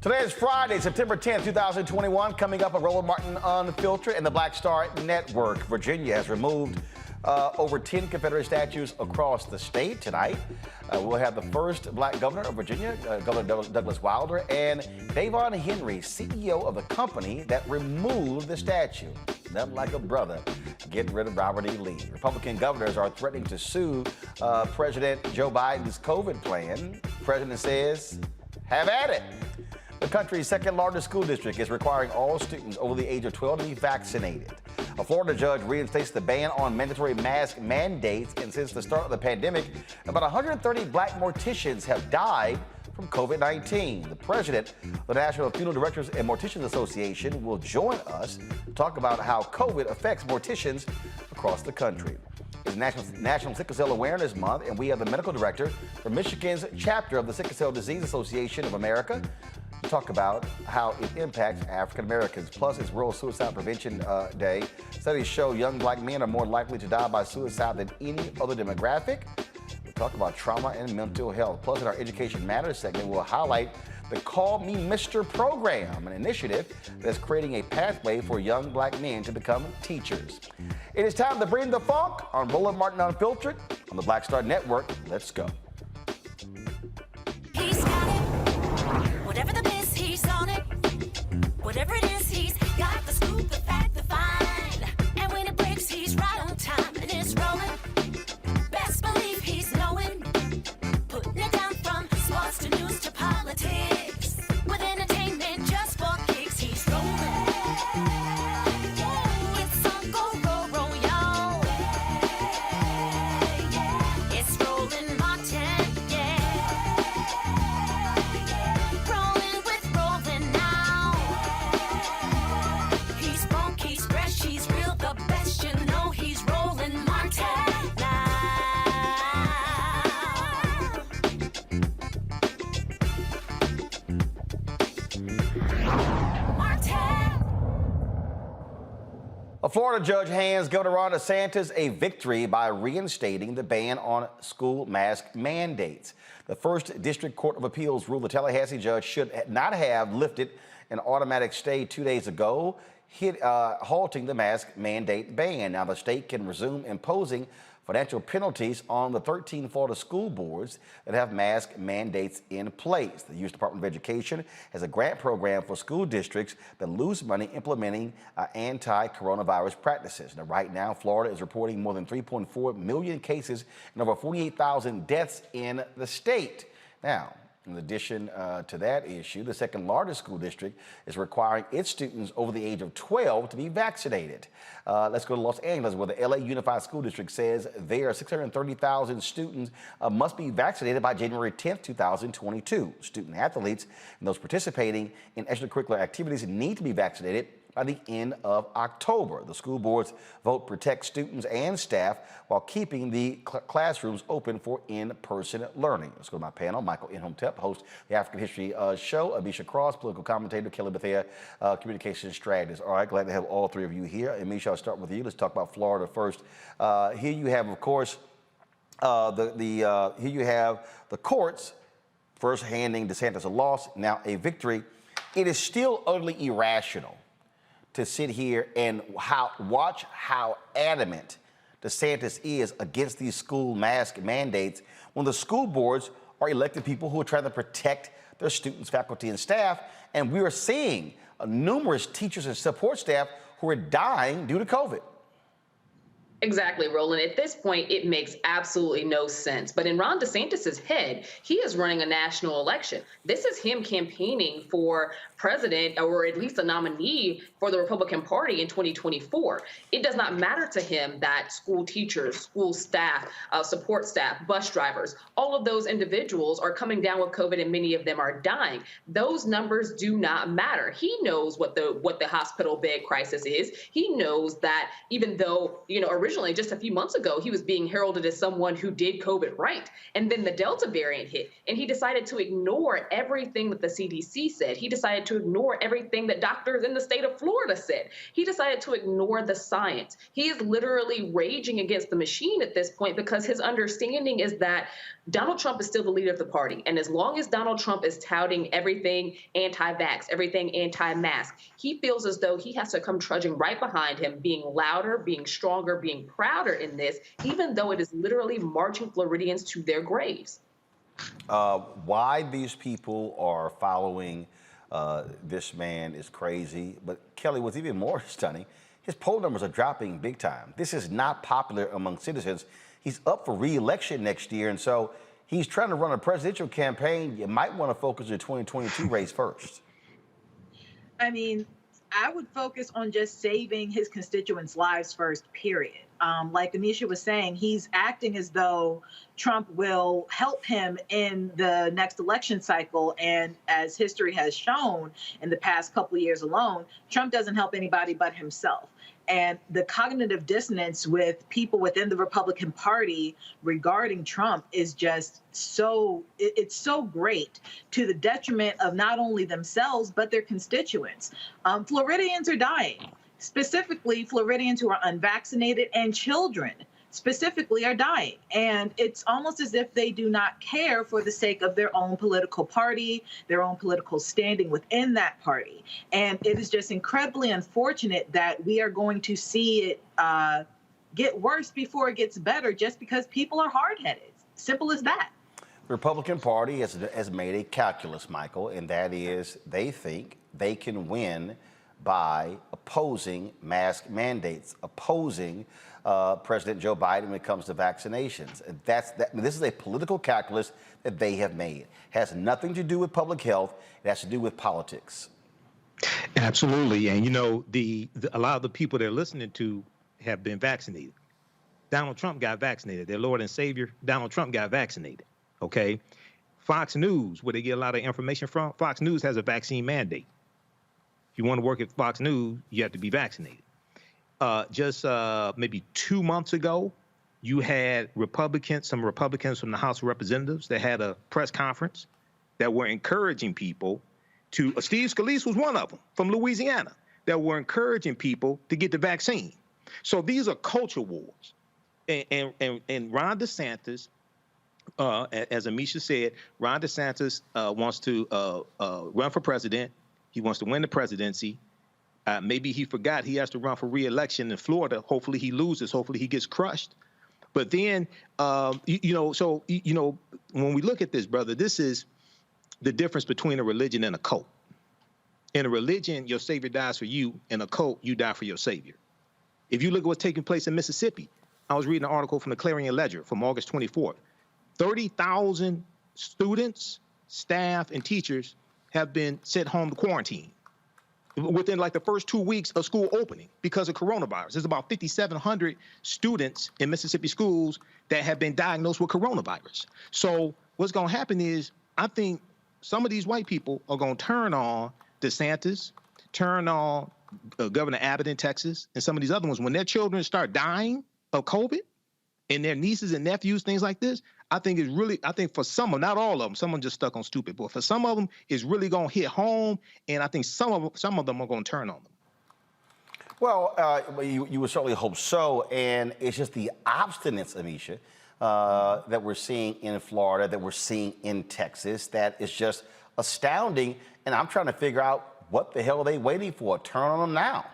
Today is Friday, September 10th, 2021. Coming up on Roland Martin Unfiltered and the Black Star Network. Virginia has removed over 10 Confederate statues across the state tonight. We'll have the first black governor of Virginia, Governor Douglas Wilder, and Davon Henry, CEO of the company that removed the statue. Nothing like a brother getting rid of Robert E. Lee. Republican governors are threatening to sue President Joe Biden's COVID plan. The president says, have at it. The country's second largest school district is requiring all students over the age of 12 to be vaccinated. A Florida judge reinstates the ban on mandatory mask mandates, and since the start of the pandemic, about 130 black morticians have died from COVID-19. The president of the National Funeral Directors and Morticians Association will join us to talk about how COVID affects morticians across the country. It's National Sickle Cell Awareness Month, and we have the medical director for Michigan's chapter of the Sickle Cell Disease Association of America to talk about how it impacts African Americans. Plus, it's World Suicide Prevention Day. Studies show young black men are more likely to die by suicide than any other demographic. We'll talk about trauma and mental health. Plus, in our Education Matters segment, we'll highlight the Call Me Mr. program, an initiative that's creating a pathway for young black men to become teachers. It is time to bring the funk on Roland Martin Unfiltered on the Black Star Network. Let's go. He's got it. Whatever the biz, he's on it. Whatever it is, he's got the scoop, the fact, the find. And when it breaks, he's right on time and it's rolling. Best believe he's knowing. Putting it down from sports to news to politics. With entertainment just for kicks, he's rolling. It's on go, roll, roll, y'all. It's rolling Martin, yeah. Rolling with rolling now. He's funky, he's fresh, he's real, the best, you know he's rolling Martin now. A Florida judge hands Governor Ron DeSantis a victory by reinstating the ban on school mask mandates. The First District Court of Appeals ruled the Tallahassee judge should not have lifted an automatic stay 2 days ago, halting the mask mandate ban. Now the state can resume imposing financial penalties on the 13 Florida school boards that have mask mandates in place. The U.S. Department of Education has a grant program for school districts that lose money implementing anti-coronavirus practices. Now, right now, Florida is reporting more than 3.4 million cases and over 48,000 deaths in the state. Now, in addition to that issue, the second largest school district is requiring its students over the age of 12 to be vaccinated. Let's go to Los Angeles, where the LA Unified School District says their 630,000 students must be vaccinated by January 10th, 2022. Student athletes and those participating in extracurricular activities need to be vaccinated by the end of October. The school board's vote protects students and staff while keeping the classrooms open for in-person learning. Let's go to my panel. Michael Inhomtep, host of the African History Show. Abisha Cross, political commentator. Kelly Bethea, communications strategist. All right, glad to have all three of you here. Amisha, I'll start with you. Let's talk about Florida first. Here you have, of course, here you have the courts first handing DeSantis a loss, now a victory. It is still utterly irrational to sit here and watch how adamant DeSantis is against these school mask mandates when the school boards are elected people who are trying to protect their students, faculty, and staff. And we are seeing numerous teachers and support staff who are dying due to COVID. Exactly, Roland. At this point, it makes absolutely no sense. But in Ron DeSantis's head, he is running a national election. This is him campaigning for president, or at least a nominee for the Republican Party in 2024. It does not matter to him that school teachers, school staff, support staff, bus drivers, all of those individuals are coming down with COVID and many of them are dying. Those numbers do not matter. He knows what the hospital bed crisis is. He knows that even though, originally just a few months ago, he was being heralded as someone who did COVID right. And then the Delta variant hit, and he decided to ignore everything that the CDC said. He decided to ignore everything that doctors in the state of Florida said. He decided to ignore the science. He is literally raging against the machine at this point because his understanding is that Donald Trump is still the leader of the party. And as long as Donald Trump is touting everything anti-vax, everything anti-mask, he feels as though he has to come trudging right behind him, being louder, being stronger, being prouder in this, even though it is literally marching Floridians to their graves. Why these people are following this man is crazy. But Kelly, what's even more stunning, his poll numbers are dropping big time. This is not popular among citizens. He's up for re-election next year, and so he's trying to run a presidential campaign. You might want to focus your 2022 race first. I mean, I would focus on just saving his constituents' lives first, period. Like Amisha was saying, he's acting as though Trump will help him in the next election cycle. And as history has shown in the past couple of years alone, Trump doesn't help anybody but himself. And the cognitive dissonance with people within the Republican Party regarding Trump is just it's so great, to the detriment of not only themselves, but their constituents. Floridians are dying. Specifically, Floridians who are unvaccinated and children specifically are dying. And it's almost as if they do not care for the sake of their own political party, their own political standing within that party. And it is just incredibly unfortunate that we are going to see it get worse before it gets better, just because people are hard-headed. Simple as that. The Republican Party has made a calculus, Michael, and that is they think they can win by opposing mask mandates, opposing President Joe Biden when it comes to vaccinations. This is a political calculus that they have made. It has nothing to do with public health. It has to do with politics. Absolutely. And, you know, a lot of the people they're listening to have been vaccinated. Donald Trump got vaccinated. Their Lord and Savior, Donald Trump, got vaccinated. Okay. Fox News, where they get a lot of information from, Fox News has a vaccine mandate. If you want to work at Fox News, you have to be vaccinated. Just maybe 2 months ago, you had some Republicans from the House of Representatives that had a press conference that were encouraging people to, Steve Scalise was one of them from Louisiana, that were encouraging people to get the vaccine. So these are culture wars. And Ron DeSantis, as Amisha said, Ron DeSantis wants to run for president. He wants to win the presidency. Maybe he forgot he has to run for re-election in Florida. Hopefully he loses. Hopefully he gets crushed. But then, when we look at this, brother, this is the difference between a religion and a cult. In a religion, your savior dies for you. In a cult, you die for your savior. If you look at what's taking place in Mississippi, I was reading an article from the Clarion Ledger from August 24th. 30,000 students, staff, and teachers have been sent home to quarantine within like the first 2 weeks of school opening because of coronavirus. There's about 5,700 students in Mississippi schools that have been diagnosed with coronavirus. So what's going to happen is I think some of these white people are going to turn on DeSantis, turn on Governor Abbott in Texas, and some of these other ones. When their children start dying of COVID and their nieces and nephews, things like this, I think for some of them, not all of them, some of them just stuck on stupid, but for some of them, it's really going to hit home, and I think some of them are going to turn on them. Well, you would certainly hope so, and it's just the obstinance, Amisha, that we're seeing in Florida, that we're seeing in Texas, that is just astounding, and I'm trying to figure out what the hell are they waiting for? Turn on them now.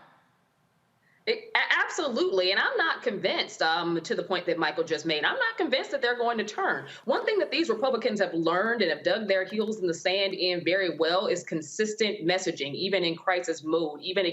Absolutely. And I'm not convinced, to the point that Michael just made, I'm not convinced that they're going to turn. One thing that these Republicans have learned and have dug their heels in the sand in very well is consistent messaging, even in crisis mode, even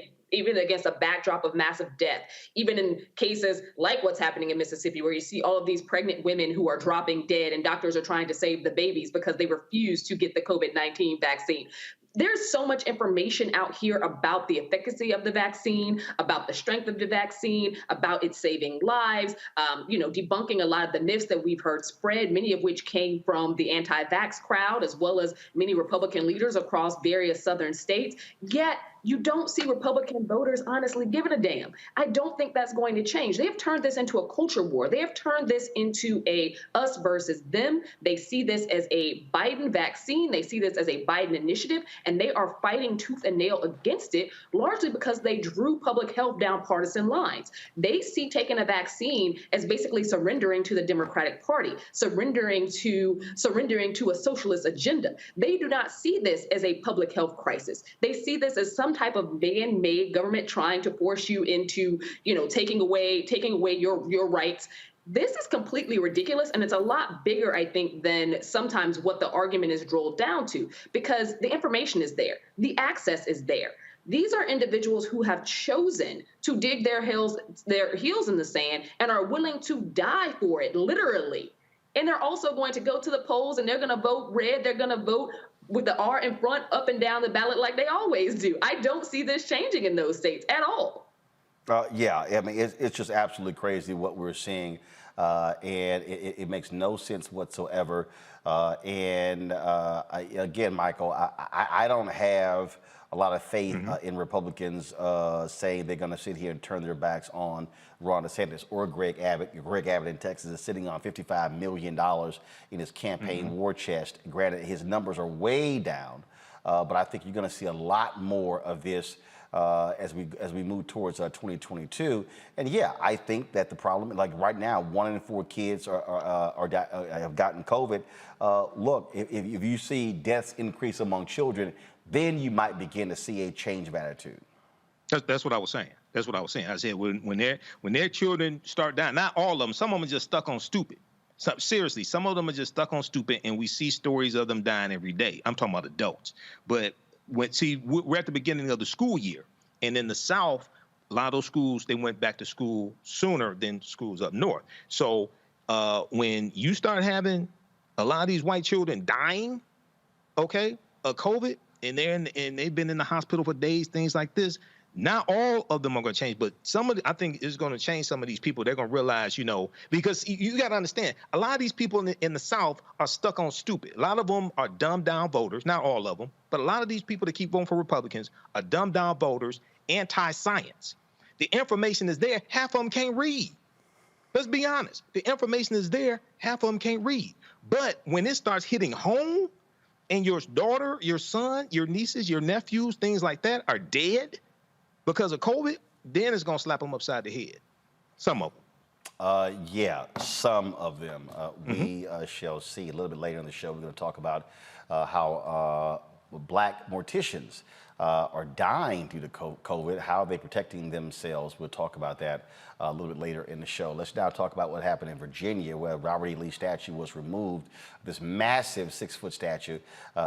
against a backdrop of massive death, even in cases like what's happening in Mississippi, where you see all of these pregnant women who are dropping dead and doctors are trying to save the babies because they refuse to get the COVID-19 vaccine. There's so much information out here about the efficacy of the vaccine, about the strength of the vaccine, about it saving lives, debunking a lot of the myths that we've heard spread, many of which came from the anti-vax crowd, as well as many Republican leaders across various southern states. Yet you don't see Republican voters honestly giving a damn. I don't think that's going to change. They have turned this into a culture war. They have turned this into a us versus them. They see this as a Biden vaccine. They see this as a Biden initiative, and they are fighting tooth and nail against it, largely because they drew public health down partisan lines. They see taking a vaccine as basically surrendering to the Democratic Party, surrendering to a socialist agenda. They do not see this as a public health crisis. They see this as some type of man-made government trying to force you into, taking away your rights. This is completely ridiculous, and it's a lot bigger, I think, than sometimes what the argument is drilled down to, because the information is there. The access is there. These are individuals who have chosen to dig their heels in the sand and are willing to die for it, literally. And they're also going to go to the polls and they're going to vote red. They're going to vote with the R in front, up and down the ballot like they always do. I don't see this changing in those states at all. It's just absolutely crazy what we're seeing, and it makes no sense whatsoever. Again, Michael, I don't have a lot of faith in Republicans saying they're going to sit here and turn their backs on Ron DeSantis or Greg Abbott. Greg Abbott in Texas is sitting on $55 million in his campaign war chest. Granted, his numbers are way down, but I think you're going to see a lot more of this as we move towards 2022. And yeah, I think that the problem, like right now, 1 in 4 kids have gotten COVID. Look, if you see deaths increase among children, then you might begin to see a change of attitude. That's what I was saying. I said when their children start dying, not all of them, some of them are just stuck on stupid. Seriously, some of them are just stuck on stupid, and we see stories of them dying every day. I'm talking about adults. But we're at the beginning of the school year, and in the South, a lot of those schools, they went back to school sooner than schools up north. So when you start having a lot of these white children dying, okay, of COVID, and they've been in the hospital for days, things like this. Not all of them are going to change, but I think is going to change some of these people. They're going to realize, because you got to understand, a lot of these people in the South are stuck on stupid. A lot of them are dumbed down voters, not all of them, but a lot of these people that keep voting for Republicans are dumbed down voters, anti-science. The information is there. Half of them can't read. Let's be honest. The information is there. Half of them can't read. But when it starts hitting home and your daughter, your son, your nieces, your nephews, things like that are dead because of COVID, then it's going to slap them upside the head. Some of them. Yeah, some of them. We shall see a little bit later in the show. We're going to talk about how black morticians are dying due to COVID, how they're protecting themselves. We'll talk about that a little bit later in the show. Let's now talk about what happened in Virginia, where Robert E. Lee statue was removed. This massive 6-foot statue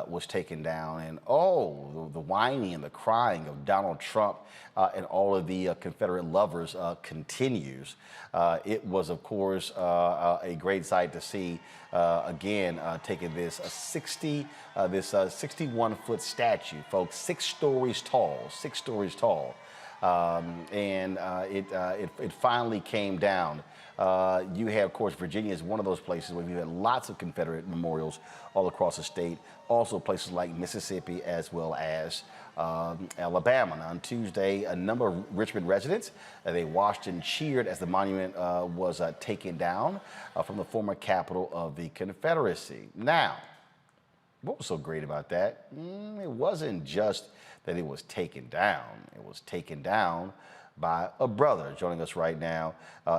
was taken down. And the whining and the crying of Donald Trump and all of the Confederate lovers continues. It was, of course, a great sight to see, again, taking this 61-foot statue, folks, 6 stories tall, and it finally came down. You have, of course, Virginia is one of those places where we've had lots of Confederate memorials all across the state, also places like Mississippi as well as Alabama. Now, on Tuesday, a number of Richmond residents, they watched and cheered as the monument was taken down from the former capital of the Confederacy. Now, what was so great about that? It wasn't just that it was taken down. It was taken down by a brother. Joining us right now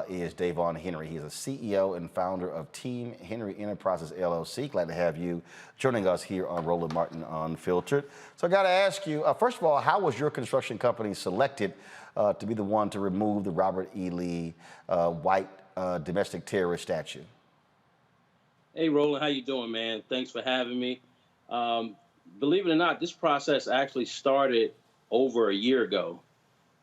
is Davon Henry. He is a CEO and founder of Team Henry Enterprises, LLC. Glad to have you joining us here on Roland Martin Unfiltered. So I got to ask you, first of all, how was your construction company selected to be the one to remove the Robert E. Lee white domestic terrorist statue? Hey, Roland, how you doing, man? Thanks for having me. Believe it or not, this process actually started over a year ago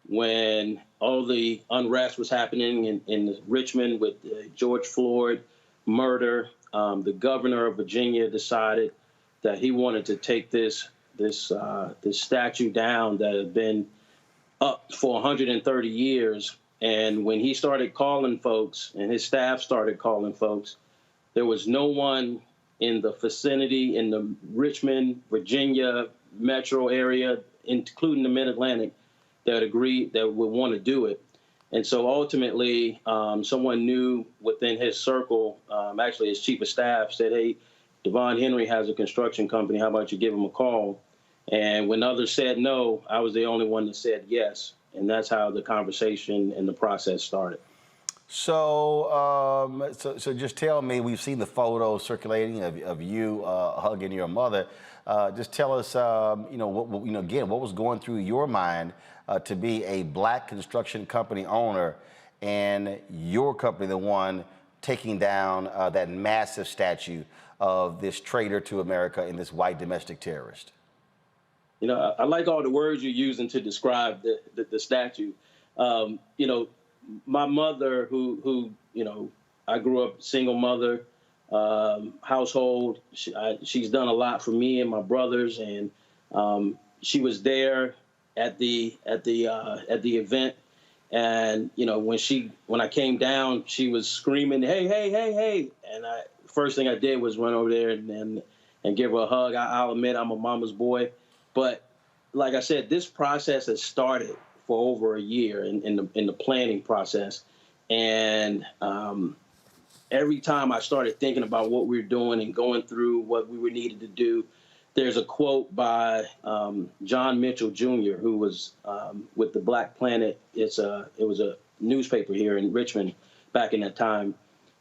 when all the unrest was happening in Richmond with George Floyd murder. The governor of Virginia decided that he wanted to take this statue down that had been up for 130 years. And when he started calling folks and his staff started calling folks, there was no one in the vicinity, in the Richmond, Virginia metro area, including the Mid-Atlantic, that agreed that would want to do it. And so ultimately, someone new within his circle, actually his chief of staff, said, hey, Davon Henry has a construction company. How about you give him a call? And when others said no, I was the only one that said yes. And that's how the conversation and the process started. So, so just tell me, we've seen the photos circulating of you hugging your mother. Just tell us, again, what was going through your mind to be a black construction company owner and your company, the one taking down that massive statue of this traitor to America and this white domestic terrorist? You know, I like all the words you're using to describe the statue. My mother, who I grew up single mother household. She's done a lot for me and my brothers, and she was there at the event. And when I came down, she was screaming, "Hey, hey, hey, hey!" And first thing I did was run over there and give her a hug. I'll admit I'm a mama's boy, but like I said, this process has started for over a year in the planning process. And every time I started thinking about what we were doing and going through what we were needed to do, there's a quote by John Mitchell Jr., who was with the Black Planet. It was a newspaper here in Richmond back in that time.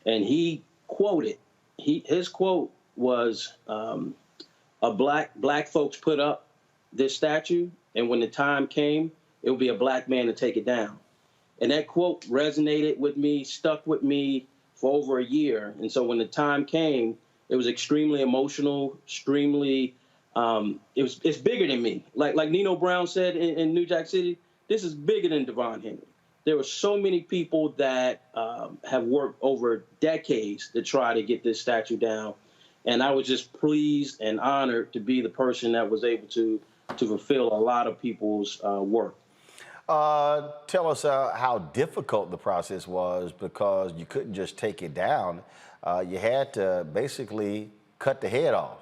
And he quoted, his quote was, black folks put up this statue, and when the time came, it would be a black man to take it down. And that quote resonated with me, stuck with me for over a year. And so when the time came, it was extremely emotional, extremely, it's bigger than me. Like Nino Brown said in New Jack City, this is bigger than Devon Henry. There were so many people that have worked over decades to try to get this statue down. And I was just pleased and honored to be the person that was able to fulfill a lot of people's work. Tell us how difficult the process was, because you couldn't just take it down. You had to basically cut the head off.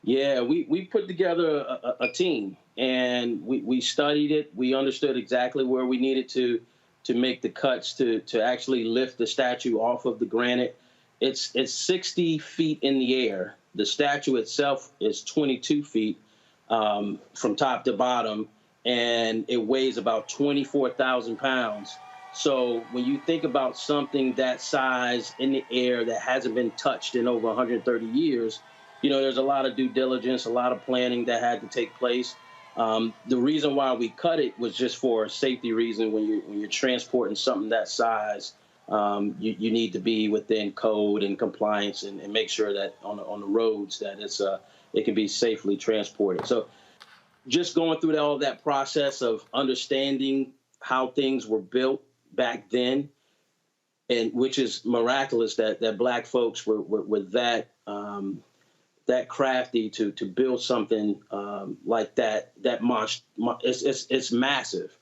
Yeah, we put together a team, and we studied it. We understood exactly where we needed to make the cuts to actually lift the statue off of the granite. It's 60 feet in the air. The statue itself is 22 feet from top to bottom, and it weighs about 24,000 pounds. So when you think about something that size in the air that hasn't been touched in over 130 years, you know, there's a lot of due diligence, a lot of planning that had to take place. The reason why we cut it was just for a safety reason. When you're transporting something that size, you need to be within code and compliance and make sure that on the roads that it can be safely transported. So just going through all that process of understanding how things were built back then, and which is miraculous that Black folks were that crafty to build something like that. It's massive.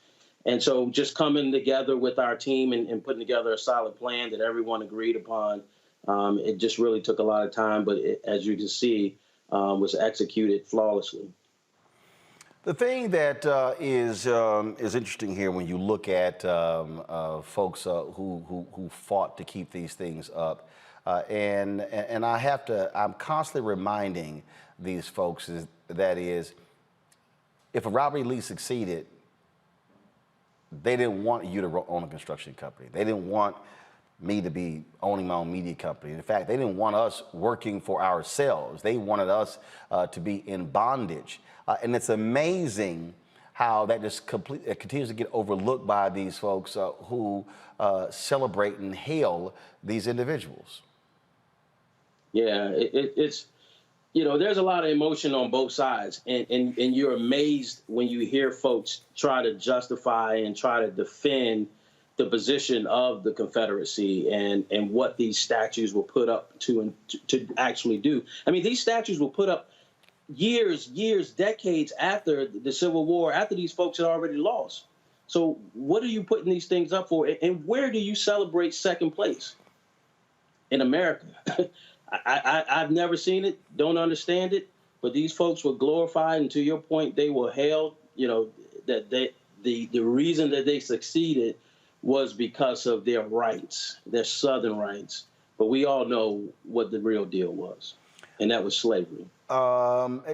And so just coming together with our team and putting together a solid plan that everyone agreed upon, it just really took a lot of time, but as you can see, was executed flawlessly. The thing that is interesting here when you look at folks who fought to keep these things up, and I'm constantly reminding these folks that if a Robert E. Lee succeeded, they didn't want you to own a construction company. They didn't want me to be owning my own media company. In fact, they didn't want us working for ourselves. They wanted us to be in bondage. And it's amazing how that just continues to get overlooked by these folks who celebrate and hail these individuals. Yeah, it's, you know, there's a lot of emotion on both sides, and you're amazed when you hear folks try to justify and try to defend the position of the Confederacy and what these statues were put up to actually do. I mean, these statues were put up years, decades after the Civil War, after these folks had already lost. So what are you putting these things up for? And where do you celebrate second place? In America. I've never seen it, don't understand it, but these folks were glorified, and to your point, they were hailed. You know, that the reason that they succeeded was because of their rights, their Southern rights. But we all know what the real deal was, and that was slavery.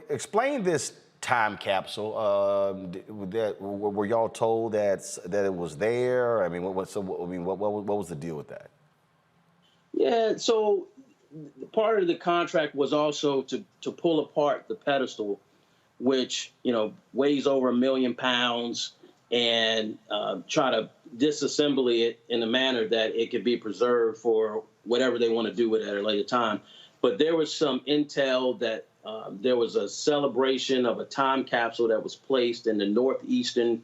Explain this time capsule. Were y'all told that it was there? I mean, what was the deal with that? Yeah, so part of the contract was also to pull apart the pedestal, which, you know, weighs over 1 million pounds, and try to disassemble it in a manner that it could be preserved for whatever they want to do with it at a later time. But there was some intel that there was a celebration of a time capsule that was placed in the northeastern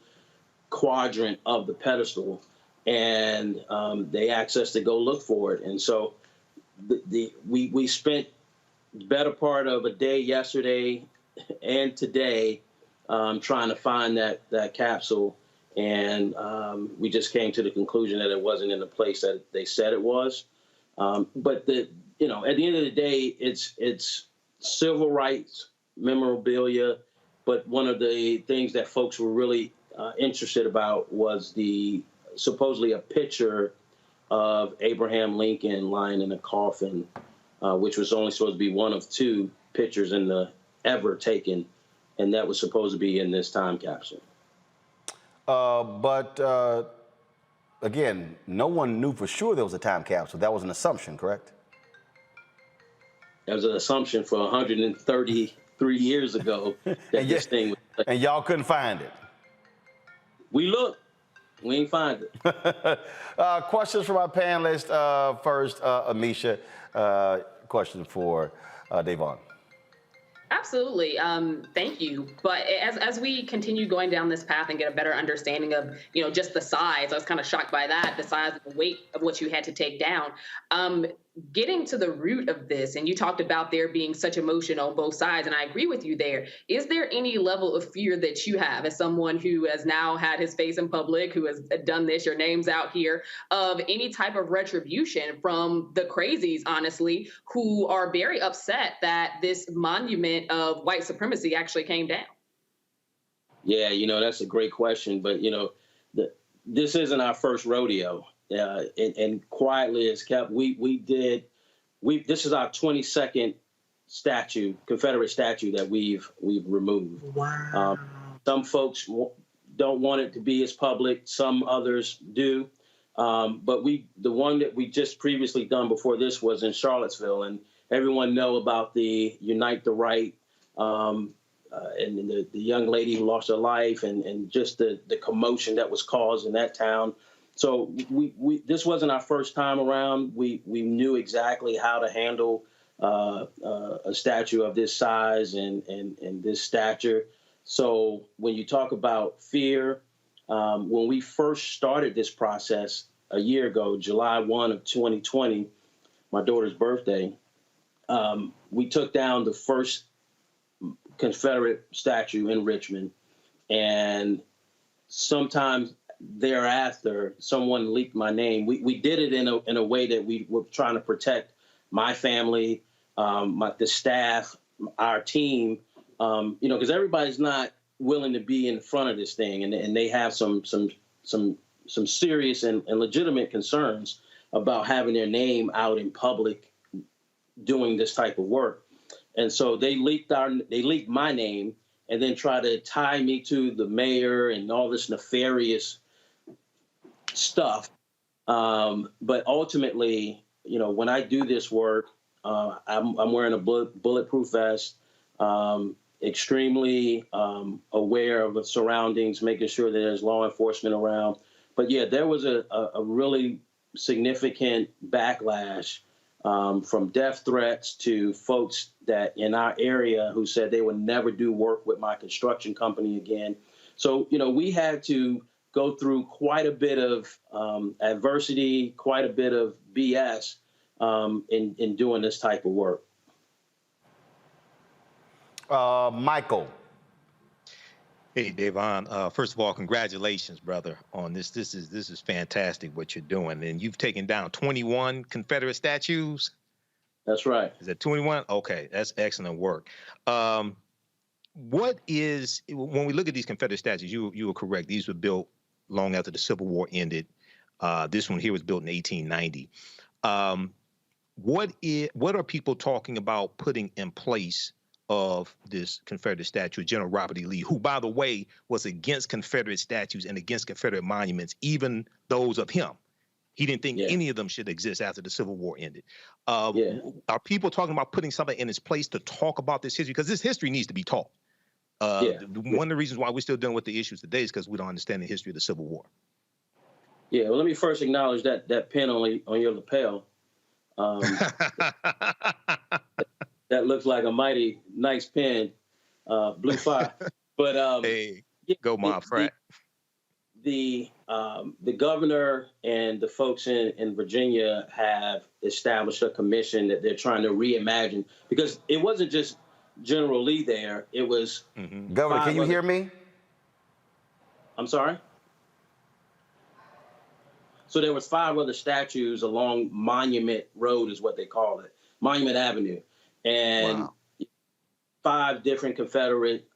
quadrant of the pedestal, and they asked us to go look for it. And so we spent the better part of a day yesterday and today trying to find that capsule, and we just came to the conclusion that it wasn't in the place that they said it was. But you know, at the end of the day, it's civil rights memorabilia. But one of the things that folks were really interested about was supposedly a picture of Abraham Lincoln lying in a coffin, which was only supposed to be one of 2 pictures ever taken, and that was supposed to be in this time capsule. But again, no one knew for sure there was a time capsule. That was an assumption, correct? That was an assumption for 133 years ago that this thing was. And y'all couldn't find it. We looked. We ain't find it. Questions from our panelists. First, Amisha, question for Davon. Absolutely. Thank you. But as we continue going down this path and get a better understanding of, just the size, I was kind of shocked by that, the size of the weight of what you had to take down. Getting to the root of this, and you talked about there being such emotion on both sides, and I agree with you there. Is there any level of fear that you have as someone who has now had his face in public, who has done this, your name's out here, of any type of retribution from the crazies, honestly, who are very upset that this monument of white supremacy actually came down? Yeah, that's a great question. But, this isn't our first rodeo. And quietly as kept, this is our 22nd Confederate statue that we've removed. Wow. Some folks don't want it to be as public. Some others do. But the one that we just previously done before this was in Charlottesville, and everyone know about the Unite the Right, and the young lady who lost her life, and just the commotion that was caused in that town. So this wasn't our first time around. We knew exactly how to handle a statue of this size and this stature. So when you talk about fear, when we first started this process a year ago, July 1 of 2020, my daughter's birthday, we took down the first Confederate statue in Richmond, and sometimes thereafter, someone leaked my name. We did it in a way that we were trying to protect my family, the staff, our team, because everybody's not willing to be in front of this thing, and they have some serious and legitimate concerns about having their name out in public doing this type of work. And so they leaked my name and then try to tie me to the mayor and all this nefarious stuff. But ultimately, when I do this work, I'm wearing a bulletproof vest, extremely aware of the surroundings, making sure that there's law enforcement around. But yeah, there was a really significant backlash from death threats to folks that in our area who said they would never do work with my construction company again. So, we had to go through quite a bit of adversity, quite a bit of BS in doing this type of work. Michael. Hey, Davon. First of all, congratulations, brother, on this. This is fantastic what you're doing. And you've taken down 21 Confederate statues. That's right. Is that 21? Okay, that's excellent work. When we look at these Confederate statues, you were correct. These were built long after the Civil War ended. This one here was built in 1890. What are people talking about putting in place of this Confederate statue, General Robert E. Lee, who, by the way, was against Confederate statues and against Confederate monuments, even those of him? He didn't think any of them should exist after the Civil War ended. Are people talking about putting something in its place to talk about this history? Because this history needs to be taught. One of the reasons why we're still dealing with the issues today is because we don't understand the history of the Civil War. Yeah, well, let me first acknowledge that pin on your lapel. That looks like a mighty nice pin, blue fire. But hey, go my frat. The governor and the folks in Virginia have established a commission that they're trying to reimagine, because it wasn't just General Lee there. It was Governor. Can you hear me? I'm sorry. So there was 5 other statues along Monument Road, is what they call it, Monument Avenue, and 5 different Confederate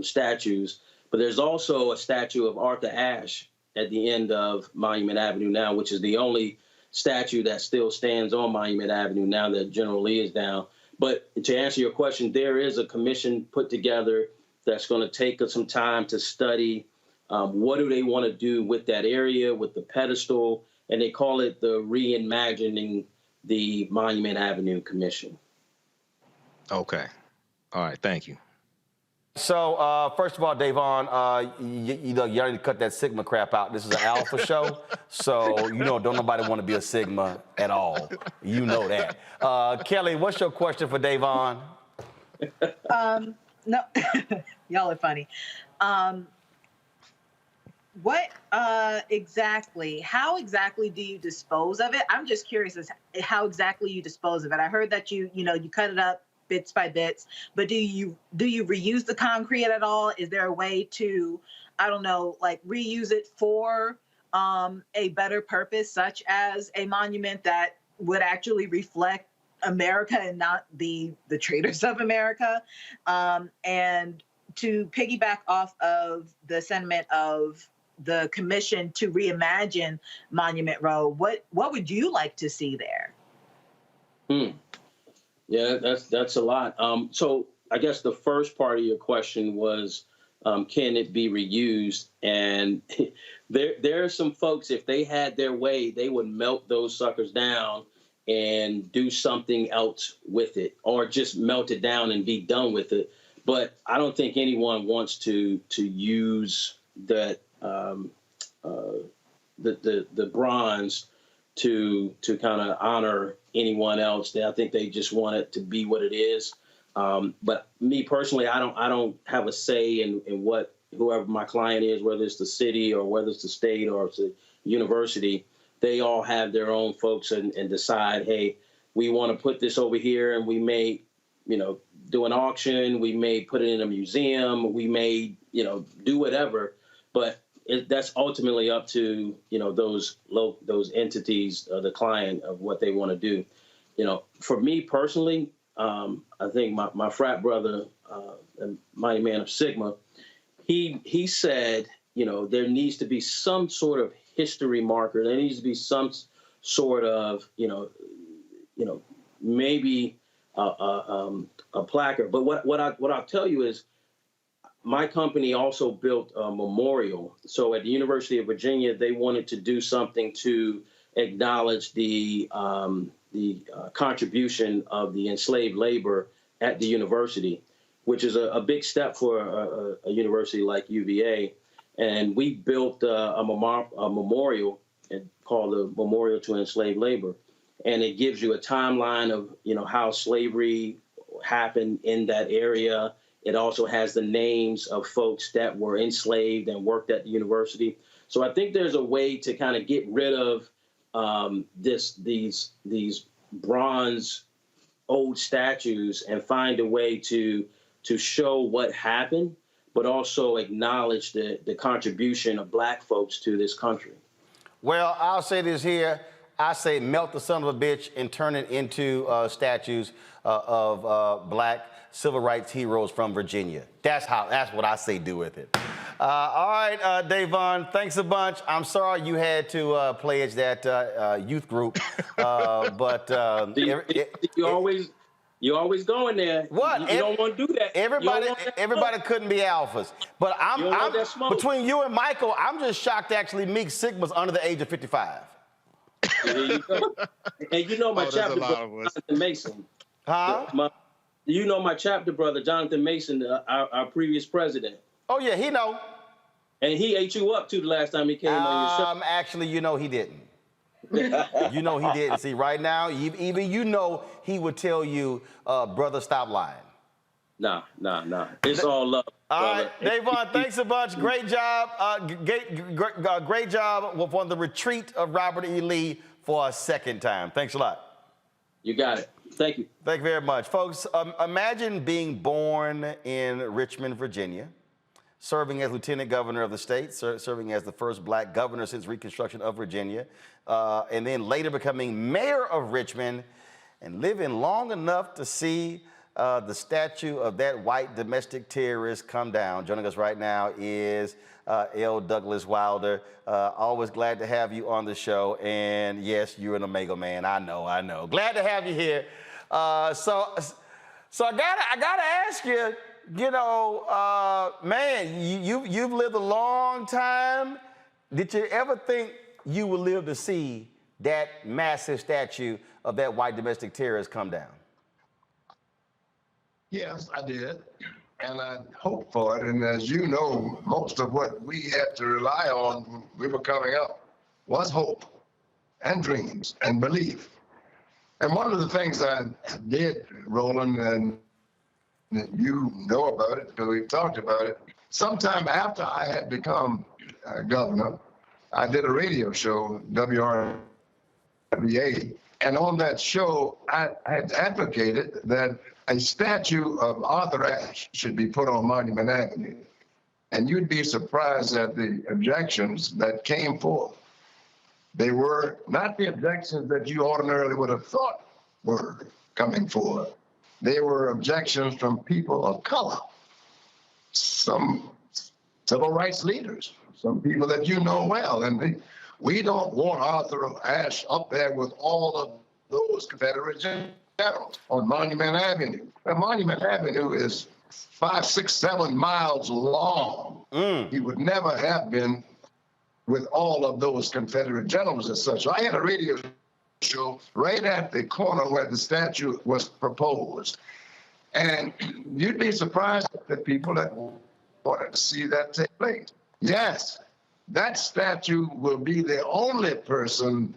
statues. But there's also a statue of Arthur Ashe at the end of Monument Avenue now, which is the only statue that still stands on Monument Avenue now that General Lee is down. But to answer your question, there is a commission put together that's going to take us some time to study what do they want to do with that area, with the pedestal, and they call it the Reimagining the Monument Avenue Commission. Okay. All right. Thank you. So, first of all, Davon, you know, you already cut that Sigma crap out. This is an alpha show, so you know, don't nobody want to be a Sigma at all. You know that. Kelly, what's your question for Davon? No, y'all are funny. What exactly? How exactly do you dispose of it? I'm just curious as how exactly you dispose of it. I heard that you cut it up bits by bits, but do you reuse the concrete at all? Is there a way to, I don't know, like reuse it for a better purpose, such as a monument that would actually reflect America and not be the traitors of America? And to piggyback off of the sentiment of the commission to reimagine Monument Row, what would you like to see there? Yeah, that's a lot. So I guess the first part of your question was, can it be reused? And there are some folks, if they had their way, they would melt those suckers down and do something else with it, or just melt it down and be done with it. But I don't think anyone wants to use that the bronze to kind of honor anyone else. I think they just want it to be what it is. But me personally, I don't have a say in what whoever my client is, whether it's the city or whether it's the state or it's the university. They all have their own folks and decide, hey, we want to put this over here, and we may, do an auction. We may put it in a museum. We may, do whatever. But that's ultimately up to those entities, the client, of what they want to do. For me personally, I think my frat brother, the mighty man of Sigma, he said, there needs to be some sort of history marker. There needs to be some sort of maybe a placard. But what I'll tell you is, my company also built a memorial. So at the University of Virginia, they wanted to do something to acknowledge the contribution of the enslaved labor at the university, which is a big step for a university like UVA. And we built a memorial called the Memorial to Enslaved Labor. And it gives you a timeline of, how slavery happened in that area. It also has the names of folks that were enslaved and worked at the university. So I think there's a way to kind of get rid of these bronze old statues and find a way to show what happened, but also acknowledge the contribution of Black folks to this country. Well, I'll say this here. I say melt the son of a bitch and turn it into statues of Black civil rights heroes from Virginia. That's what I say do with it. All right, Davon, thanks a bunch. I'm sorry you had to pledge that youth group, but you always going there. What? You don't want to do that. Everybody couldn't be alphas, but I'm between you and Michael. I'm just shocked to actually meet Sigmas under the age of 55. There you go. And my chapter brother, Jonathan Mason. Huh? My chapter brother, Jonathan Mason, our previous president. Oh, yeah, he know. And he ate you up, too, the last time he came on your show. Actually, he didn't. He didn't. See, right now, even he would tell you, brother, stop lying. Nah. It's all love. All right, Davon, thanks a bunch. Great job. Great job on the retreat of Robert E. Lee for a second time. Thanks a lot. You got it. Thank you. Thank you very much. Folks, imagine being born in Richmond, Virginia, serving as lieutenant governor of the state, serving as the first Black governor since Reconstruction of Virginia, and then later becoming mayor of Richmond, and living long enough to see the statue of that white domestic terrorist come down. Joining us right now is L. Douglas Wilder. Always glad to have you on the show. And yes, you're an Omega man. I know. Glad to have you here. So I gotta ask you, man, you've lived a long time. Did you ever think you would live to see that massive statue of that white domestic terrorist come down? Yes, I did. and I hope for it. And as you know, most of what we had to rely on when we were coming up was hope and dreams and belief. And one of the things I did, Roland, and you know about it because we've talked about it, sometime after I had become governor, I did a radio show, WRVA, and on that show, I had advocated that a statue of Arthur Ashe should be put on Monument Avenue. And you'd be surprised at the objections that came forth. They were not the objections that you ordinarily would have thought were coming forth. They were objections from people of color, some civil rights leaders, some people that you know well. And we don't want Arthur Ashe up there with all of those Confederate generals on Monument Avenue. And Monument Avenue is 5, 6, 7 miles long. He would never have been with all of those Confederate generals as such. So I had a radio show right at the corner where the statue was proposed. And you'd be surprised at the people that wanted to see that take place. Yes, that statue will be the only person,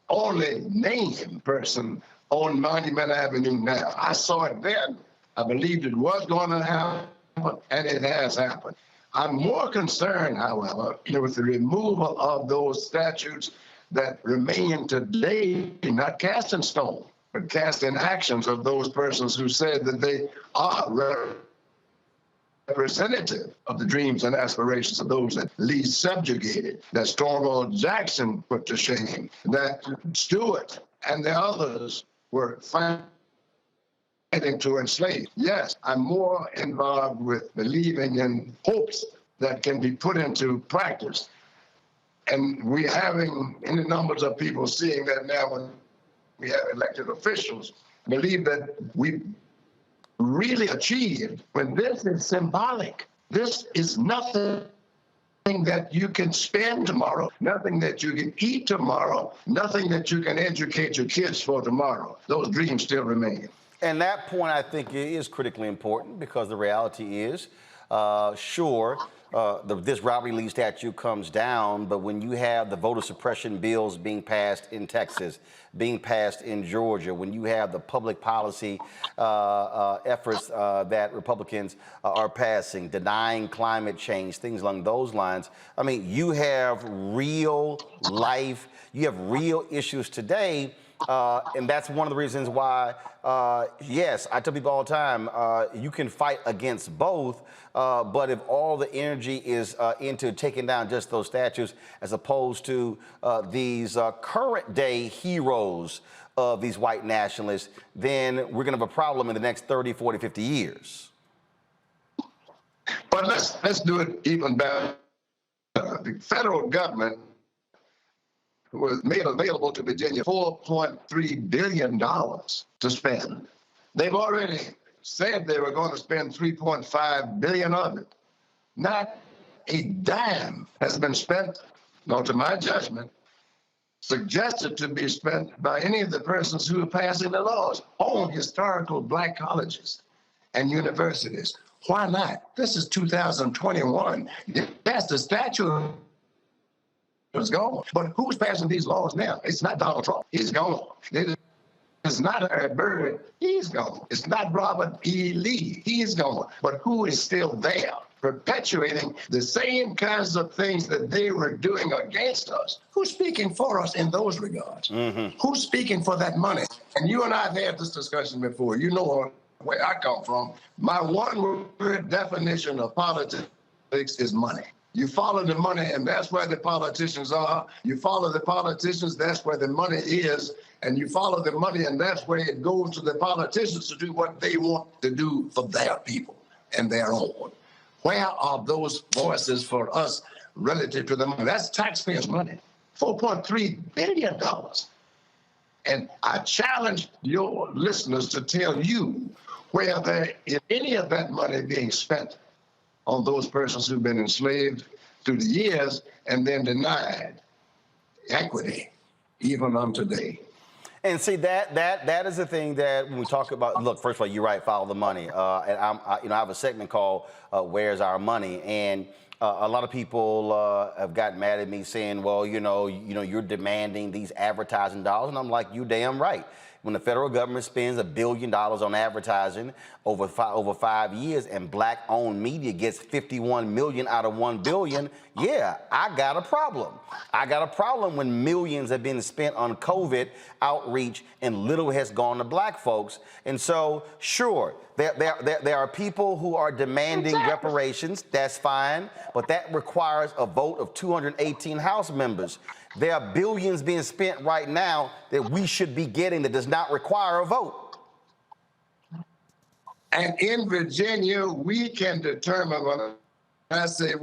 only named person on Monument Avenue now. I saw it then. I believed it was going to happen, and it has happened. I'm more concerned, however, with the removal of those statues that remain today, not cast in stone, but cast in actions of those persons who said that they are representative of the dreams and aspirations of those that Lee subjugated, that Stonewall Jackson put to shame, that Stewart and the others were fighting to enslave. Yes, I'm more involved with believing in hopes that can be put into practice. And we're having any numbers of people seeing that now when we have elected officials believe that we really achieved when this is symbolic. This is nothing that you can spend tomorrow, nothing that you can eat tomorrow, nothing that you can educate your kids for tomorrow. Those dreams still remain. And that point, I think, is critically important because the reality is, this Robert E. Lee statue comes down, but when you have the voter suppression bills being passed in Texas, being passed in Georgia, when you have the public policy efforts that Republicans are passing, denying climate change, things along those lines, I mean, you have real life, you have real issues today. And that's one of the reasons why, yes, I tell people all the time, you can fight against both, but if all the energy is into taking down just those statues as opposed to these current day heroes of these white nationalists, then we're going to have a problem in the next 30, 40, 50 years. But let's do it even better. The federal government was made available to Virginia $4.3 billion to spend. They've already said they were going to spend $3.5 billion of it. Not a dime has been spent, no, to my judgment, suggested to be spent by any of the persons who are passing the laws on historical black colleges and universities. Why not? This is 2021. That's the statute is gone. But who's passing these laws now? It's not Donald Trump. He's gone. It's not Harry Byrd. He's gone. It's not Robert E. Lee. He's gone. But who is still there, perpetuating the same kinds of things that they were doing against us? Who's speaking for us in those regards? Mm-hmm. Who's speaking for that money? And you and I have had this discussion before. You know where I come from. My one-word definition of politics is money. You follow the money, and that's where the politicians are. You follow the politicians, that's where the money is. And you follow the money, and that's where it goes to the politicians to do what they want to do for their people and their own. Where are those voices for us relative to the money? That's taxpayers' money, $4.3 billion. And I challenge your listeners to tell you where there is any of that money being spent on those persons who've been enslaved through the years and then denied equity, even unto today. And see that is the thing that when we talk about. Look, first of all, you're right. Follow the money. And I have a segment called "Where's Our Money?" And a lot of people have gotten mad at me saying, "Well, you're demanding these advertising dollars," and I'm like, "You damn right." When the federal government spends $1 billion on advertising over 5 years, and black-owned media gets 51 million out of 1 billion, yeah, I got a problem. I got a problem when millions have been spent on COVID outreach and little has gone to black folks. And so, sure, there are people who are demanding reparations. That's fine, but that requires a vote of 218 House members. There are billions being spent right now that we should be getting that does not require a vote. And in Virginia, we can determine when I say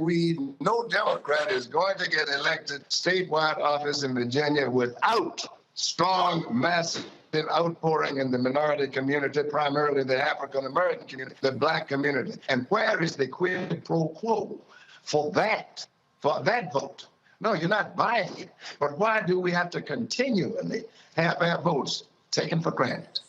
no Democrat is going to get elected statewide office in Virginia without strong, massive outpouring in the minority community, primarily the African-American community, the black community. And where is the quid pro quo for that vote? No, you're not buying it. But why do we have to continually have our votes taken for granted?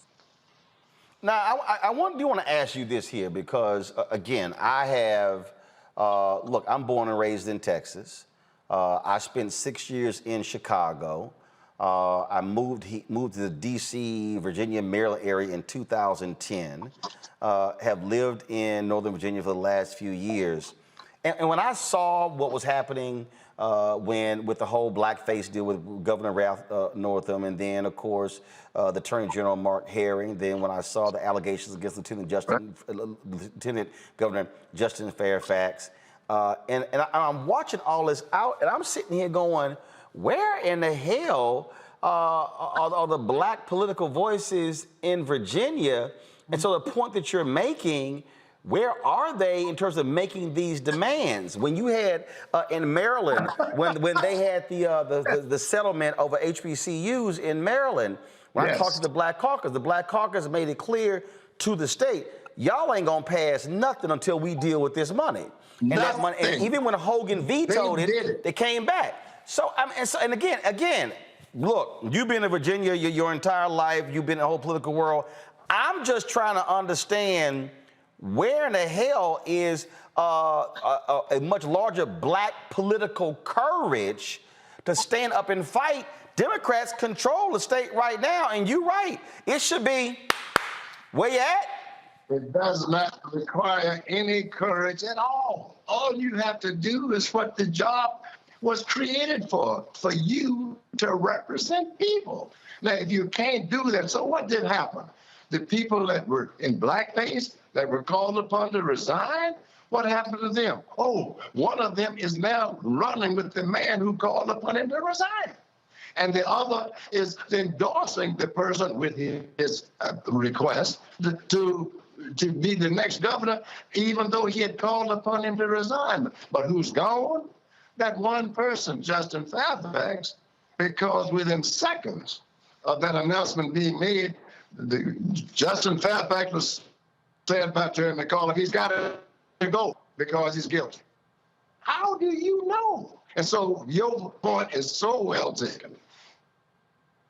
Now, I do want to ask you this here because, again, I have, look, I'm born and raised in Texas. I spent 6 years in Chicago. I moved to the D.C., Virginia, Maryland area in 2010. Have lived in Northern Virginia for the last few years. And when I saw what was happening with the whole blackface deal with Governor Ralph Northam, and then, of course, the Attorney General Mark Herring, then when I saw the allegations against Lieutenant Governor Justin Fairfax, and I'm watching all this out, and I'm sitting here going, where in the hell are the black political voices in Virginia? And so the point that you're making, where are they in terms of making these demands? When you had in Maryland, when they had the settlement over HBCUs in Maryland, when I talked to the Black Caucus made it clear to the state, y'all ain't gonna pass nothing until we deal with this money. And that money, and even when Hogan vetoed it, they came back. So and again, look, you've been in Virginia your entire life. You've been in the whole political world. I'm just trying to understand, where in the hell is a much larger black political courage to stand up and fight? Democrats control the state right now, and you're right. It should be, where you at? It does not require any courage at all. All you have to do is what the job was created for you to represent people. Now, if you can't do that, so what did happen? The people that were in blackface, that were called upon to resign, what happened to them? Oh, one of them is now running with the man who called upon him to resign. And the other is endorsing the person with his request to be the next governor, even though he had called upon him to resign. But who's gone? That one person, Justin Fairfax, because within seconds of that announcement being made, Justin Fairfax was said by Terry McAuliffe, he's got to go because he's guilty. How do you know? And so your point is so well taken.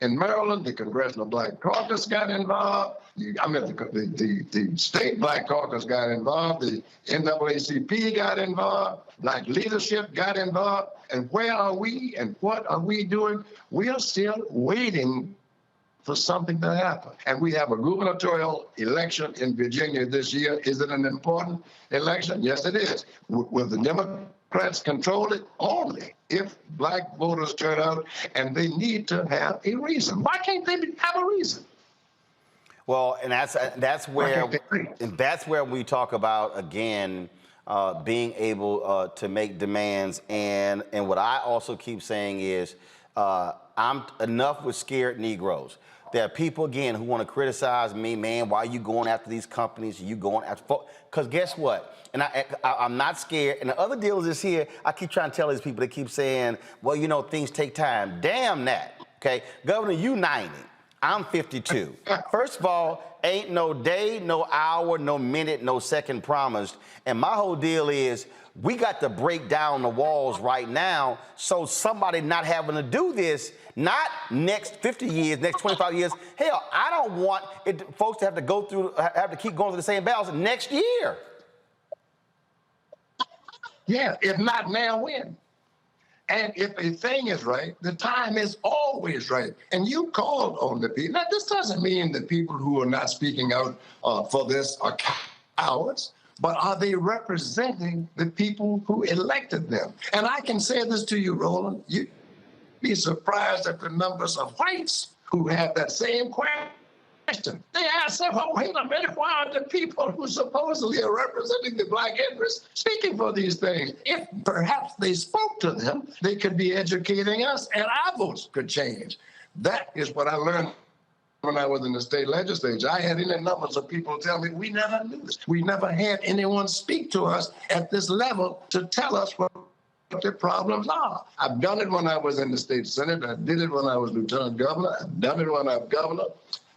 In Maryland, the Congressional Black Caucus got involved. The state Black Caucus got involved. The NAACP got involved. Black leadership got involved. And where are we and what are we doing? We are still waiting for something to happen. And we have a gubernatorial election in Virginia this year. Is it an important election? Yes, it is. Will the Democrats control it? Only if black voters turn out, and they need to have a reason. Why can't they have a reason? Well, and that's where we talk about, again, being able to make demands. And what I also keep saying is, I'm enough with scared Negroes. There are people, again, who want to criticize me, man, why are you going after these companies? Are you going after, because guess what? And I'm not scared. And the other deal is this here, I keep trying to tell these people, they keep saying, well, things take time. Damn that, okay? Governor, you 90. I'm 52. First of all, ain't no day, no hour, no minute, no second promised. And my whole deal is we got to break down the walls right now so somebody not having to do this, not next 50 years, next 25 years. Hell, I don't want folks to have to keep going through the same battles next year. Yeah, if not now, when? And if a thing is right, the time is always right. And you called on the people. Now, this doesn't mean that people who are not speaking out for this are cowards, but are they representing the people who elected them? And I can say this to you, Roland, you'd be surprised at the numbers of whites who have that same question. They ask them, oh, wait a minute, why are the people who supposedly are representing the black interests speaking for these things? If perhaps they spoke to them, they could be educating us and our votes could change. That is what I learned when I was in the state legislature. I had any numbers of people tell me, we never knew this. We never had anyone speak to us at this level to tell us what the problems are. I've done it when I was in the state senate. I did it when I was lieutenant governor. I've done it when I'm governor.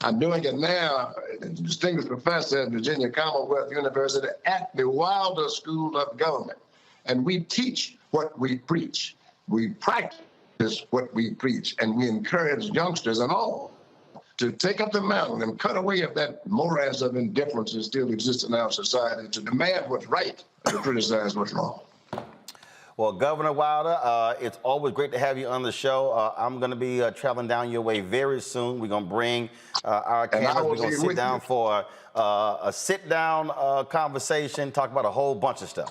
I'm doing it now, distinguished professor at Virginia Commonwealth University at the Wilder School of Government. And we teach what we preach. We practice what we preach. And we encourage youngsters and all to take up the mantle and cut away of that morass of indifference that still exists in our society, to demand what's right and to criticize what's wrong. Well, Governor Wilder, it's always great to have you on the show. I'm going to be traveling down your way very soon. We're going to bring our cameras. We're going to sit down for a sit-down conversation, talk about a whole bunch of stuff.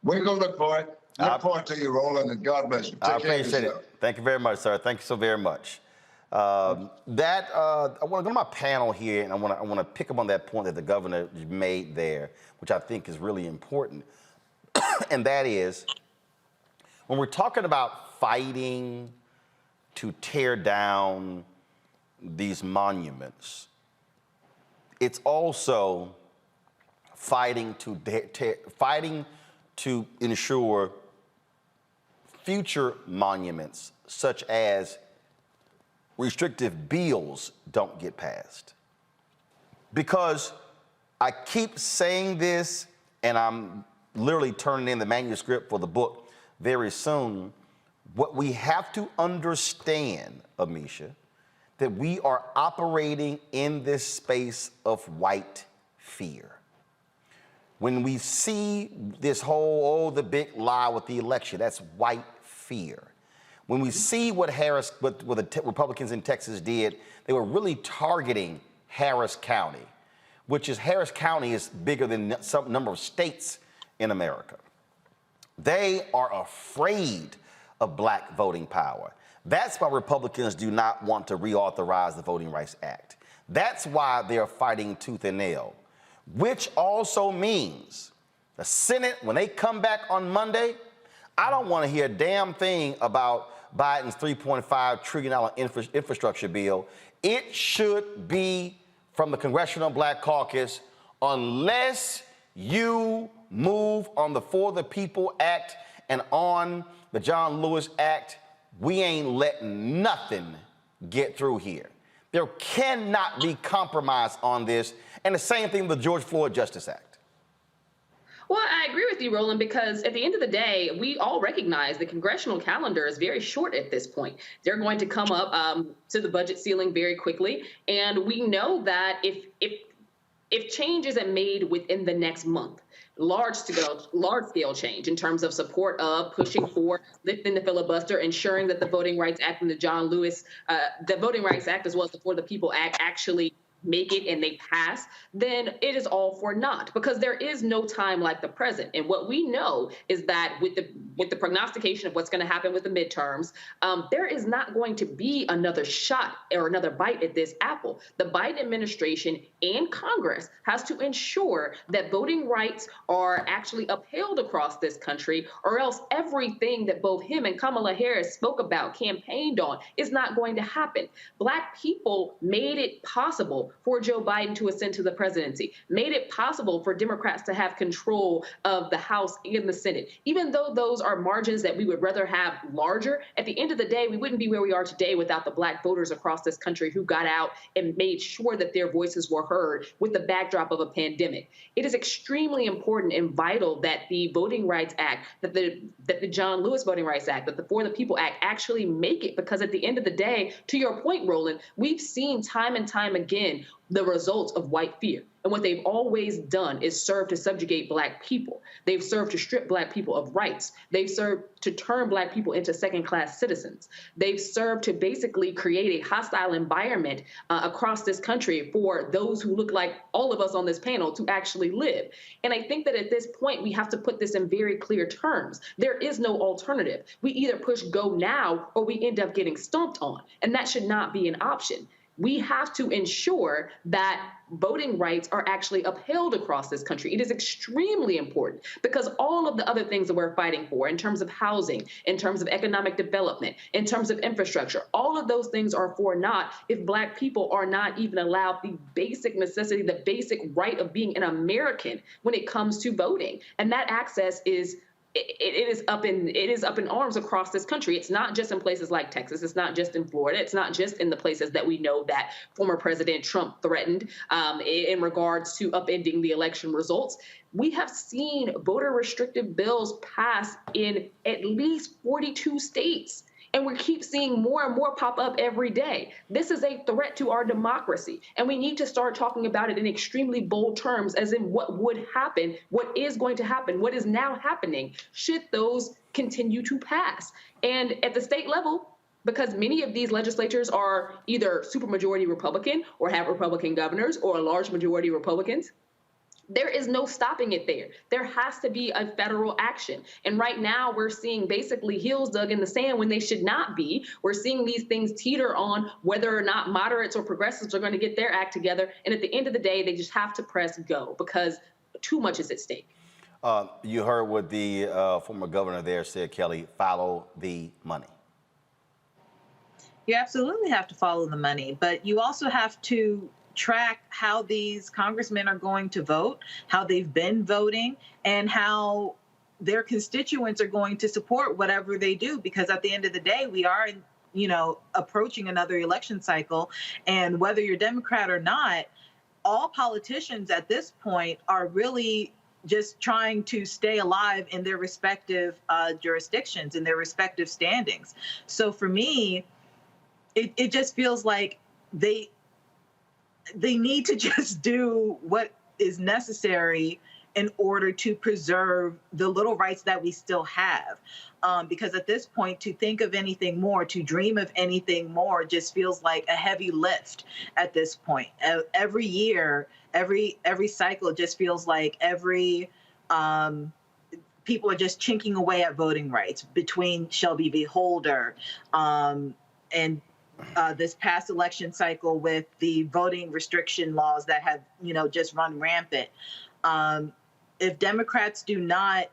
We're going to look for it. Look forward to you, Roland, and God bless you. I appreciate it. Thank you very much, sir. Thank you so very much. I want to go to my panel here, and I want to pick up on that point that the governor made there, which I think is really important. And that is, when we're talking about fighting to tear down these monuments, it's also fighting to ensure future monuments, such as restrictive bills, don't get passed. Because I keep saying this, and I'm literally turning in the manuscript for the book very soon. What we have to understand, Amisha, that we are operating in this space of white fear. When we see this whole, the big lie with the election, that's white fear. When we see what the Republicans in Texas did, they were really targeting Harris County, Harris County is bigger than some number of states in America. They are afraid of black voting power. That's why Republicans do not want to reauthorize the Voting Rights Act. That's why they're fighting tooth and nail, which also means the Senate, when they come back on Monday, I don't want to hear a damn thing about Biden's $3.5 trillion infrastructure bill. It should be from the Congressional Black Caucus, unless you move on the For the People Act and on the John Lewis Act, we ain't letting nothing get through here. There cannot be compromise on this. And the same thing with the George Floyd Justice Act. Well, I agree with you, Roland, because at the end of the day, we all recognize the congressional calendar is very short at this point. They're going to come up to the budget ceiling very quickly. And we know that if change isn't made within the next month, large scale change in terms of support of pushing for lifting the filibuster, ensuring that the Voting Rights Act and the John Lewis, the Voting Rights Act as well as the For the People Act actually make it and they pass, then it is all for naught, because there is no time like the present. And what we know is that with the prognostication of what's going to happen with the midterms, there is not going to be another shot or another bite at this apple. The Biden administration and Congress has to ensure that voting rights are actually upheld across this country, or else everything that both him and Kamala Harris spoke about, campaigned on, is not going to happen. Black people made it possible possible for Joe Biden to ascend to the presidency, made it possible for Democrats to have control of the House and the Senate. Even though those are margins that we would rather have larger, at the end of the day, we wouldn't be where we are today without the Black voters across this country who got out and made sure that their voices were heard with the backdrop of a pandemic. It is extremely important and vital that the Voting Rights Act, that the John Lewis Voting Rights Act, that the For the People Act actually make it, because at the end of the day, to your point, Roland, we've seen time and time again the results of white fear. And what they've always done is serve to subjugate Black people. They've served to strip Black people of rights. They've served to turn Black people into second-class citizens. They've served to basically create a hostile environment across this country for those who look like all of us on this panel to actually live. And I think that at this point, we have to put this in very clear terms. There is no alternative. We either push go now or we end up getting stomped on. And that should not be an option. We have to ensure that voting rights are actually upheld across this country. It is extremely important because all of the other things that we're fighting for in terms of housing, in terms of economic development, in terms of infrastructure, all of those things are for naught if Black people are not even allowed the basic necessity, the basic right of being an American when it comes to voting. And that access is it is up in arms across this country. It's not just in places like Texas. It's not just in Florida. It's not just in the places that we know that former President Trump threatened in regards to upending the election results. We have seen voter restrictive bills pass in at least 42 states. And we keep seeing more and more pop up every day. This is a threat to our democracy. And we need to start talking about it in extremely bold terms, as in what would happen, what is going to happen, what is now happening, should those continue to pass. And at the state level, because many of these legislatures are either supermajority Republican or have Republican governors or a large majority Republicans, there is no stopping it there. There has to be a federal action. And right now we're seeing basically heels dug in the sand when they should not be. We're seeing these things teeter on whether or not moderates or progressives are going to get their act together. And at the end of the day, they just have to press go because too much is at stake. You heard what the former governor there said, Kelly, follow the money. You absolutely have to follow the money, but you also have to track how these congressmen are going to vote, how they've been voting, and how their constituents are going to support whatever they do. Because at the end of the day, we are, approaching another election cycle. And whether you're Democrat or not, all politicians at this point are really just trying to stay alive in their respective jurisdictions, in their respective standings. So for me, it just feels like they need to just do what is necessary in order to preserve the little rights that we still have. Because at this point, to think of anything more, to dream of anything more, just feels like a heavy lift at this point. Every year, every cycle, it just feels like people are just chinking away at voting rights between Shelby v. Holder and this past election cycle with the voting restriction laws that have, just run rampant. If Democrats do not,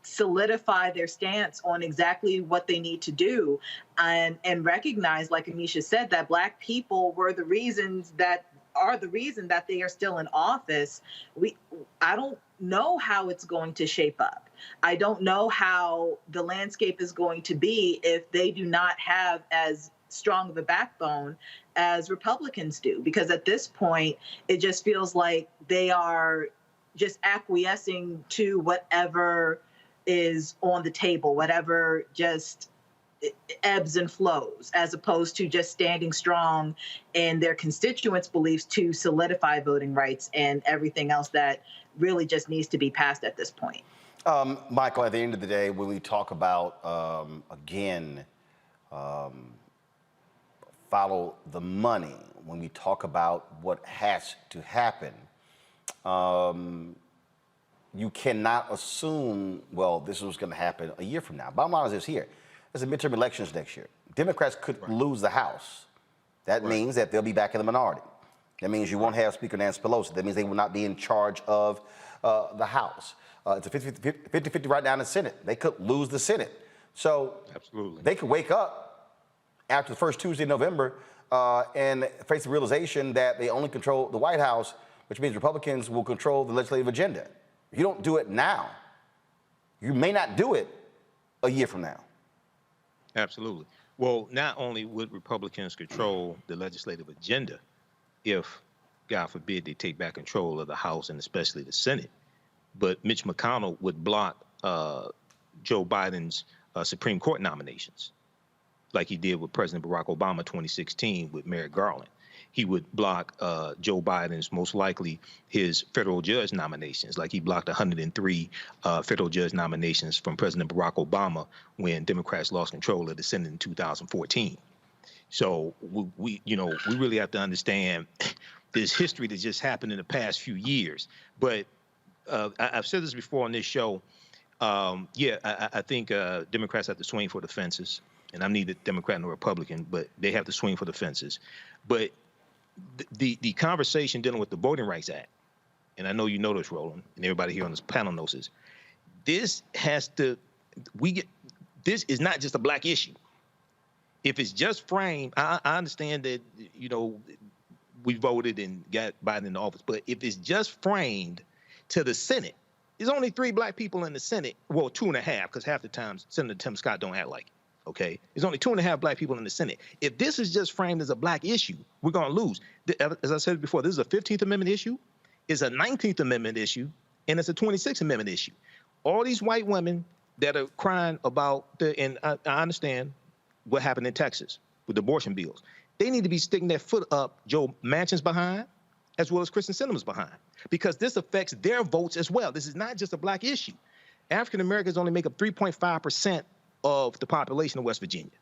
solidify their stance on exactly what they need to do and recognize, like Amisha said, that Black people were the reason that they are still in office, I don't know how it's going to shape up. I don't know how the landscape is going to be if they do not have as strong of a backbone as Republicans do, because at this point, it just feels like they are just acquiescing to whatever is on the table, whatever just ebbs and flows, as opposed to just standing strong in their constituents' beliefs to solidify voting rights and everything else that really just needs to be passed at this point. Michael, at the end of the day, when we talk about, follow the money, when we talk about what has to happen, you cannot assume, well, this was going to happen a year from now. Bottom line is this here. There's a midterm elections next year. Democrats could lose the House. That means that they'll be back in the minority. That means you won't have Speaker Nancy Pelosi. That means they will not be in charge of the House. It's a 50-50 right now in the Senate. They could lose the Senate. So absolutely, they could wake up after the first Tuesday in November and face the realization that they only control the White House, which means Republicans will control the legislative agenda. If you don't do it now, you may not do it a year from now. Absolutely. Well, not only would Republicans control the legislative agenda if, God forbid, they take back control of the House and especially the Senate, but Mitch McConnell would block Joe Biden's Supreme Court nominations, like he did with President Barack Obama 2016 with Merrick Garland. He would block Joe Biden's, most likely, his federal judge nominations, like he blocked 103 federal judge nominations from President Barack Obama when Democrats lost control of the Senate in 2014. So we really have to understand this history that just happened in the past few years. But I've said this before on this show. I think Democrats have to swing for the fences, and I'm neither Democrat nor Republican, but they have to swing for the fences. But the conversation dealing with the Voting Rights Act, and I know you know this, Roland, and everybody here on this panel knows this. This is not just a black issue. If it's just framed, I understand that, we voted and got Biden in office, but if it's just framed to the Senate, there's only 3 black people in the Senate, well, 2.5, because half the time Senator Tim Scott don't act like it. Okay, there's only 2.5 black people in the Senate. If this is just framed as a black issue, we're going to lose. As I said before, this is a 15th Amendment issue, it's a 19th Amendment issue, and it's a 26th Amendment issue. All these white women that are crying about and I understand what happened in Texas with the abortion bills. They need to be sticking their foot up Joe Manchin's behind, as well as Kristen Sinema's behind, because this affects their votes as well. This is not just a black issue. African Americans only make up 3.5% of the population of West Virginia,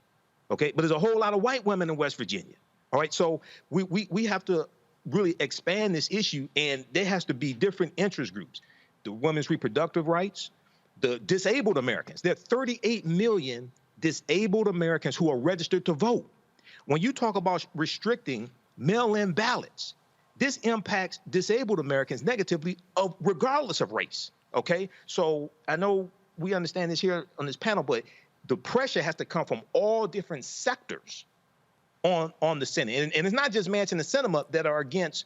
okay? But there's a whole lot of white women in West Virginia, all right? So we have to really expand this issue, and there has to be different interest groups. The women's reproductive rights, the disabled Americans. There are 38 million disabled Americans who are registered to vote. When you talk about restricting mail-in ballots, this impacts disabled Americans negatively, regardless of race, okay? So I know we understand this here on this panel, but the pressure has to come from all different sectors on the Senate. And it's not just Manchin and Sinema that are against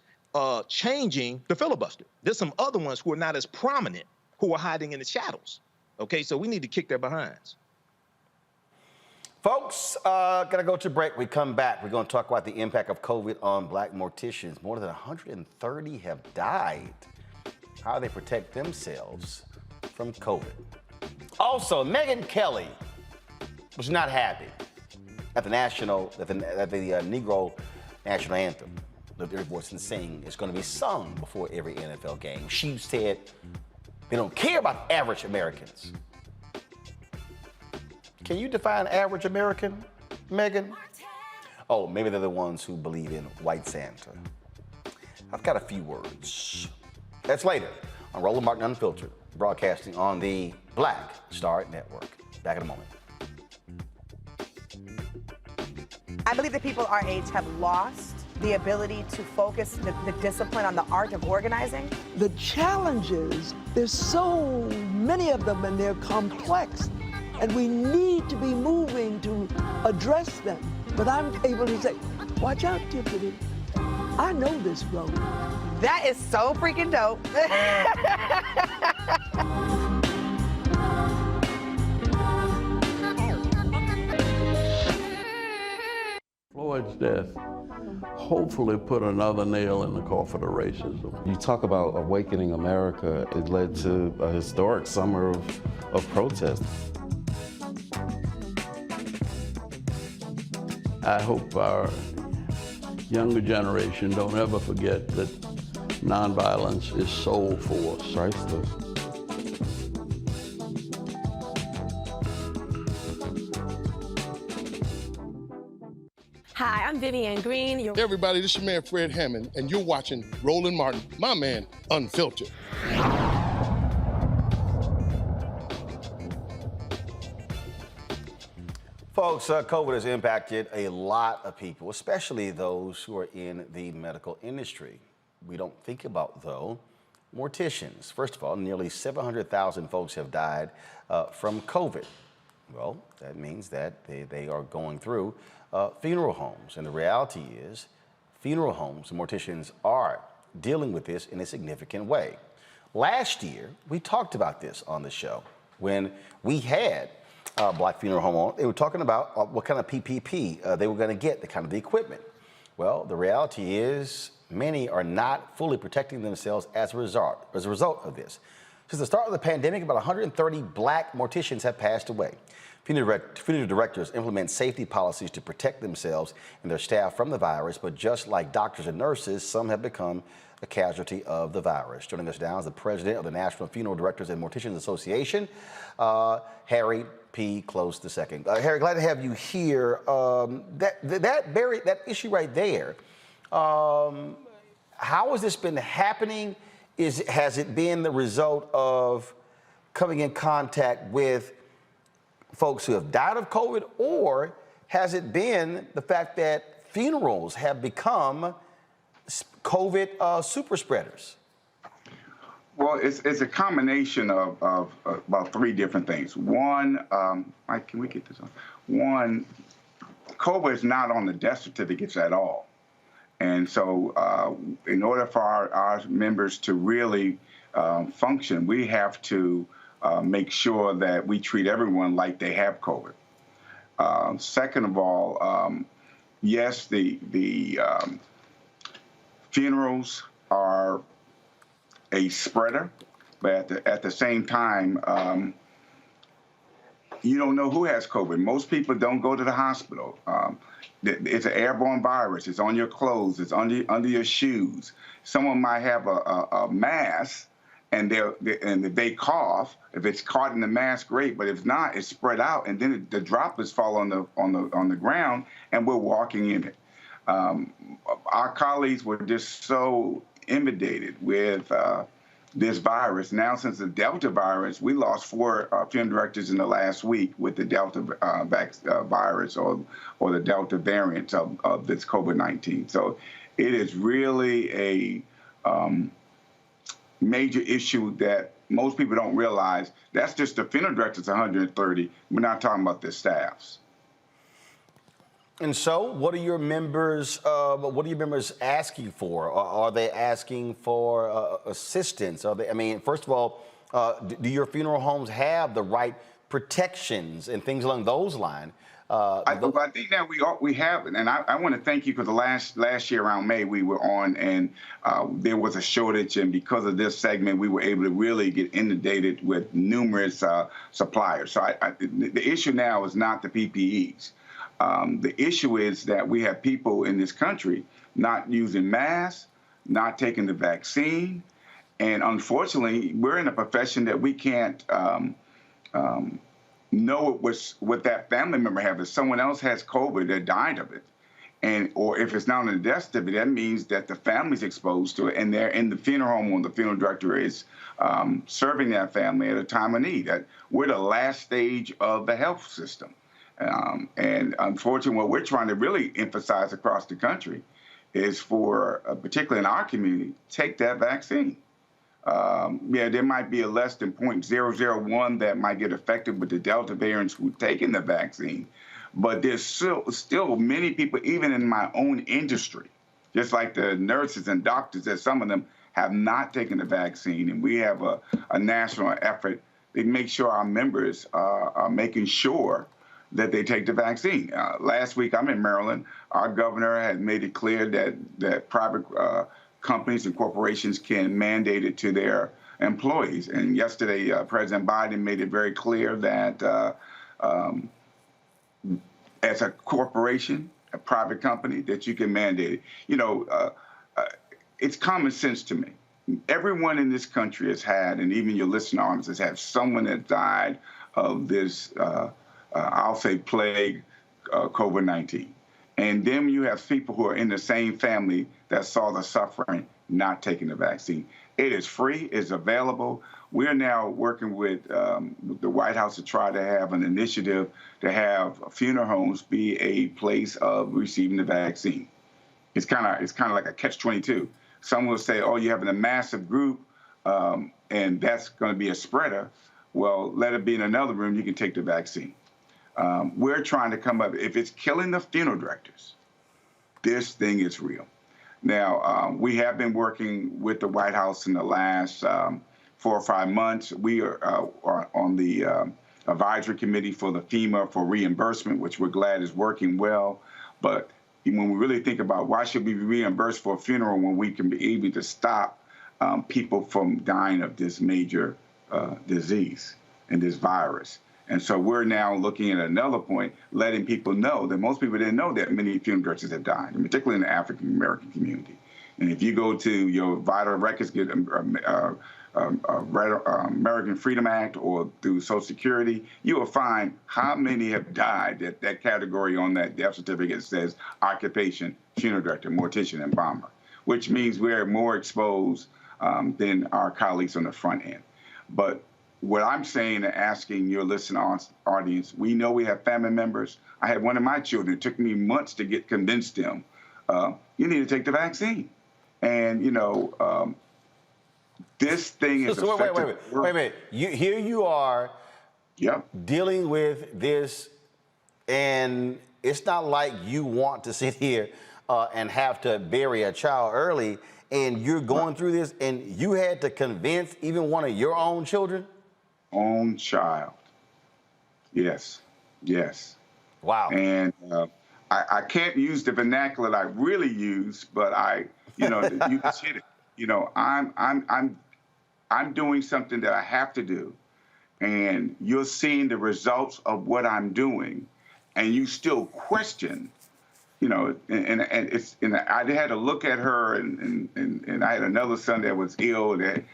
changing the filibuster. There's some other ones who are not as prominent, who are hiding in the shadows. Okay, so we need to kick their behinds. Folks, gonna go to break. We come back. We're gonna talk about the impact of COVID on black morticians. More than 130 have died. How they protect themselves from COVID. Also, Megyn Kelly was not happy at the Negro national anthem. Lift Every Voice and Sing is going to be sung before every NFL game. She said they don't care about average Americans. Can you define average American, Megyn? Oh, maybe they're the ones who believe in white Santa. I've got a few words. That's later on Roland Martin Unfiltered, broadcasting on the Black Star Network. Back in a moment. I believe that people our age have lost the ability to focus the discipline on the art of organizing. The challenges, there's so many of them and they're complex, and we need to be moving to address them. But I'm able to say, watch out, Tiffany, I know this road. That is so freaking dope. Floyd's death hopefully put another nail in the coffin of racism. You talk about awakening America. It led to a historic summer of protest. I hope our younger generation don't ever forget that nonviolence is soul force. Priceless. Hi, I'm Vivian Green. Hey everybody, this is your man Fred Hammond, and you're watching Roland Martin, my man, Unfiltered. Folks, COVID has impacted a lot of people, especially those who are in the medical industry. We don't think about, though, morticians. First of all, nearly 700,000 folks have died from COVID. Well, that means that they are going through funeral homes. And the reality is, funeral homes and morticians are dealing with this in a significant way. Last year, we talked about this on the show when we had Black Funeral Home on. They were talking about what kind of PPP they were going to get, the kind of the equipment. Well, the reality is many are not fully protecting themselves as a result of this. Since the start of the pandemic, about 130 Black morticians have passed away. Funeral directors implement safety policies to protect themselves and their staff from the virus, but just like doctors and nurses, some have become a casualty of the virus. Joining us now is the president of the National Funeral Directors and Morticians Association, Harry P. Close II. Harry, glad to have you here. That issue right there, how has this been happening? Has it been the result of coming in contact with folks who have died of COVID, or has it been the fact that funerals have become COVID super spreaders? Well, it's a combination of about three different things. One, Mike, can we get this on? One, COVID is not on the death certificates at all. And so in order for our members to really function, we have to make sure that we treat everyone like they have COVID. Second of all, yes, the funerals are a spreader, but at the same time, you don't know who has COVID. Most people don't go to the hospital. It's an airborne virus. It's on your clothes. It's under your shoes. Someone might have a mask, and if they cough, if it's caught in the mask, great. But if not, it's spread out, and then the droplets fall on the ground, and we're walking in it. Our colleagues were just so inundated with this virus. Now, since the Delta virus, we lost 4 funeral directors in the last week with the Delta virus or the Delta variant of this COVID-19. So it is really a major issue that most people don't realize. That's just the funeral directors, 130. We're not talking about the staffs. And so, what are your members asking for? Are they asking for assistance? First of all, do your funeral homes have the right protections and things along those lines? I think that we have it, and I want to thank you because the last year around May we were on, and there was a shortage, and because of this segment, we were able to really get inundated with numerous suppliers. So the issue now is not the PPEs. The issue is that we have people in this country not using masks, not taking the vaccine, and unfortunately, we're in a profession that we can't know what that family member has. If someone else has COVID, they died of it, or if it's not on the death certificate, that means that the family's exposed to it, and they're in the funeral home when the funeral director is serving that family at a time of need. That we're the last stage of the health system. And unfortunately, what we're trying to really emphasize across the country is for, particularly in our community, take that vaccine. There might be a less than 0.001 that might get affected with the Delta variants who've taken the vaccine, but there's still many people, even in my own industry, just like the nurses and doctors, that some of them have not taken the vaccine, and we have a national effort to make sure our members are making sure that they take the vaccine. Last week, I'm in Maryland. Our governor had made it clear that private companies and corporations can mandate it to their employees. And yesterday, President Biden made it very clear that as a corporation, a private company, that you can mandate it. It's common sense to me. Everyone in this country has had, and even your listener audience has had, someone that died of this I'll say plague, COVID-19. And then you have people who are in the same family that saw the suffering not taking the vaccine. It is free, it's available. We're now working with the White House to try to have an initiative to have funeral homes be a place of receiving the vaccine. It's kind of like a catch-22. Some will say, oh, you're having a massive group and that's going to be a spreader. Well, let it be in another room, you can take the vaccine. we're trying to come up. If it's killing the funeral directors, this thing is real. Now, we have been working with the White House in the last 4 or 5 months. We are on the advisory committee for the FEMA for reimbursement, which we're glad is working well. But when we really think about why should we be reimbursed for a funeral when we can be able to stop people from dying of this major disease and this virus. And so we're now looking at another point, letting people know that most people didn't know that many funeral directors have died, and particularly in the African-American community. And if you go to your vital records, get American Freedom Act or through Social Security, you will find how many have died. That category on that death certificate says occupation, funeral director, mortician, and embalmer, which means we're more exposed than our colleagues on the front end. But what I'm saying and asking your listening audience, we know we have family members. I had one of my children. It took me months to convince them, you need to take the vaccine. And, this thing is wait a minute. Here you are dealing with this, and it's not like you want to sit here and have to bury a child early, and you're going through this, and you had to convince even one of your own children? Own child. Yes. Wow. And I can't use the vernacular that I really use, but you just hit it. I'm doing something that I have to do, and you're seeing the results of what I'm doing, and you still question, and I had to look at her, and I had another son that was ill. It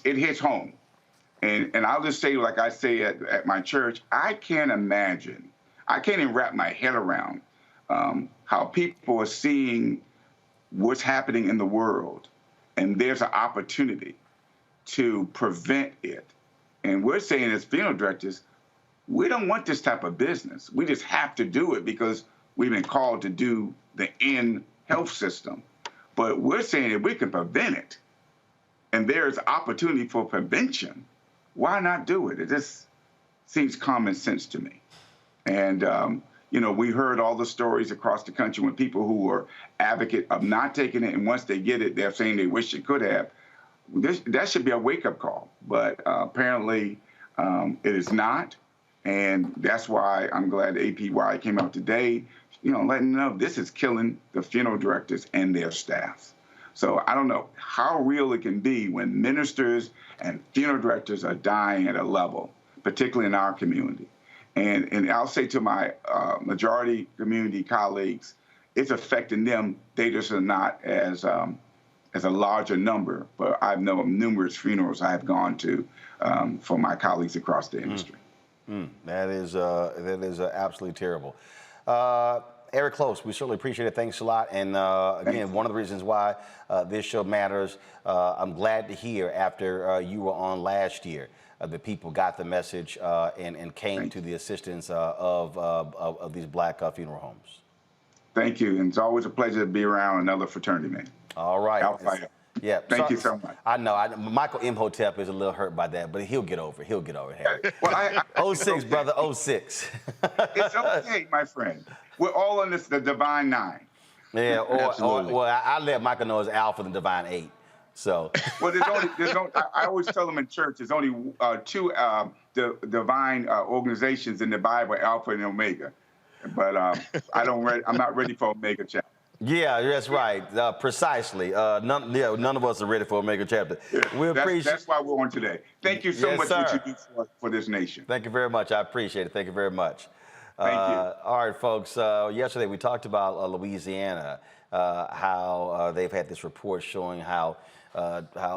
hits home. And I'll just say, like I say at my church, I can't even wrap my head around how people are seeing what's happening in the world, and there's an opportunity to prevent it. And we're saying as funeral directors, we don't want this type of business. We just have to do it because we've been called to do the end health system. But we're saying if we can prevent it, and there's opportunity for prevention, why not do it? It just seems common sense to me. And, we heard all the stories across the country when people who were advocate of not taking it, and once they get it, they're saying they wish they could have. That should be a wake-up call. But apparently it is not. And that's why I'm glad APY came out today, letting them know this is killing the funeral directors and their staffs. So I don't know how real it can be when ministers and funeral directors are dying at a level, particularly in our community. And I'll say to my majority community colleagues, it's affecting them. They just are not as a larger number, but I've known numerous funerals I've gone to for my colleagues across the industry. That is absolutely terrible. Eric Close, we certainly appreciate it. Thanks a lot. And again, one of the reasons why this show matters, I'm glad to hear after you were on last year, the people got the message and came to the assistance of these black funeral homes. Thank you. And it's always a pleasure to be around another fraternity, man. All right. Yeah. Thank you so much. I know. Michael Imhotep is a little hurt by that, but he'll get over it. Harry. Well, 06, brother, 06. It's okay, my friend. We're all on the Divine Nine. Yeah, I let Michael know it's Alpha and Divine 8. So. Well, I always tell them in church, there's only two divine organizations in the Bible, Alpha and Omega. But I'm not ready for Omega chapter. Yeah, that's right. Precisely. None of us are ready for Omega chapter. Yeah, that's why we're on today. Thank you so much for what you do for this nation. Thank you very much. I appreciate it. Thank you very much. Thank you. All right, folks. Yesterday we talked about Louisiana, how they've had this report showing how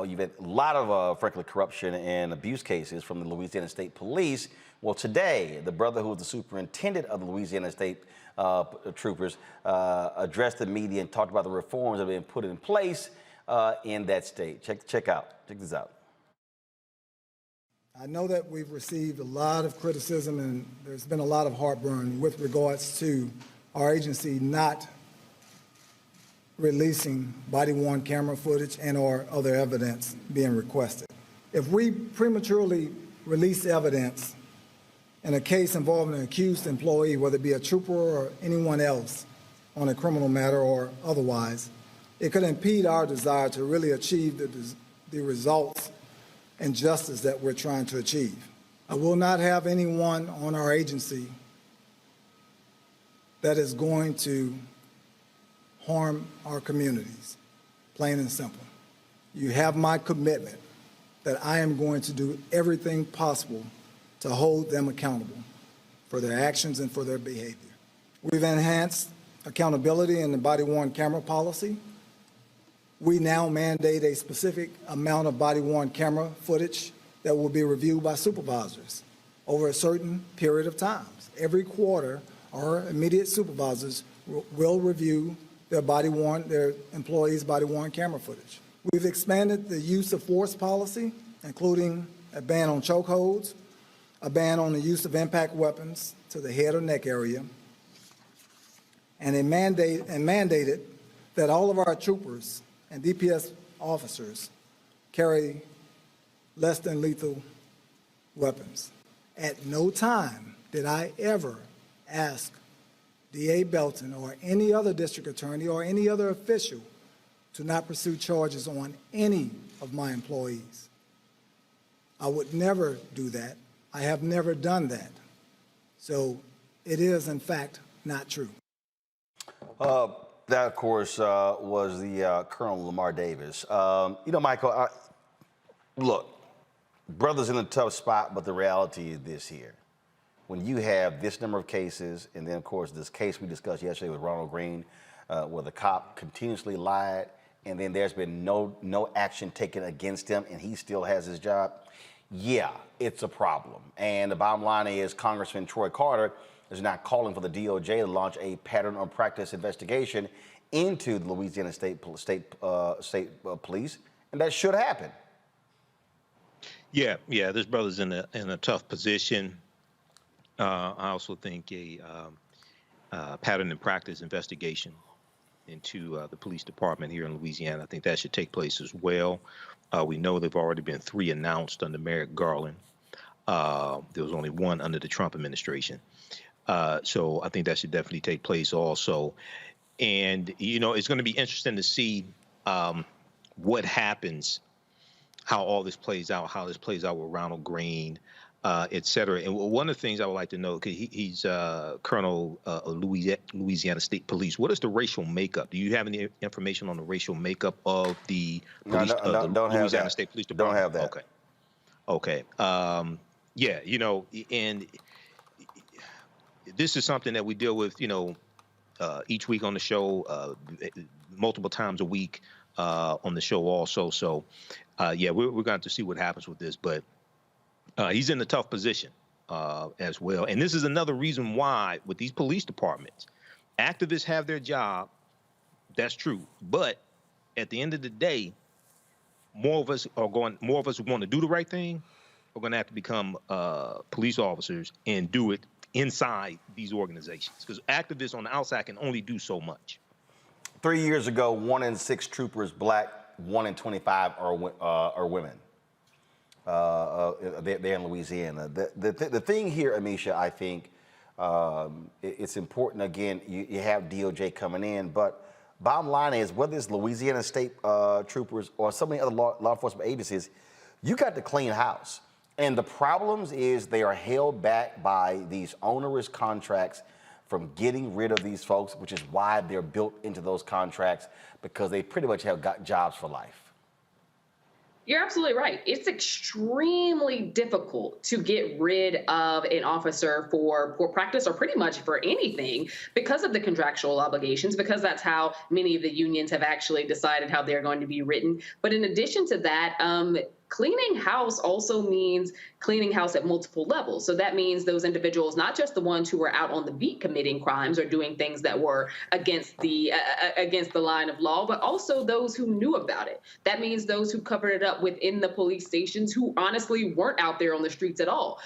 you've had a lot of, frankly, corruption and abuse cases from the Louisiana State Police. Well, today, the brother who was the superintendent of the Louisiana State Troopers addressed the media and talked about the reforms that have been put in place in that state. Check this out. I know that we've received a lot of criticism and there's been a lot of heartburn with regards to our agency not releasing body-worn camera footage and or other evidence being requested. If we prematurely release evidence in a case involving an accused employee, whether it be a trooper or anyone else on a criminal matter or otherwise, it could impede our desire to really achieve the results and justice that we're trying to achieve. I will not have anyone on our agency that is going to harm our communities, plain and simple. You have my commitment that I am going to do everything possible to hold them accountable for their actions and for their behavior. We've enhanced accountability in the body-worn camera policy. We now mandate a specific amount of body-worn camera footage that will be reviewed by supervisors over a certain period of time. Every quarter, our immediate supervisors will review their employees' body-worn camera footage. We've expanded the use of force policy, including a ban on chokeholds, a ban on the use of impact weapons to the head or neck area, and mandated that all of our troopers and DPS officers carry less than lethal weapons. At no time did I ever ask DA Belton or any other district attorney or any other official to not pursue charges on any of my employees. I would never do that. I have never done that. So it is, in fact, not true. That, of course, was the Colonel Lamar Davis. Michael, look, brother's in a tough spot, but the reality is this here. When you have this number of cases, and then, of course, this case we discussed yesterday with Ronald Green, where the cop continuously lied, and then there's been no action taken against him, and he still has his job, yeah, it's a problem. And the bottom line is Congressman Troy Carter is now calling for the DOJ to launch a pattern or practice investigation into the Louisiana State Police, and that should happen. Yeah, this brother's in a tough position. I also think a pattern and practice investigation into the police department here in Louisiana, I think that should take place as well. We know there've already been 3 announced under Merrick Garland. There was only 1 under the Trump administration. So I think that should definitely take place also. And, it's going to be interesting to see what happens, how all this plays out, with Ronald Green, et cetera. And one of the things I would like to know, because he's Colonel Louisiana State Police, what is the racial makeup? Do you have any information on the racial makeup of the police, Louisiana State Police Department? Don't have that. Okay. And this is something that we deal with, each week on the show, multiple times a week on the show also. So, we're going to have to see what happens with this. But he's in a tough position as well. And this is another reason why with these police departments, activists have their job. That's true. But at the end of the day, more of us who want to do the right thing are going to have to become police officers and do it inside these organizations, because activists on the outside can only do so much. 3 years ago, 1 in 6 troopers black, 1 in 25 are women. They're in Louisiana. The thing here, Amisha, I think it's important. Again, you have DOJ coming in, but bottom line is whether it's Louisiana State troopers or so many other law enforcement agencies, you got to clean house. And the problems is they are held back by these onerous contracts from getting rid of these folks, which is why they're built into those contracts, because they pretty much have got jobs for life. You're absolutely right. It's extremely difficult to get rid of an officer for poor practice or pretty much for anything because of the contractual obligations, because that's how many of the unions have actually decided how they're going to be written. But in addition to that, cleaning house also means cleaning house at multiple levels. So that means those individuals, not just the ones who were out on the beat committing crimes or doing things that were against the line of law, but also those who knew about it. That means those who covered it up within the police stations who honestly weren't out there on the streets at all.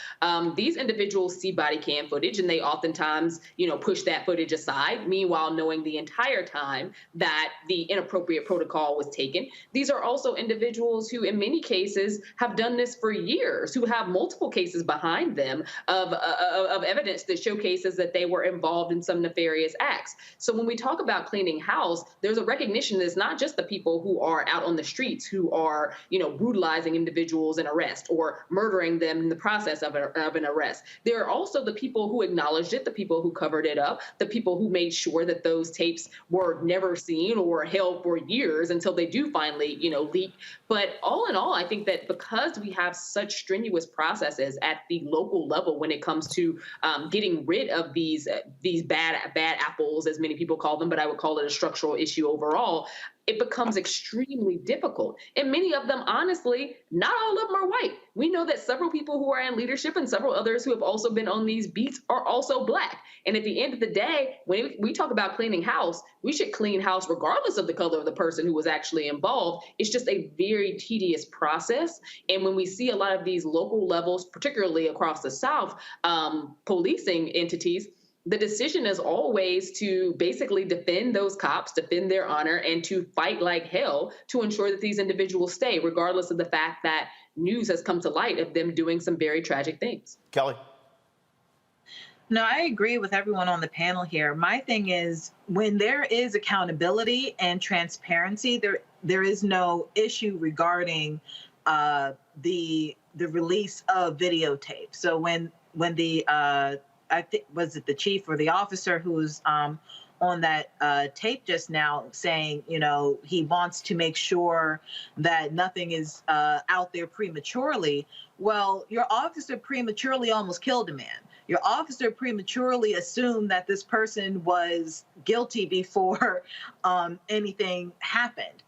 These individuals see body cam footage and they oftentimes, push that footage aside, meanwhile knowing the entire time that the inappropriate protocol was taken. These are also individuals who in many cases cases have done this for years, who have multiple cases behind them of evidence that showcases that they were involved in some nefarious acts. So when we talk about cleaning house, there's a recognition that it's not just the people who are out on the streets who are, brutalizing individuals in arrest or murdering them in the process of an arrest. There are also the people who acknowledged it, the people who covered it up, the people who made sure that those tapes were never seen or held for years until they do finally, leak. But all in all, I think that because we have such strenuous processes at the local level when it comes to getting rid of these bad apples, as many people call them, but I would call it a structural issue overall, it becomes extremely difficult. And many of them, honestly, not all of them are white. We know that several people who are in leadership and several others who have also been on these beats are also Black. And at the end of the day, when we talk about cleaning house, we should clean house regardless of the color of the person who was actually involved. It's just a very tedious process. And when we see a lot of these local levels, particularly across the South, policing entities, the decision is always to basically defend those cops, defend their honor, and to fight like hell to ensure that these individuals stay, regardless of the fact that news has come to light of them doing some very tragic things. Kelly? No, I agree with everyone on the panel here. My thing is, when there is accountability and transparency, there is no issue regarding the release of videotape. So when the I think, was it the chief or the officer who was on that tape just now saying, he wants to make sure that nothing is out there prematurely. Well, your officer prematurely almost killed a man. Your officer prematurely assumed that this person was guilty before anything happened.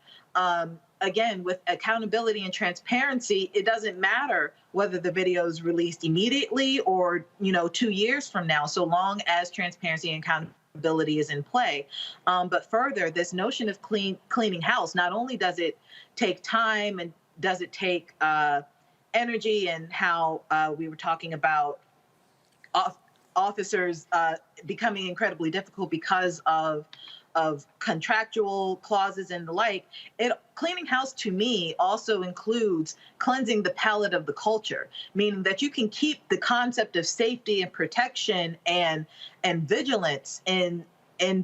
Again, with accountability and transparency, it doesn't matter whether the video is released immediately or, 2 years from now, so long as transparency and accountability is in play. But further, this notion of cleaning house, not only does it take time and does it take energy, and how we were talking about officers becoming incredibly difficult because of contractual clauses and the like. Cleaning house to me also includes cleansing the palate of the culture, meaning that you can keep the concept of safety and protection and vigilance in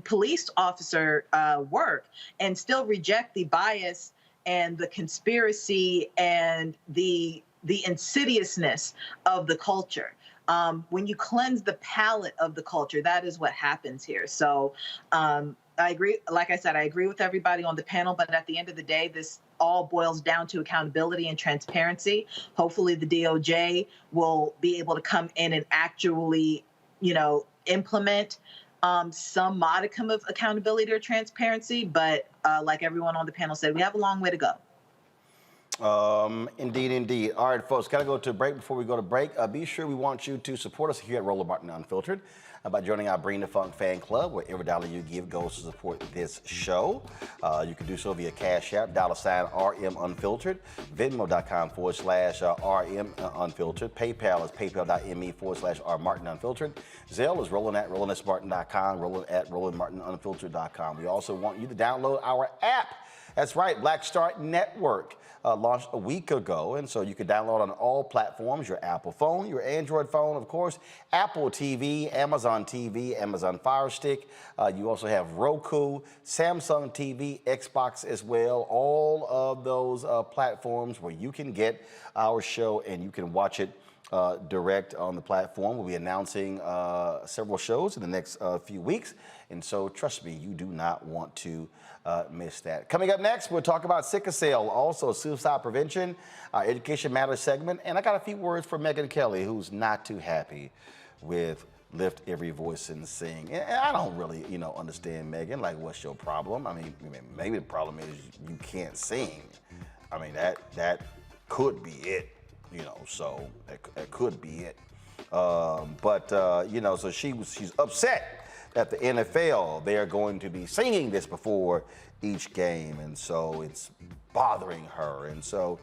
police officer work and still reject the bias and the conspiracy and the insidiousness of the culture. When you cleanse the palate of the culture, that is what happens here. So I agree. Like I said, I agree with everybody on the panel, but at the end of the day, this all boils down to accountability and transparency. Hopefully the DOJ will be able to come in and actually, implement some modicum of accountability or transparency. But like everyone on the panel said, we have a long way to go. Indeed. All right, folks, got to go to a break. Before we go to break, be sure we want you to support us here at Roland Martin Unfiltered by joining our Bring the Funk fan club, where every dollar you give goes to support this show. You can do so via Cash App, $RM Unfiltered, Venmo.com/RM Unfiltered, PayPal is paypal.me/R Martin Unfiltered, Zelle is Roland@RolandSmartin.com, Roland@RolandMartinUnfiltered.com. We also want you to download our app. That's right, Black Star Network launched a week ago, and so you can download on all platforms, your Apple phone, your Android phone, of course, Apple TV, Amazon TV, Amazon Fire Stick. You also have Roku, Samsung TV, Xbox as well, all of those platforms where you can get our show and you can watch it direct on the platform. We'll be announcing several shows in the next few weeks, and so trust me, you do not want to miss that. Coming up next, we'll talk about sickle cell, also suicide prevention, Education Matters segment, and I got a few words for Megyn Kelly, who's not too happy with Lift Every Voice and Sing. And I don't really, understand, Megyn, like, what's your problem? I mean, maybe the problem is you can't sing. I mean, that could be it, so that could be it. So she's upset that the NFL, they are going to be singing this before each game, and so it's bothering her, and so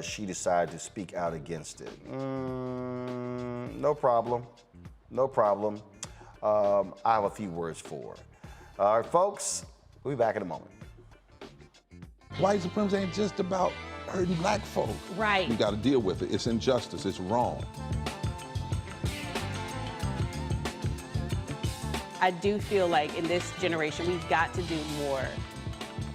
she decided to speak out against it. No problem. I have a few words for her. All right, folks, we'll be back in a moment. White supremacy ain't just about hurting black folk. Right. We got to deal with it. It's injustice. It's wrong. I do feel like in this generation, we've got to do more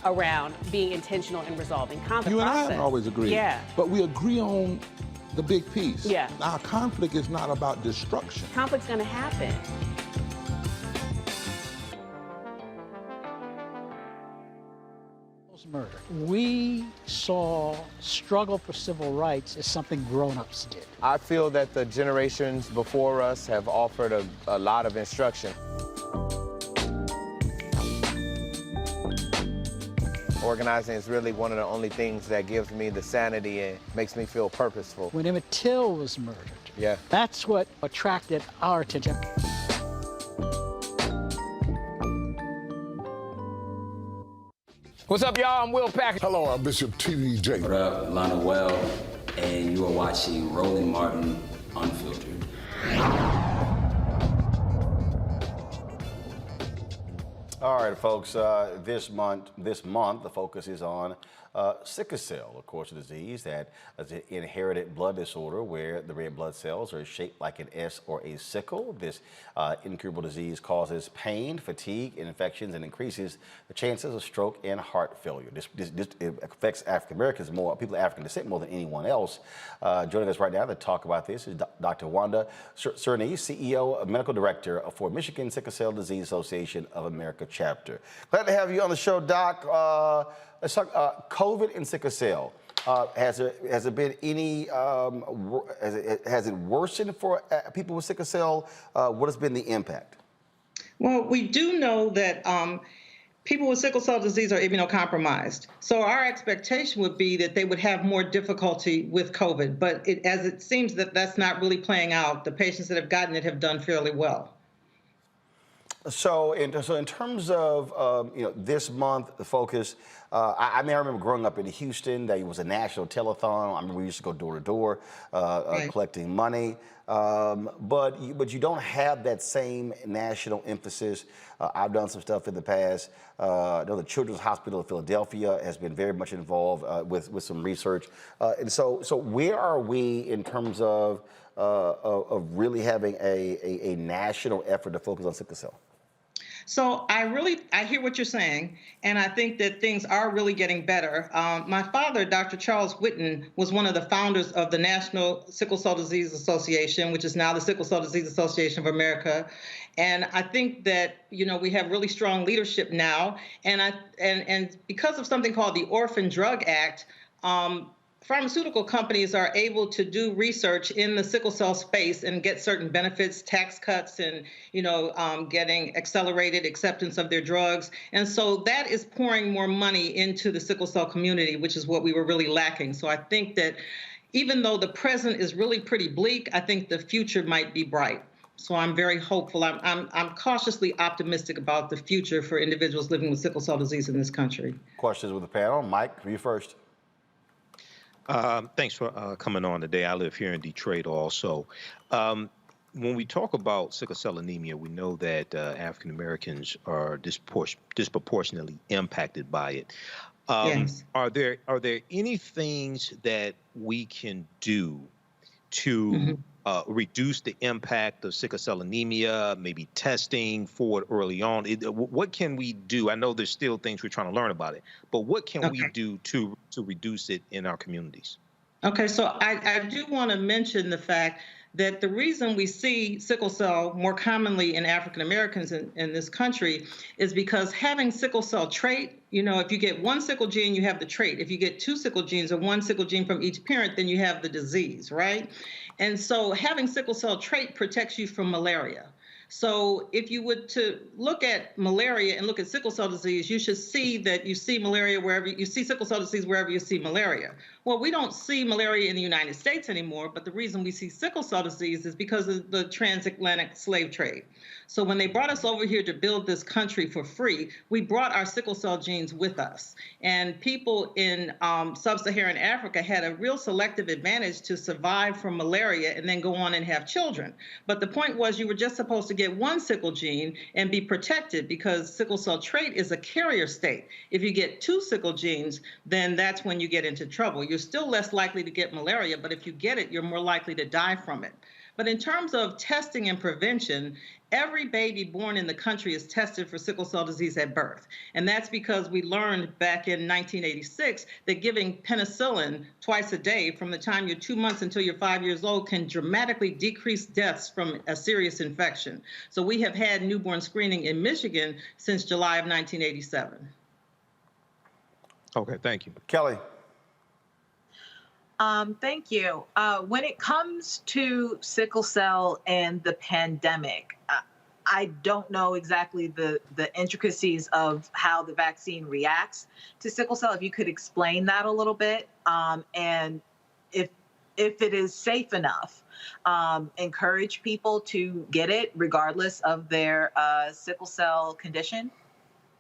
around being intentional in resolving conflict. You and I haven't always agreed. Yeah. But we agree on the big piece. Yeah. Now, conflict is not about destruction. Conflict's going to happen. Murder. We saw struggle for civil rights as something grown-ups did. I feel that the generations before us have offered a lot of instruction. Organizing is really one of the only things that gives me the sanity and makes me feel purposeful. When Emmett Till was murdered, yeah, that's what attracted our attention. What's up, y'all? I'm Will Packer. Hello, I'm Bishop T.D. Jakes. What up, Lana Well, and you are watching Roland Martin Unfiltered. All right, folks. This month, the focus is on sickle cell, of course, a disease that is an inherited blood disorder where the red blood cells are shaped like an S or a sickle. This incurable disease causes pain, fatigue, infections, and increases the chances of stroke and heart failure. This it affects African Americans more, people of African descent more than anyone else. Joining us right now to talk about this is Dr. Wanda Cerny, CEO, Medical Director for Michigan Sickle Cell Disease Association of America chapter. Glad to have you on the show, Doc. Let's talk COVID and sickle cell. Has there been any? Has it worsened for people with sickle cell? What has been the impact? Well, we do know that people with sickle cell disease are immunocompromised. So our expectation would be that they would have more difficulty with COVID. But as it seems that that's not really playing out, the patients that have gotten it have done fairly well. So in terms of this month, the focus. I remember growing up in Houston. There was a national telethon. I remember we used to go door to door, collecting money. But you don't have that same national emphasis. I've done some stuff in the past. I know the Children's Hospital of Philadelphia has been very much involved with some research. And so where are we in terms of really having a national effort to focus on sickle cell? So I hear what you're saying, and I think that things are really getting better. My father, Dr. Charles Whitten, was one of the founders of the National Sickle Cell Disease Association, which is now the Sickle Cell Disease Association of America. And I think that, we have really strong leadership now. And because of something called the Orphan Drug Act, pharmaceutical companies are able to do research in the sickle cell space and get certain benefits, tax cuts, and getting accelerated acceptance of their drugs. And so that is pouring more money into the sickle cell community, which is what we were really lacking. So I think that even though the present is really pretty bleak, I think the future might be bright. So I'm very hopeful. I'm cautiously optimistic about the future for individuals living with sickle cell disease in this country. Questions with the panel. Mike, you first. Thanks for coming on today. I live here in Detroit also. When we talk about sickle cell anemia, we know that African Americans are disproportionately impacted by it. Yes. Are there any things that we can do to reduce the impact of sickle cell anemia, maybe testing for it early on? What can we do? I know there's still things we're trying to learn about it, but what can we do to reduce it in our communities? Okay, so I do want to mention the fact that the reason we see sickle cell more commonly in African Americans in this country is because having sickle cell trait, if you get one sickle gene, you have the trait. If you get two sickle genes or one sickle gene from each parent, then you have the disease, right? And so having sickle cell trait protects you from malaria. So if you would to look at malaria and look at sickle cell disease, you should see that you see malaria wherever you see sickle cell disease wherever you see malaria. Well, we don't see malaria in the United States anymore, but the reason we see sickle cell disease is because of the transatlantic slave trade. So when they brought us over here to build this country for free, we brought our sickle cell genes with us. And people in sub-Saharan Africa had a real selective advantage to survive from malaria and then go on and have children. But the point was you were just supposed to to get one sickle gene and be protected because sickle cell trait is a carrier state. If you get two sickle genes, then that's when you get into trouble. You're still less likely to get malaria, but if you get it, you're more likely to die from it. But in terms of testing and prevention, every baby born in the country is tested for sickle cell disease at birth. And that's because we learned back in 1986 that giving penicillin twice a day from the time you're 2 months until you're 5 years old can dramatically decrease deaths from a serious infection. So we have had newborn screening in Michigan since July of 1987. Okay, thank you. Kelly. Thank you. When it comes to sickle cell and the pandemic, I don't know exactly the intricacies of how the vaccine reacts to sickle cell. If you could explain that a little bit, and if it is safe enough, encourage people to get it regardless of their sickle cell condition.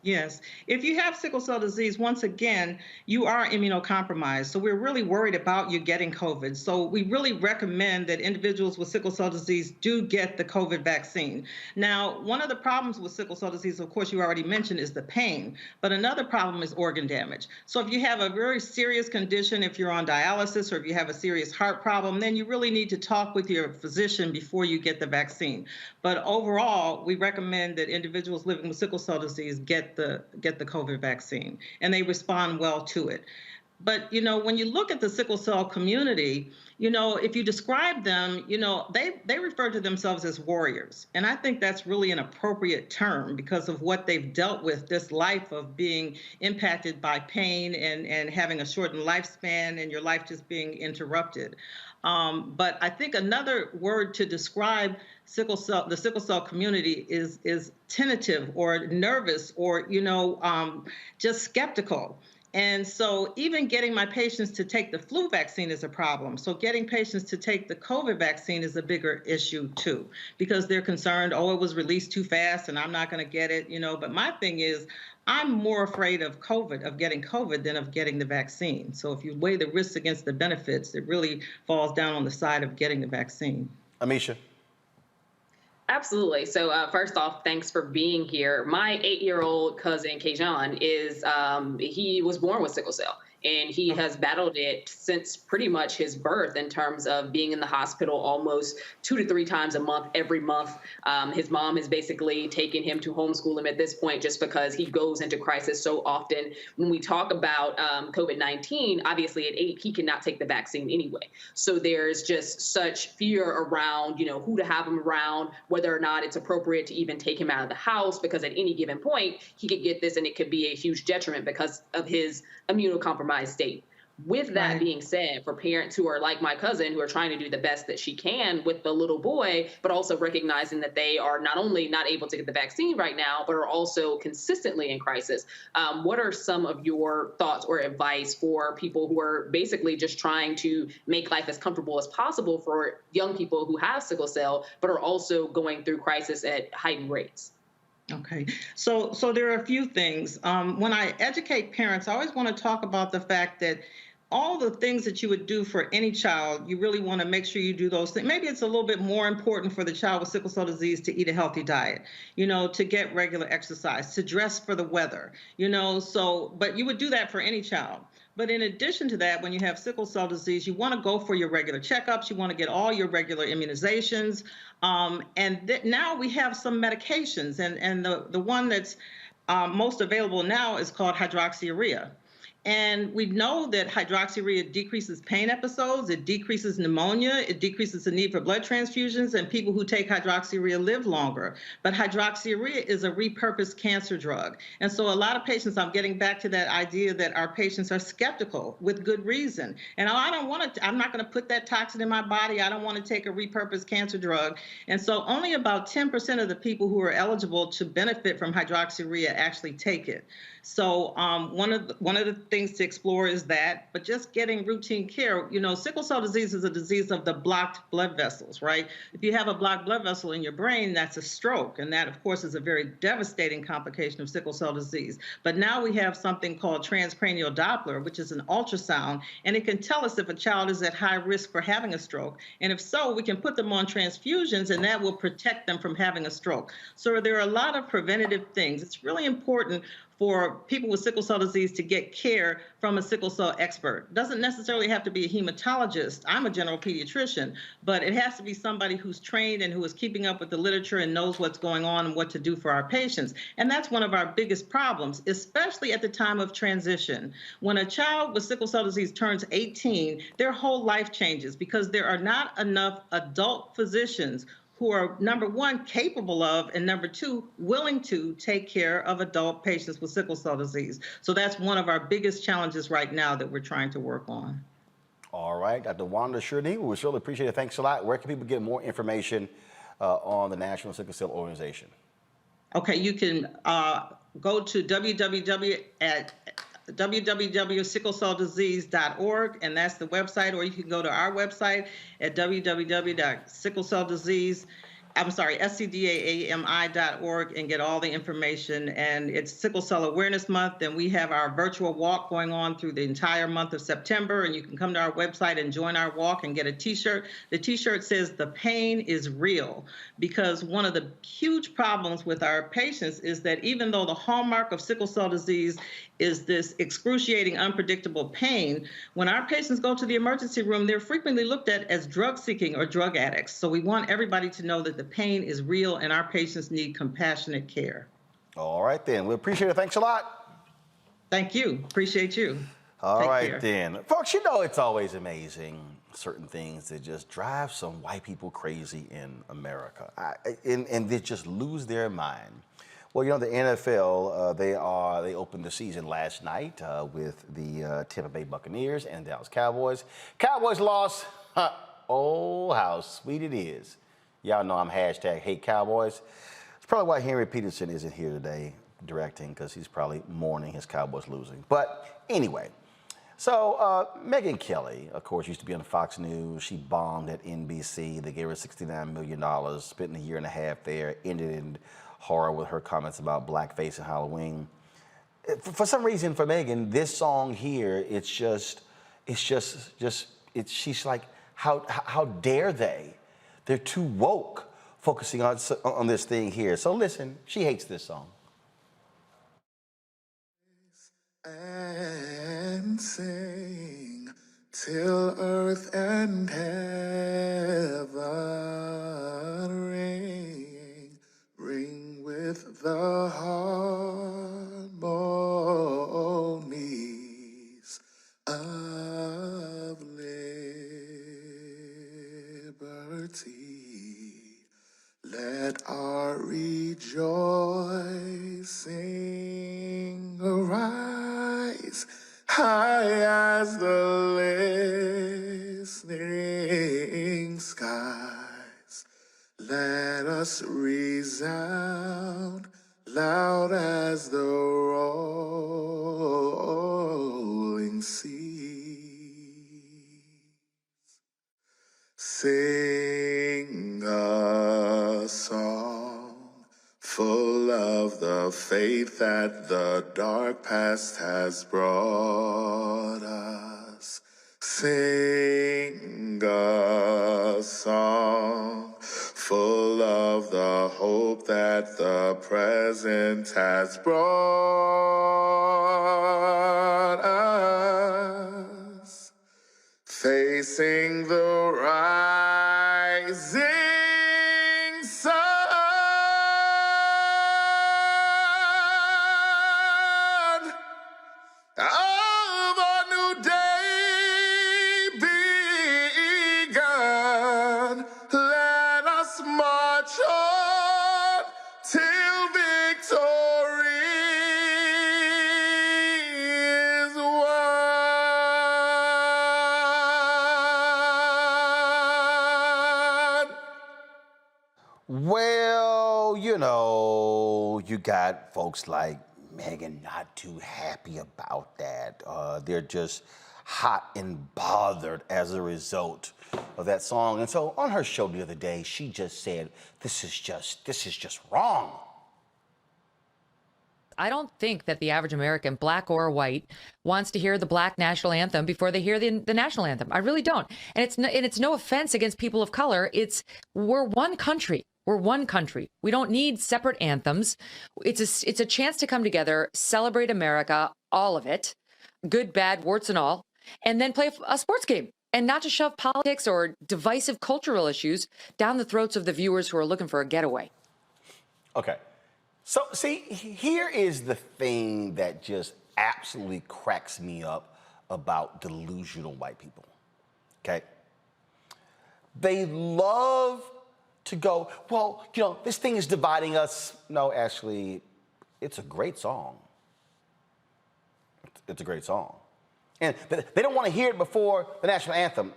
Yes. If you have sickle cell disease, once again, you are immunocompromised. So we're really worried about you getting COVID. So we really recommend that individuals with sickle cell disease do get the COVID vaccine. Now, one of the problems with sickle cell disease, of course, you already mentioned, is the pain. But another problem is organ damage. So if you have a very serious condition, if you're on dialysis or if you have a serious heart problem, then you really need to talk with your physician before you get the vaccine. But overall, we recommend that individuals living with sickle cell disease get the COVID vaccine, and they respond well to it. But, when you look at the sickle cell community, if you describe them, they refer to themselves as warriors. And I think that's really an appropriate term because of what they've dealt with, this life of being impacted by pain and having a shortened lifespan and your life just being interrupted. But I think another word to describe the sickle cell community is tentative or nervous or, just skeptical. And so even getting my patients to take the flu vaccine is a problem. So getting patients to take the COVID vaccine is a bigger issue too, because they're concerned, it was released too fast and I'm not going to get it, But my thing is, I'm more afraid of getting COVID than of getting the vaccine. So if you weigh the risks against the benefits, it really falls down on the side of getting the vaccine. Amisha. Absolutely. So first off, thanks for being here. My 8-year-old cousin, Kajan, he was born with sickle cell. And he has battled it since pretty much his birth in terms of being in the hospital almost 2 to 3 times a month, every month. His mom has basically taken him to homeschool him at this point just because he goes into crisis so often. When we talk about COVID-19, obviously at 8, he cannot take the vaccine anyway. So there's just such fear around, who to have him around, whether or not it's appropriate to even take him out of the house, because at any given point, he could get this and it could be a huge detriment because of his immunocompromised state. With that being said, for parents who are like my cousin, who are trying to do the best that she can with the little boy, but also recognizing that they are not only not able to get the vaccine right now, but are also consistently in crisis, what are some of your thoughts or advice for people who are basically just trying to make life as comfortable as possible for young people who have sickle cell, but are also going through crisis at heightened rates? Okay, so there are a few things. When I educate parents, I always want to talk about the fact that all the things that you would do for any child, you really want to make sure you do those things. Maybe it's a little bit more important for the child with sickle cell disease to eat a healthy diet, to get regular exercise, to dress for the weather, but you would do that for any child. But in addition to that, when you have sickle cell disease, you want to go for your regular checkups. You want to get all your regular immunizations. Now we have some medications. And the one that's most available now is called hydroxyurea. And we know that hydroxyurea decreases pain episodes, it decreases pneumonia, it decreases the need for blood transfusions, and people who take hydroxyurea live longer. But hydroxyurea is a repurposed cancer drug. And so a lot of patients, I'm getting back to that idea that our patients are skeptical with good reason. And I'm not going to put that toxin in my body. I don't want to take a repurposed cancer drug. And so only about 10% of the people who are eligible to benefit from hydroxyurea actually take it. So one of the things to explore is that, but just getting routine care. You know, sickle cell disease is a disease of the blocked blood vessels, right? If you have a blocked blood vessel in your brain, that's a stroke, and that, of course, is a very devastating complication of sickle cell disease. But now we have something called transcranial Doppler, which is an ultrasound, and it can tell us if a child is at high risk for having a stroke, and if so, we can put them on transfusions, and that will protect them from having a stroke. So there are a lot of preventative things. It's really important for people with sickle cell disease to get care from a sickle cell expert. It doesn't necessarily have to be a hematologist. I'm a general pediatrician, but it has to be somebody who's trained and who is keeping up with the literature and knows what's going on and what to do for our patients. And that's one of our biggest problems, especially at the time of transition. When a child with sickle cell disease turns 18, their whole life changes because there are not enough adult physicians who are, number one, capable of, and number two, willing to take care of adult patients with sickle cell disease. So that's one of our biggest challenges right now that we're trying to work on. All right, Dr. Wanda Shurnee, we really appreciate it. Thanks a lot. Where can people get more information on the National Sickle Cell Organization? Okay, you can go to www.sicklecelldisease.org, and that's the website, or you can go to our website at scdaami.org and get all the information. And it's Sickle Cell Awareness Month, and we have our virtual walk going on through the entire month of September, and you can come to our website and join our walk and get a t-shirt. The t-shirt says "The pain is real," because one of the huge problems with our patients is that even though the hallmark of sickle cell disease is this excruciating, unpredictable pain, when our patients go to the emergency room, they're frequently looked at as drug-seeking or drug addicts. So we want everybody to know that the pain is real and our patients need compassionate care. All right, then. We appreciate it. Thanks a lot. Thank you. Appreciate you. All Take right, care. then. Folks, you know it's always amazing, certain things that just drive some white people crazy in America, and they just lose their mind. Well, you know, the NFL, they opened the season last night with the Tampa Bay Buccaneers and Dallas Cowboys. Cowboys lost. Oh, how sweet it is. Y'all know I'm #hate Cowboys. It's probably why Henry Peterson isn't here today directing, because he's probably mourning his Cowboys losing. But anyway, so Megyn Kelly, of course, used to be on Fox News. She bombed at NBC. They gave her $69 million, spent a year and a half there, ended in horror with her comments about blackface and Halloween. For some reason, for Megyn, this song here, she's like, how dare they? They're too woke, focusing on this thing here. So listen, she hates this song. And sing till earth and heaven ring with the harmonies of liberty. Let our rejoicing arise high as the listening skies. Let us resound loud as the rolling sea. Sing a song full of the faith that the dark past has brought us. Sing a song full of the hope that the present has brought us. Facing the rising sun of a new day begun. Let us march on till victory is won. Well, you know, you got folks like Megan, not too happy about that. They're just hot and bothered as a result of that song. And so on her show the other day, she just said, this is just wrong. I don't think that the average American, black or white, wants to hear the black national anthem before they hear the national anthem. I really don't. And it's no offense against people of color. We're one country. We're one country. We don't need separate anthems. It's a chance to come together, celebrate America, all of it, good, bad, warts and all, and then play a sports game, and not to shove politics or divisive cultural issues down the throats of the viewers who are looking for a getaway. Okay. So, see, here is the thing that just absolutely cracks me up about delusional white people, okay? They love to go, well, this thing is dividing us. No, actually, it's a great song. It's a great song. And they don't want to hear it before the national anthem.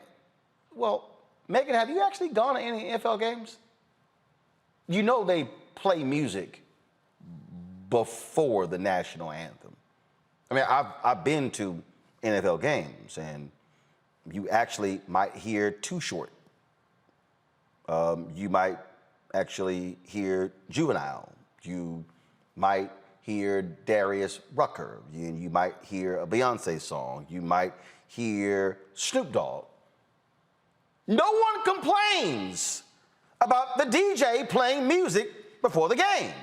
Well, Megan, have you actually gone to any NFL games? You know they play music before the national anthem. I mean, I've been to NFL games, and you actually might hear Too Short. You might actually hear Juvenile. You might hear Darius Rucker. You might hear a Beyonce song. You might hear Snoop Dogg. No one complains about the DJ playing music before the game.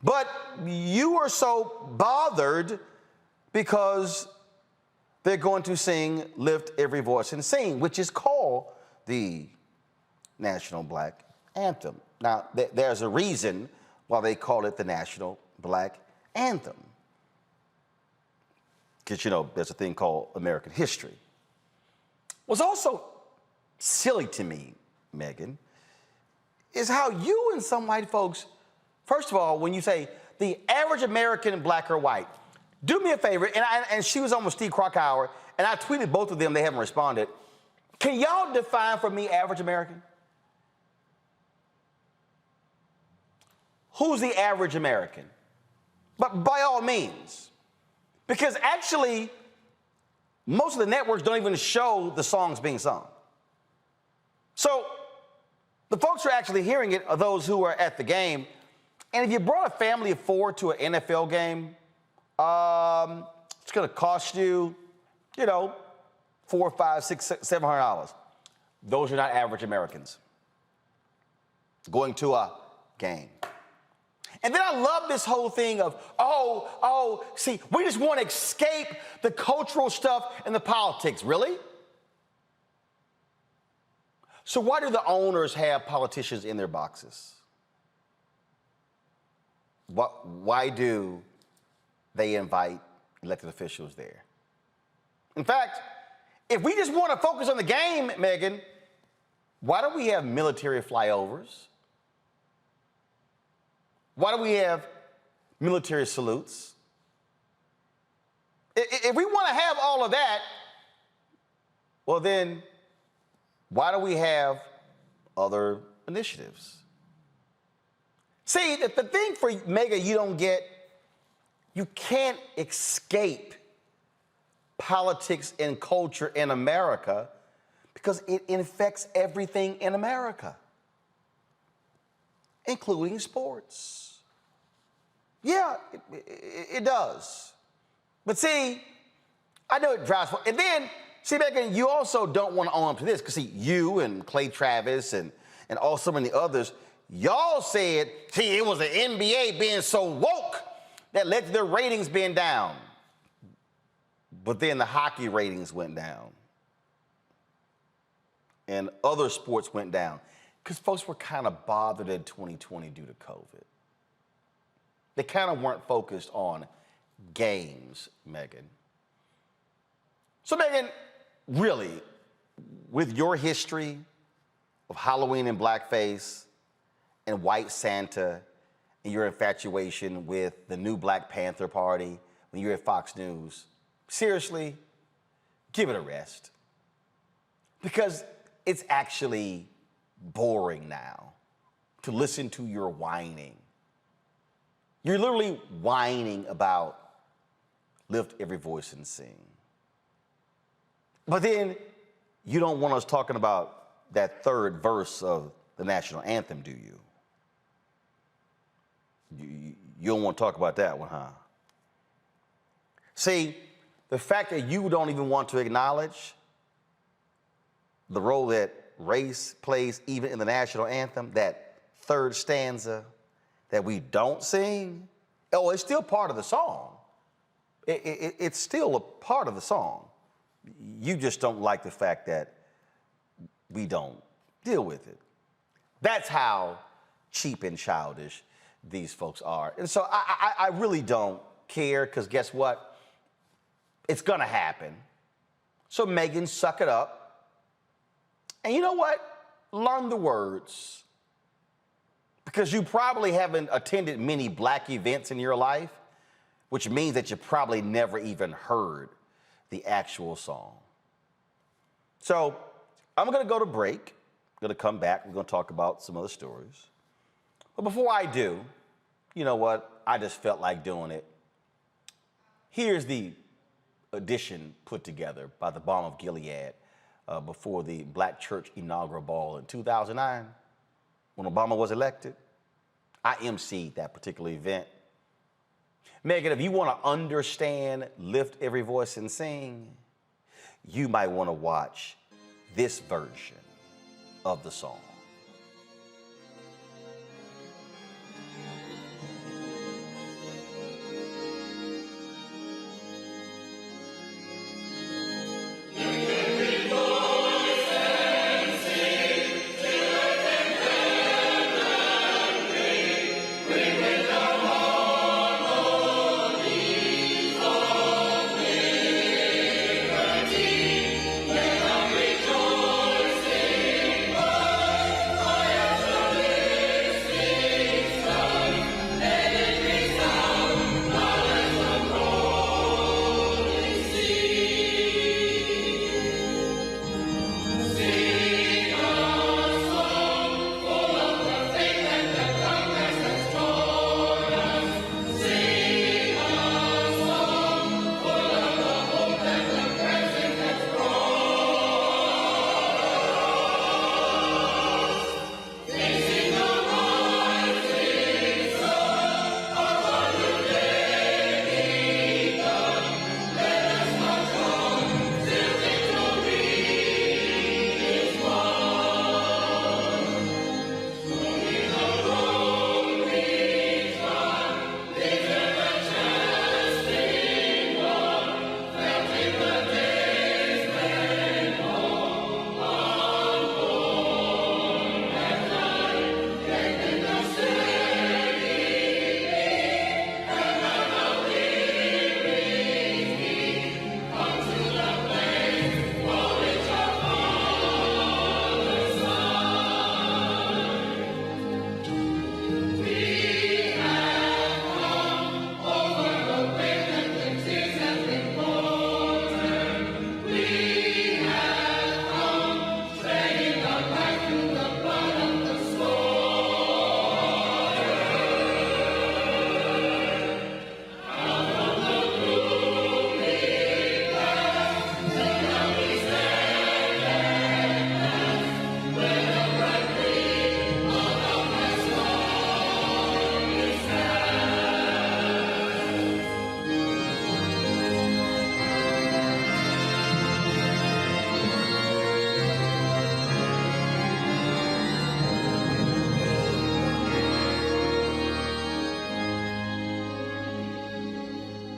But you are so bothered because they're going to sing Lift Every Voice and Sing, which is called the National Black Anthem. Now, there's a reason why they call it the National Black Anthem. Because, there's a thing called American history. What's also silly to me, Megan, is how you and some white folks, first of all, when you say the average American, black or white, do me a favor, and she was on with Steve Krakauer, and I tweeted both of them, they haven't responded. Can y'all define for me average American? Who's the average American? But by all means. Because actually, most of the networks don't even show the songs being sung. So the folks who are actually hearing it are those who are at the game. And if you brought a family of 4 to an NFL game, it's going to cost you, $400, $500, $600, $700. Those are not average Americans going to a game. And then I love this whole thing of, see, we just want to escape the cultural stuff and the politics. Really? So why do the owners have politicians in their boxes? Why do they invite elected officials there? In fact, if we just want to focus on the game, Megan, why do we have military flyovers? Why do we have military salutes? If we want to have all of that, well then, why do we have other initiatives? See, the thing for Mega you don't get, you can't escape politics and culture in America because it infects everything in America, including sports. Yeah, it does. But see, I know it drives, and then, see, Megan, you also don't want to own up to this, because see, you and Clay Travis and also many others, y'all said, see, it was the NBA being so woke that led to their ratings being down. But then the hockey ratings went down. And other sports went down. Because folks were kind of bothered in 2020 due to COVID. They kind of weren't focused on games, Megan. So, Megan, really, with your history of Halloween and blackface and white Santa and your infatuation with the new Black Panther Party when you're at Fox News, seriously, give it a rest. Because it's actually boring now to listen to your whining You're literally whining about lift every voice and sing. But then you don't want us talking about that third verse of the national anthem, do you? You don't want to talk about that one, huh? See, the fact that you don't even want to acknowledge the role that race plays even in the national anthem, that third stanza that we don't sing, oh, it's still part of the song. It's still a part of the song. You just don't like the fact that we don't deal with it. That's how cheap and childish these folks are. And so I really don't care, because guess what? It's gonna happen. So Megan, suck it up. And you know what? Learn the words. Because you probably haven't attended many black events in your life, which means that you probably never even heard the actual song. So I'm gonna go to break. I'm gonna come back. We're gonna talk about some other stories. But before I do, you know what? I just felt like doing it. Here's the edition put together by the Balm of Gilead before the Black Church Inaugural Ball in 2009, when Obama was elected. I emceed that particular event. Megan, if you want to understand Lift Every Voice and Sing, you might want to watch this version of the song.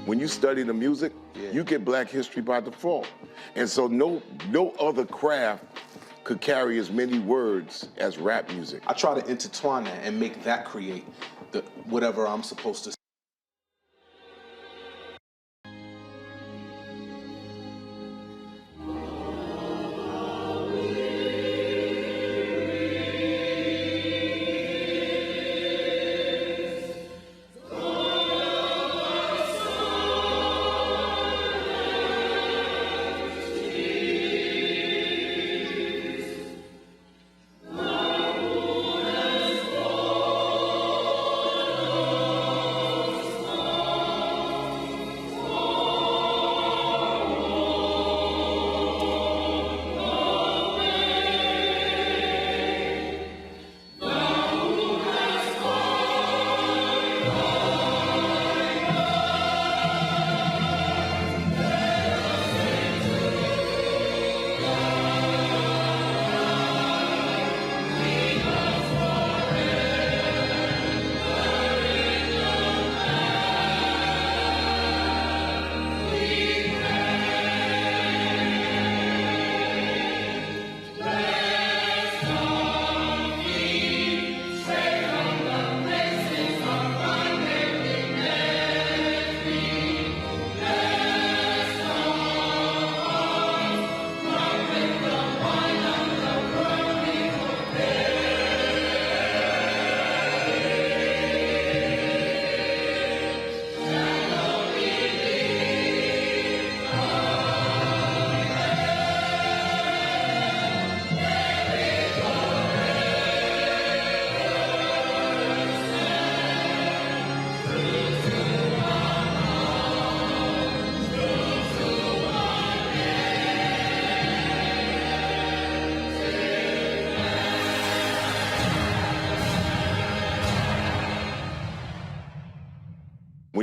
When you study the music, you get Black history by default. And so no other craft could carry as many words as rap music. I try to intertwine that and make that create whatever I'm supposed to.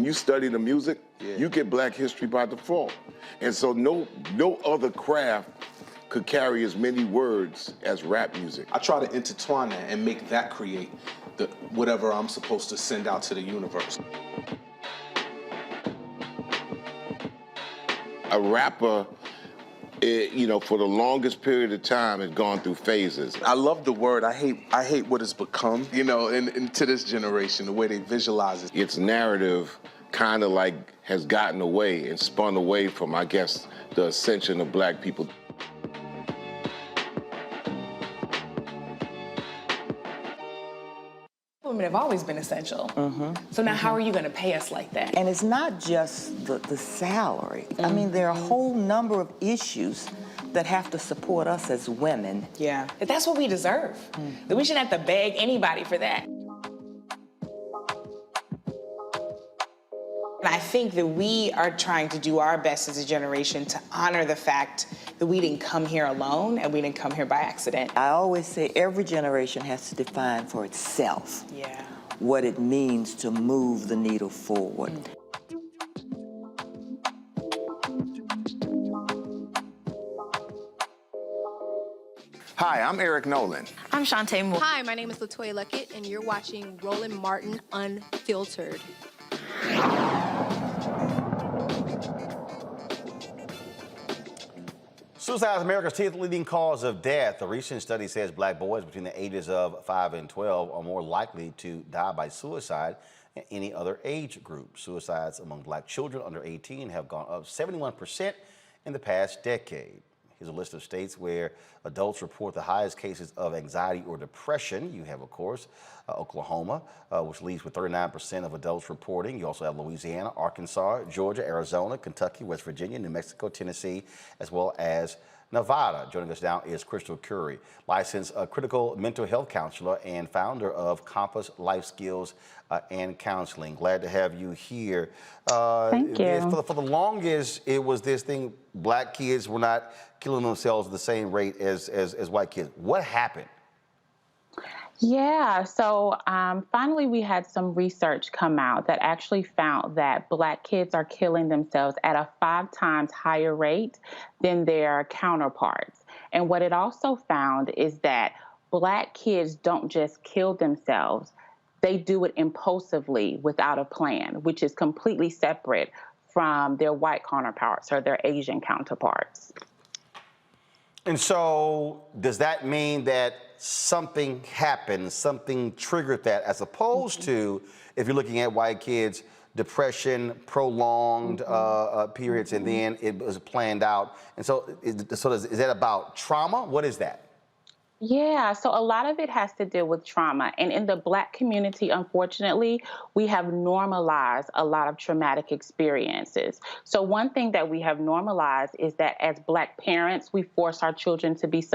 you study the music, you get Black history by default. And so no other craft could carry as many words as rap music. I try to intertwine that and make that create whatever I'm supposed to send out to the universe. A rapper, for the longest period of time has gone through phases. I love the word. I hate what it's become, and to this generation, the way they visualize it. Its narrative kind of has gotten away and spun away from, I guess, the ascension of Black people. Women have always been essential. So now how are you going to pay us like that? And it's not just the salary. I mean, there are a whole number of issues that have to support us as women. Yeah, but that's what we deserve. That we shouldn't have to beg anybody for that. And I think that we are trying to do our best as a generation to honor the fact that we didn't come here alone and we didn't come here by accident. I always say every generation has to define for itself what it means to move the needle forward. Hi, I'm Eric Nolan. I'm Shantae Moore. Hi, my name is LaToya Luckett, and you're watching Roland Martin Unfiltered. Suicide is America's 10th leading cause of death. A recent study says Black boys between the ages of 5 and 12 are more likely to die by suicide than any other age group. Suicides among Black children under 18 have gone up 71% in the past decade. Here's a list of states where adults report the highest cases of anxiety or depression. You have, of course, Oklahoma, which leads with 39% of adults reporting. You also have Louisiana, Arkansas, Georgia, Arizona, Kentucky, West Virginia, New Mexico, Tennessee, as well as Nevada. Joining us now is Crystal Curry, licensed critical mental health counselor and founder of Compass Life Skills and Counseling. Glad to have you here. Thank you. For the longest, it was this thing, Black kids were not killing themselves at the same rate as white kids. What happened? Yeah, so finally we had some research come out that actually found that Black kids are killing themselves at a 5 times higher rate than their counterparts. And what it also found is that Black kids don't just kill themselves, they do it impulsively without a plan, which is completely separate from their white counterparts or their Asian counterparts. And so does that mean that something happened, something triggered that, as opposed to, if you're looking at white kids, depression, prolonged periods, and then it was planned out? And so, is that about trauma? What is that? Yeah, so a lot of it has to do with trauma. And in the Black community, unfortunately, we have normalized a lot of traumatic experiences. So one thing that we have normalized is that as Black parents, we force our children to be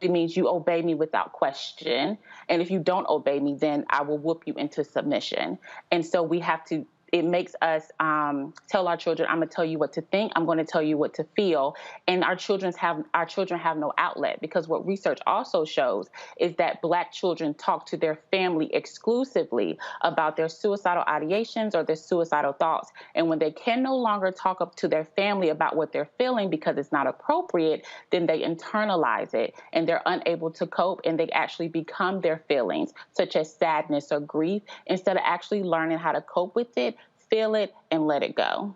It means you obey me without question. And if you don't obey me, then I will whoop you into submission. And so we have to, it makes us tell our children, I'm going to tell you what to think, I'm going to tell you what to feel. And our children have no outlet, because what research also shows is that Black children talk to their family exclusively about their suicidal ideations or their suicidal thoughts. And when they can no longer talk up to their family about what they're feeling because it's not appropriate, then they internalize it and they're unable to cope, and they actually become their feelings, such as sadness or grief, instead of actually learning how to cope with it, feel it, and let it go.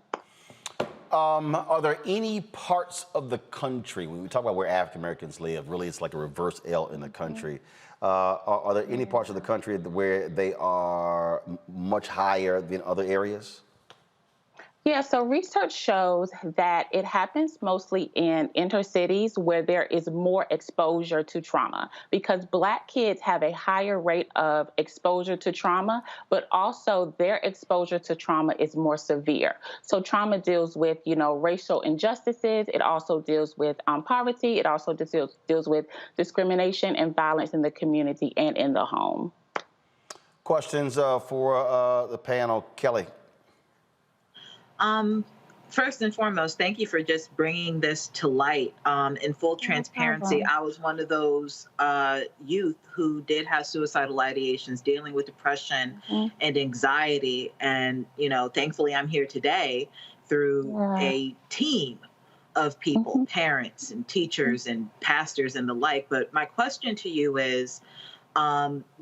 Are there any parts of the country, when we talk about where African Americans live, really it's like a reverse L in the country, are there any parts of the country where they are much higher than other areas? Yeah, so research shows that it happens mostly in intercities where there is more exposure to trauma, because Black kids have a higher rate of exposure to trauma, but also their exposure to trauma is more severe. So trauma deals with, racial injustices. It also deals with poverty. It also deals with discrimination and violence in the community and in the home. Questions for the panel. Kelly. First and foremost, thank you for just bringing this to light. In full transparency, I was one of those youth who did have suicidal ideations, dealing with depression and anxiety. And, thankfully I'm here today through a team of people, parents and teachers and pastors and the like. But my question to you is,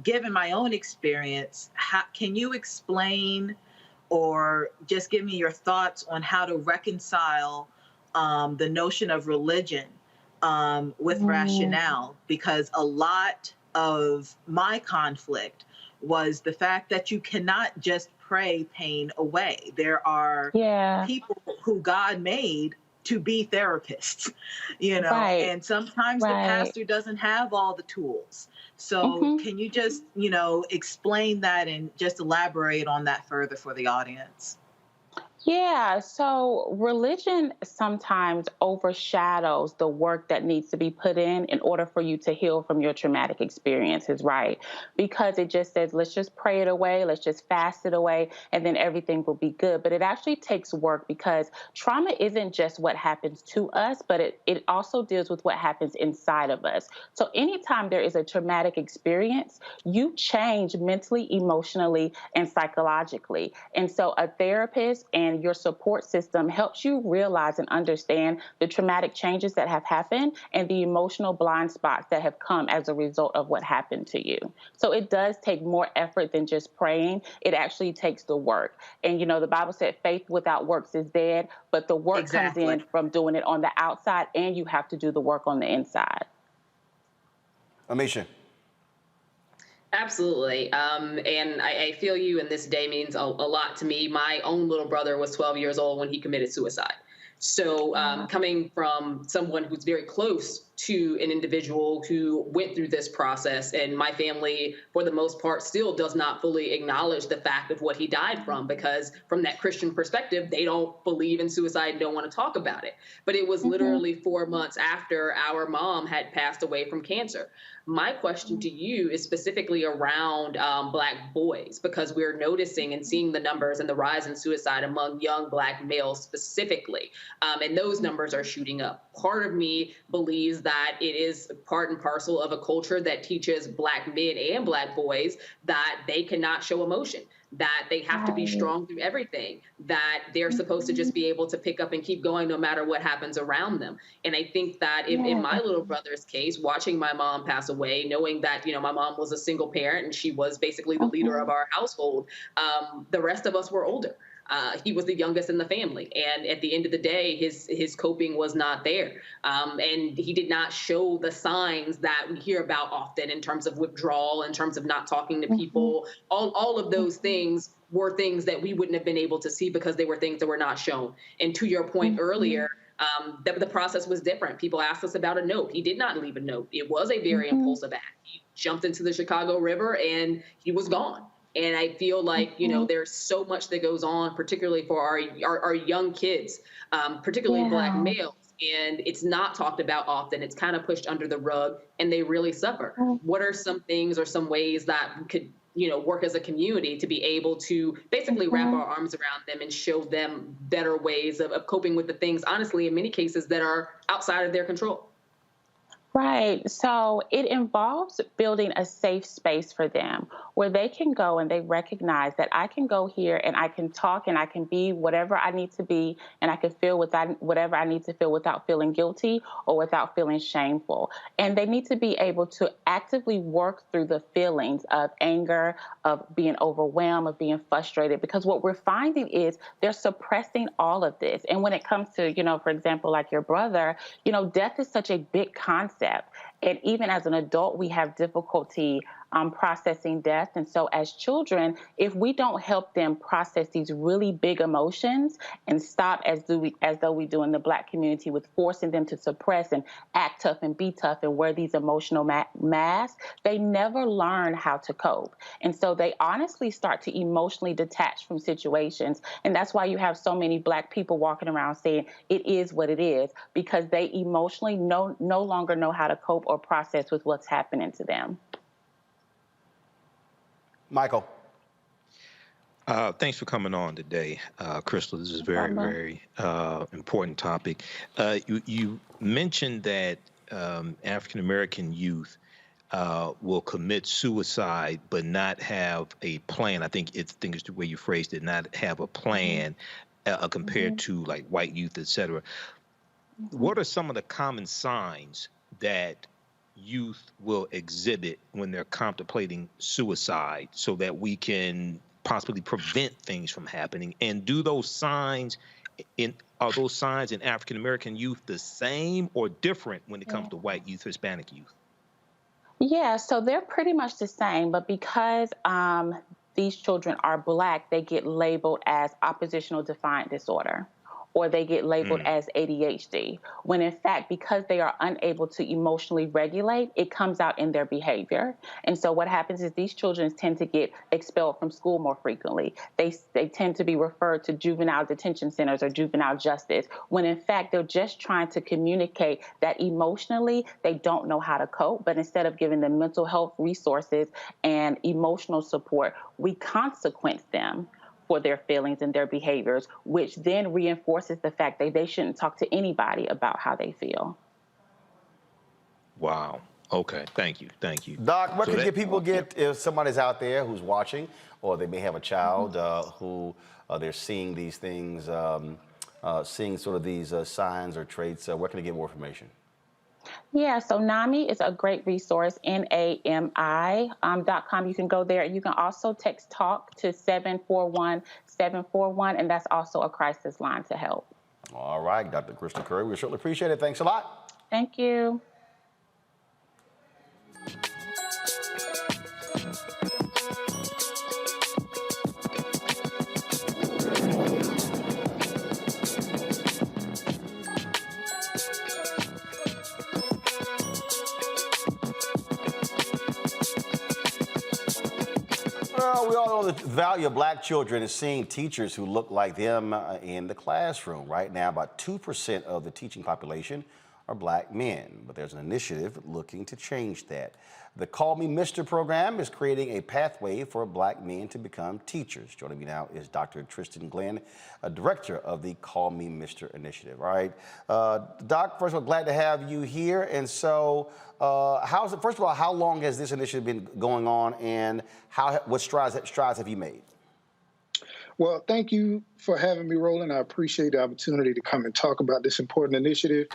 given my own experience, can you explain or just give me your thoughts on how to reconcile the notion of religion with rationale? Because a lot of my conflict was the fact that you cannot just pray pain away. There are people who God made to be therapists, and sometimes the pastor doesn't have all the tools. So can you just, explain that and just elaborate on that further for the audience? Yeah, so religion sometimes overshadows the work that needs to be put in order for you to heal from your traumatic experiences, right? Because it just says, let's just pray it away, let's just fast it away, and then everything will be good. But it actually takes work, because trauma isn't just what happens to us, but it also deals with what happens inside of us. So anytime there is a traumatic experience, you change mentally, emotionally, and psychologically. And so a therapist and your support system helps you realize and understand the traumatic changes that have happened and the emotional blind spots that have come as a result of what happened to you. So it does take more effort than just praying. It actually takes the work. And, the Bible said faith without works is dead, but the work comes in from doing it on the outside, and you have to do the work on the inside. Amisha. Absolutely. And I feel you, and this day means a lot to me. My own little brother was 12 years old when he committed suicide. So coming from someone who's very close to an individual who went through this process, and my family, for the most part, still does not fully acknowledge the fact of what he died from, because from that Christian perspective, they don't believe in suicide, don't want to talk about it. But it was literally 4 months after our mom had passed away from cancer. My question to you is specifically around Black boys, because we're noticing and seeing the numbers and the rise in suicide among young Black males specifically. And those numbers are shooting up. Part of me believes that it is part and parcel of a culture that teaches Black men and Black boys that they cannot show emotion, that they have to be strong through everything, that they're supposed to just be able to pick up and keep going no matter what happens around them. And I think that in my little brother's case, watching my mom pass away, knowing that, my mom was a single parent and she was basically the leader of our household, the rest of us were older. He was the youngest in the family. And at the end of the day, his coping was not there. And he did not show the signs that we hear about often in terms of withdrawal, in terms of not talking to people. All of those things were things that we wouldn't have been able to see because they were things that were not shown. And to your point earlier, the process was different. People asked us about a note. He did not leave a note. It was a very impulsive act. He jumped into the Chicago River and he was gone. And I feel like, there's so much that goes on, particularly for our young kids, particularly Black males. And it's not talked about often. It's kind of pushed under the rug and they really suffer. What are some things or some ways that we could, work as a community to be able to basically wrap our arms around them and show them better ways of coping with the things, honestly, in many cases that are outside of their control? Right. So it involves building a safe space for them where they can go and they recognize that I can go here and I can talk and I can be whatever I need to be and I can feel whatever I need to feel without feeling guilty or without feeling shameful. And they need to be able to actively work through the feelings of anger, of being overwhelmed, of being frustrated, because what we're finding is they're suppressing all of this. And when it comes to, for example, like your brother, death is such a big concept. And even as an adult, we have difficulty processing death. And so as children, if we don't help them process these really big emotions and stop as though we do in the Black community with forcing them to suppress and act tough and be tough and wear these emotional masks, they never learn how to cope. And so they honestly start to emotionally detach from situations. And that's why you have so many Black people walking around saying it is what it is, because they emotionally no longer know how to cope or process with what's happening to them. Michael. Thanks for coming on today, Crystal. This is a very, very important topic. You mentioned that African American youth will commit suicide but not have a plan. I think it's the way you phrased it, not have a plan compared to like white youth, et cetera. What are some of the common signs that youth will exhibit when they're contemplating suicide so that we can possibly prevent things from happening? And are those signs in African American youth the same or different when it comes to white youth, Hispanic youth? Yeah, so they're pretty much the same, but because these children are Black, they get labeled as oppositional defiant disorder, or they get labeled as ADHD, when in fact, because they are unable to emotionally regulate, it comes out in their behavior. And so what happens is these children tend to get expelled from school more frequently. They tend to be referred to juvenile detention centers or juvenile justice, when in fact, they're just trying to communicate that emotionally they don't know how to cope, but instead of giving them mental health resources and emotional support, we consequence them for their feelings and their behaviors, which then reinforces the fact that they shouldn't talk to anybody about how they feel. Wow. Okay. Thank you. Thank you. Doc, what can people get if somebody's out there who's watching, or they may have a child who they're seeing these things, seeing sort of these signs or traits? Where can they get more information? Yeah, so NAMI is a great resource, NAMI.com. You can go there. You can also text TALK to 741-741, and that's also a crisis line to help. All right, Dr. Crystal Curry, we certainly appreciate it. Thanks a lot. Thank you. Well, we all know the value of Black children is seeing teachers who look like them in the classroom. Right now, about 2% of the teaching population are Black men, but there's an initiative looking to change that. The Call Me Mr. program is creating a pathway for Black men to become teachers. Joining me now is Dr. Tristan Glenn, a director of the Call Me Mr. initiative. All right, Doc, first of all, glad to have you here. And so, first of all, how long has this initiative been going on, and what strides have you made? Well, thank you for having me, Roland. I appreciate the opportunity to come and talk about this important initiative.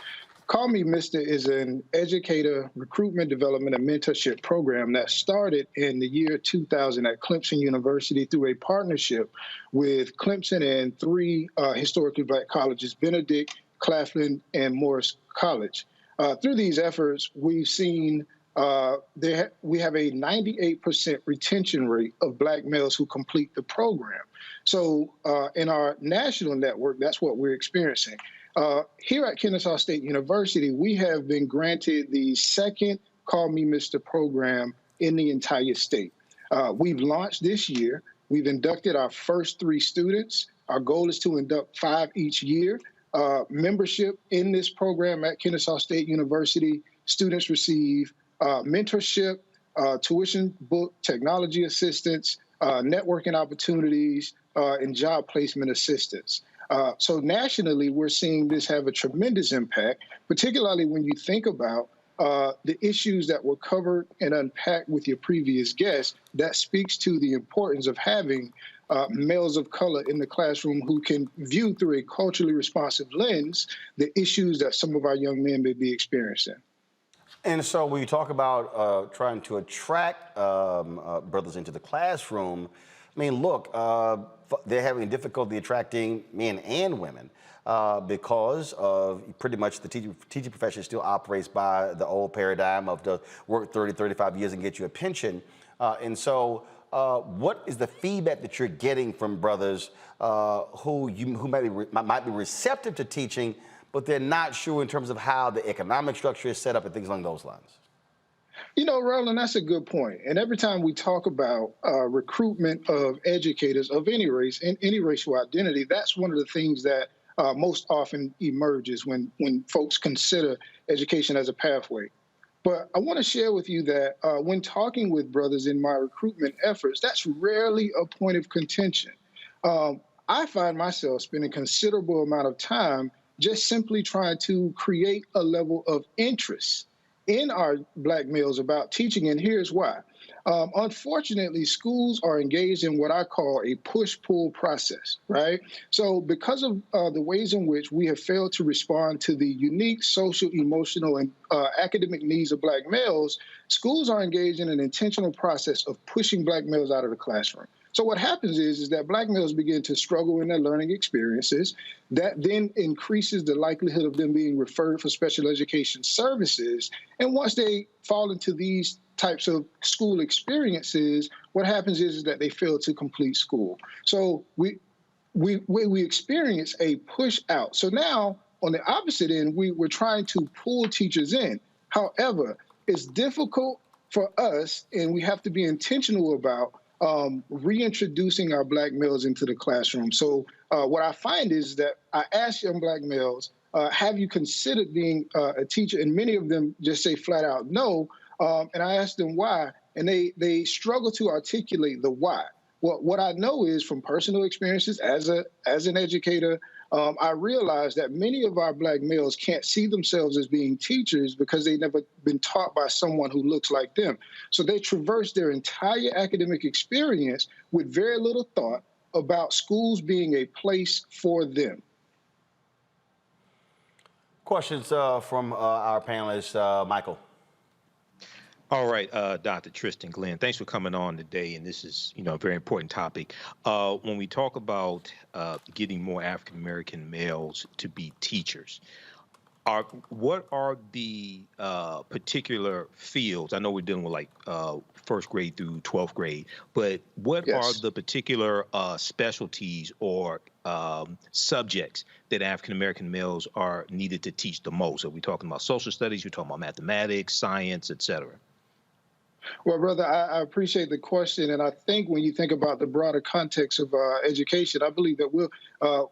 Call Me Mr. is an educator recruitment, development, and mentorship program that started in the year 2000 at Clemson University through a partnership with Clemson and three historically Black colleges, Benedict, Claflin, and Morris College. Through these efforts, we've seen we have a 98% retention rate of Black males who complete the program. So in our national network, that's what we're experiencing. Here at Kennesaw State University, we have been granted the second Call Me Mr. program in the entire state. We've launched this year. We've inducted our first 3 students. Our goal is to induct 5 each year. Membership in this program at Kennesaw State University, students receive mentorship, tuition, book, technology assistance, networking opportunities, and job placement assistance. So nationally, we're seeing this have a tremendous impact, particularly when you think about the issues that were covered and unpacked with your previous guest. That speaks to the importance of having males of color in the classroom who can view through a culturally responsive lens the issues that some of our young men may be experiencing. And so when you talk about trying to attract brothers into the classroom, I mean, look, they're having difficulty attracting men and women because of pretty much the teaching profession still operates by the old paradigm of the work 30, 35 years and get you a pension. And so what is the feedback that you're getting from brothers who might be receptive to teaching, but they're not sure in terms of how the economic structure is set up and things along those lines? You know, Roland, that's a good point. And every time we talk about recruitment of educators of any race and any racial identity, that's one of the things that most often emerges when folks consider education as a pathway. But I want to share with you that when talking with brothers in my recruitment efforts, that's rarely a point of contention. I find myself spending considerable amount of time just simply trying to create a level of interest in our Black males about teaching, and here's why. Unfortunately, schools are engaged in what I call a push-pull process, right? So because of the ways in which we have failed to respond to the unique social, emotional, and academic needs of Black males, schools are engaged in an intentional process of pushing Black males out of the classroom. So what happens is that Black males begin to struggle in their learning experiences. That then increases the likelihood of them being referred for special education services. And once they fall into these types of school experiences, what happens is that they fail to complete school. So we experience a push out. So now on the opposite end, we're trying to pull teachers in. However, it's difficult for us, and we have to be intentional about reintroducing our Black males into the classroom. So what I find is that I ask young Black males, have you considered being a teacher? And many of them just say flat out no. And I ask them why, and they struggle to articulate the why. Well, what I know is from personal experiences as an educator, I realize that many of our Black males can't see themselves as being teachers because they've never been taught by someone who looks like them. So they traverse their entire academic experience with very little thought about schools being a place for them. Questions from our panelists, Michael. All right, Dr. Tristan Glenn, thanks for coming on today, and this is, a very important topic. When we talk about getting more African-American males to be teachers, what are the particular fields? I know we're dealing with like first grade through 12th grade, but what are the particular specialties or subjects that African-American males are needed to teach the most? Are we talking about social studies? We're talking about mathematics, science, et cetera? Well, brother, I appreciate the question. And I think when you think about the broader context of education, I believe that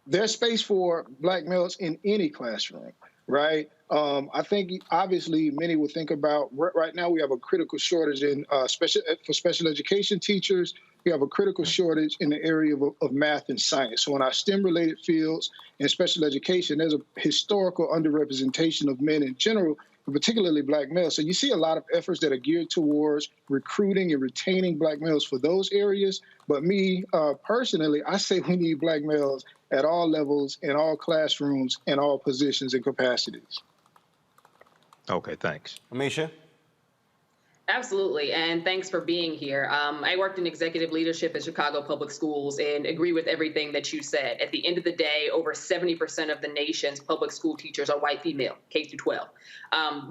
there's space for Black males in any classroom, right? I think obviously many would think about right now we have a critical shortage in for special education teachers. We have a critical shortage in the area of math and science. So in our STEM-related fields and special education, there's a historical underrepresentation of men in general, particularly Black males. So you see a lot of efforts that are geared towards recruiting and retaining Black males for those areas. But me, personally, I say we need Black males at all levels, in all classrooms, in all positions and capacities. Okay, thanks. Amisha? Absolutely, and thanks for being here. I worked in executive leadership at Chicago Public Schools and agree with everything that you said. At the end of the day, over 70% of the nation's public school teachers are white female, K through 12.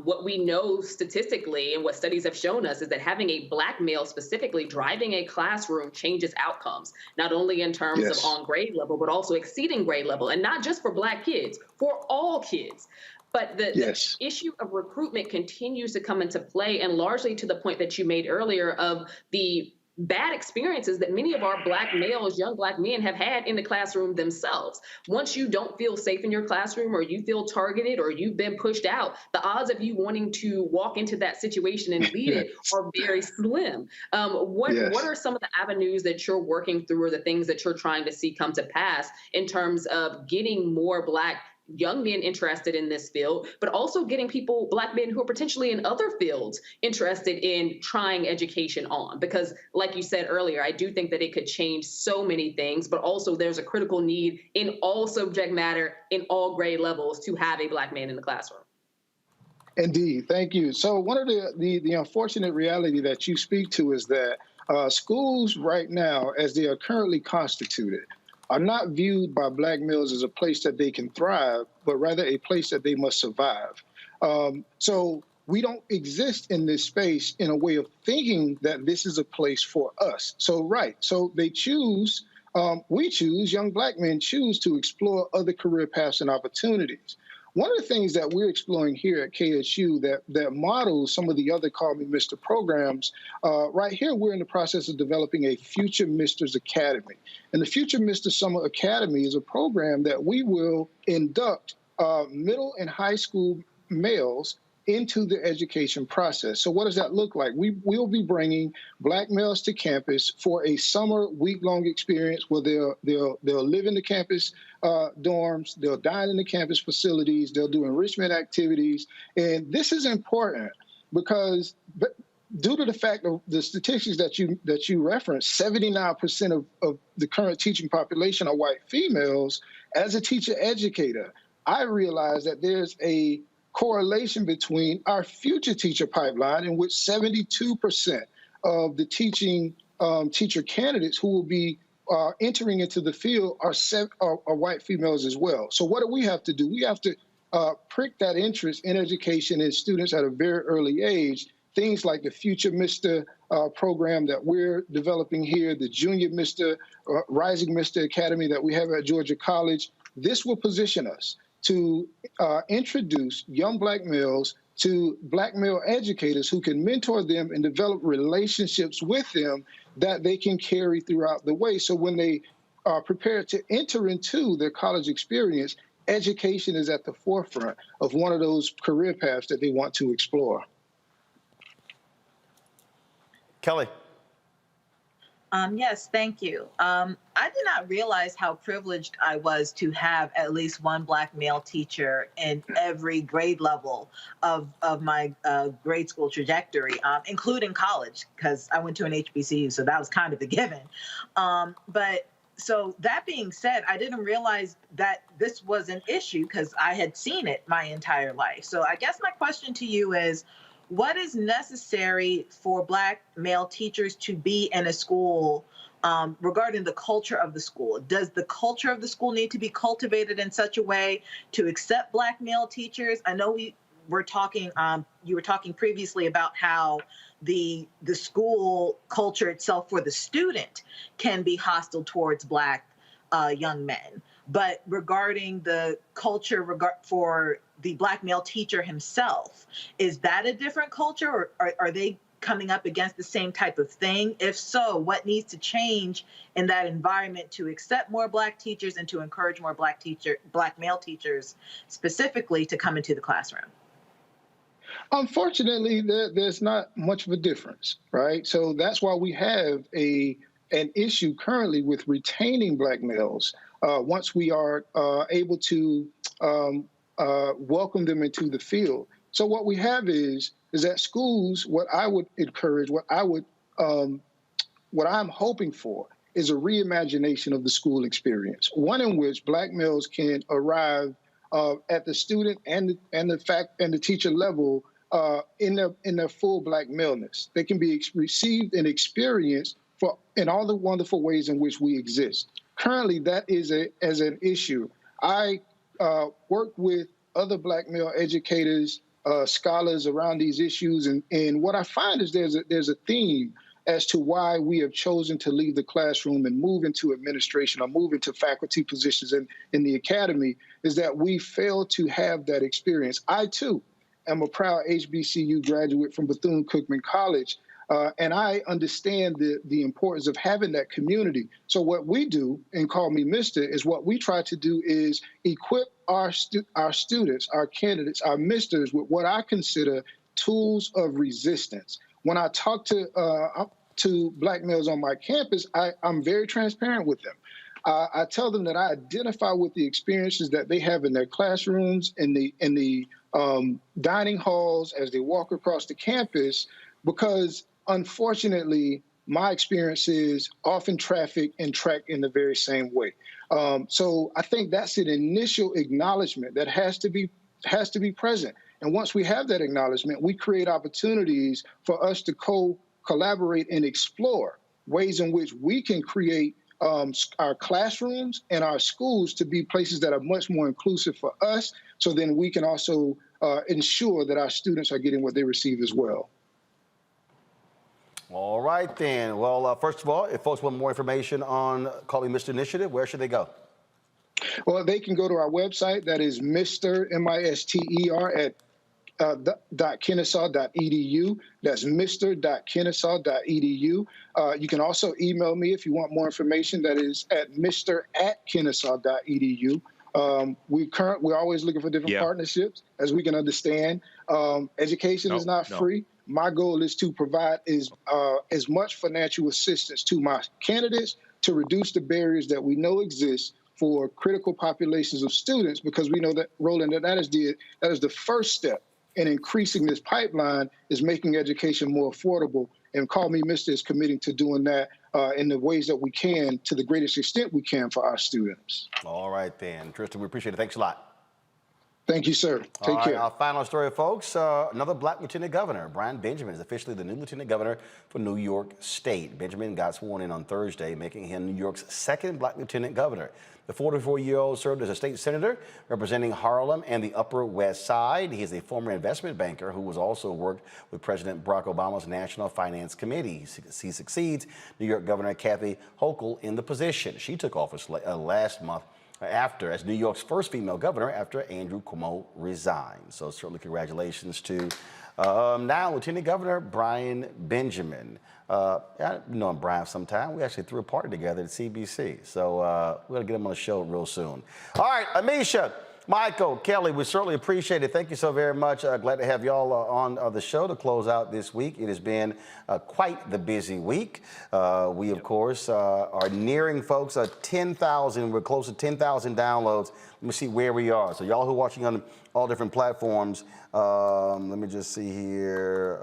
What we know statistically and what studies have shown us is that having a Black male specifically driving a classroom changes outcomes, not only in terms of on grade level, but also exceeding grade level, and not just for Black kids, for all kids. But the issue of recruitment continues to come into play, and largely to the point that you made earlier of the bad experiences that many of our Black males, young Black men, have had in the classroom themselves. Once you don't feel safe in your classroom, or you feel targeted, or you've been pushed out, the odds of you wanting to walk into that situation and lead it are very slim. What are some of the avenues that you're working through, or the things that you're trying to see come to pass in terms of getting more Black young men interested in this field, but also getting people, Black men who are potentially in other fields, interested in trying education on? Because like you said earlier, I do think that it could change so many things, but also there's a critical need in all subject matter, in all grade levels, to have a Black man in the classroom. Indeed. Thank you. So one of the unfortunate reality that you speak to is that schools right now, as they are currently constituted, are not viewed by Black males as a place that they can thrive, but rather a place that they must survive. So we don't exist in this space in a way of thinking that this is a place for us. So they choose, we choose, young Black men choose to explore other career paths and opportunities. One of the things that we're exploring here at KSU that models some of the other Call Me Mr. programs, right here we're in the process of developing a Future Misters Academy. And the Future Mr. Summer Academy is a program that we will induct middle and high school males into the education process. So what does that look like? We will be bringing Black males to campus for a summer week-long experience where they'll live in the campus dorms, they'll dine in the campus facilities, they'll do enrichment activities. And this is important because due to the fact of the statistics that you referenced, 79% of the current teaching population are white females. As a teacher educator, I realize that there's a correlation between our future teacher pipeline, in which 72% of the teacher candidates who will be entering into the field are white females as well. So what do we have to do? We have to prick that interest in education in students at a very early age. Things like the Future Mr. Program that we're developing here, the Junior Mr. Rising Mr. Academy that we have at Georgia College. This will position us to introduce young Black males to Black male educators who can mentor them and develop relationships with them that they can carry throughout the way. So when they are prepared to enter into their college experience, education is at the forefront of one of those career paths that they want to explore. Kelly. Yes, thank you. I did not realize how privileged I was to have at least one Black male teacher in every grade level of my grade school trajectory, including college, because I went to an HBCU, so that was kind of a given. But so that being said, I didn't realize that this was an issue because I had seen it my entire life. So I guess my question to you is, what is necessary for Black male teachers to be in a school regarding the culture of the school? Does the culture of the school need to be cultivated in such a way to accept Black male teachers? I know you were talking previously about how the school culture itself for the student can be hostile towards Black young men. But regarding the culture for the Black male teacher himself, is that a different culture, or are they coming up against the same type of thing? If so, what needs to change in that environment to accept more Black teachers and to encourage more Black male teachers specifically to come into the classroom? Unfortunately, there's not much of a difference, right? So that's why we have an issue currently with retaining Black males once we are able to welcome them into the field. So what we have is that schools, what I would encourage, what I'm hoping for is a reimagination of the school experience, one in which Black males can arrive at the student and the teacher level in their full Black maleness. They can be received and experienced in all the wonderful ways in which we exist. Currently, that is an issue. I work with other Black male educators, scholars around these issues, and what I find is there's a theme as to why we have chosen to leave the classroom and move into administration or move into faculty positions in the academy, is that we fail to have that experience. I, too, am a proud HBCU graduate from Bethune-Cookman College, and I understand the importance of having that community. So what we do, and call me Mr., is what we try to do is equip our students, our candidates, our Misters with what I consider tools of resistance. When I talk to Black males on my campus, I'm very transparent with them. I tell them that I identify with the experiences that they have in their classrooms, in the dining halls, as they walk across the campus, because unfortunately, my experiences often traffic and track in the very same way. So I think that's an initial acknowledgement that has to be present. And once we have that acknowledgement, we create opportunities for us to collaborate and explore ways in which we can create our classrooms and our schools to be places that are much more inclusive for us. So then we can also ensure that our students are getting what they receive as well. All right, then. Well, first of all, if folks want more information on Call Me Mr. Initiative, where should they go? Well, they can go to our website. That is Mr. MISTER at .kennesaw.edu. That's mr.kennesaw.edu. You can also email me if you want more information. That is at mr@kennesaw.edu. We're always looking for different partnerships, as we can understand. Education is not free. My goal is to provide as much financial assistance to my candidates to reduce the barriers that we know exist for critical populations of students, because we know that, Roland, that is the first step in increasing this pipeline, is making education more affordable. And Call Me Mr. is committing to doing that in the ways that we can, to the greatest extent we can, for our students. All right, then. Tristan, we appreciate it. Thanks a lot. Thank you, sir. Take care. Our final story, folks. Another black lieutenant governor, Brian Benjamin, is officially the new lieutenant governor for New York State. Benjamin got sworn in on Thursday, making him New York's second black lieutenant governor. The 44-year-old served as a state senator representing Harlem and the Upper West Side. He is a former investment banker who has also worked with President Barack Obama's National Finance Committee. He succeeds New York Governor Kathy Hochul in the position. She took office last month as New York's first female governor after Andrew Cuomo resigned. So certainly congratulations to now Lieutenant Governor Brian Benjamin. I've known Brian sometime. We actually threw a party together at CBC. So we're going to get him on the show real soon. All right, Amisha, Michael, Kelly, we certainly appreciate it. Thank you so very much. Glad to have y'all on the show to close out this week. It has been quite the busy week. We, of course, are nearing, folks, 10,000. We're close to 10,000 downloads. Let me see where we are. So y'all who are watching on all different platforms, let me just see here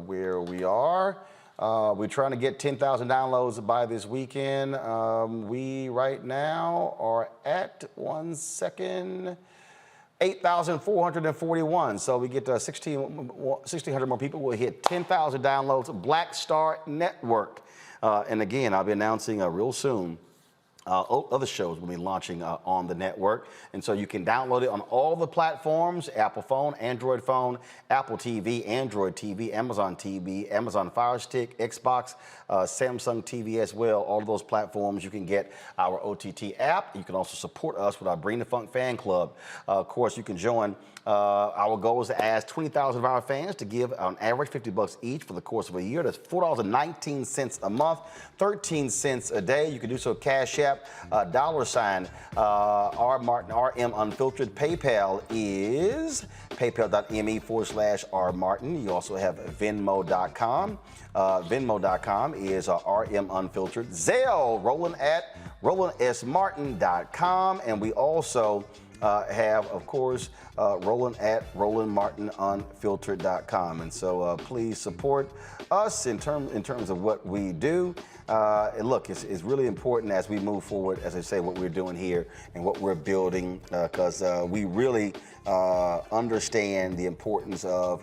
where we are. We're trying to get 10,000 downloads by this weekend. We right now are at 8,441. So we get 1,600 more people. We'll hit 10,000 downloads. Black Star Network. And again, I'll be announcing real soon. Other shows will be launching on the network. And so you can download it on all the platforms: Apple phone, Android phone, Apple TV, Android TV, Amazon TV, Amazon Fire Stick, Xbox, Samsung TV as well. All of those platforms, you can get our OTT app. You can also support us with our Bring the Funk fan club. Of course, you can join. Our goal is to ask 20,000 of our fans to give on average $50 each for the course of a year. That's $4.19 a month, 13 cents a day. You can do so Cash App, $, R Martin, RM Unfiltered. PayPal is paypal.me/R Martin. You also have Venmo.com. Venmo.com is RM Unfiltered. Zelle, RolandSMartin.com. And we also have, of course, RolandMartinUnfiltered.com. And so please support us in terms of what we do. And look, it's really important as we move forward, as I say, what we're doing here and what we're building, because we really understand the importance of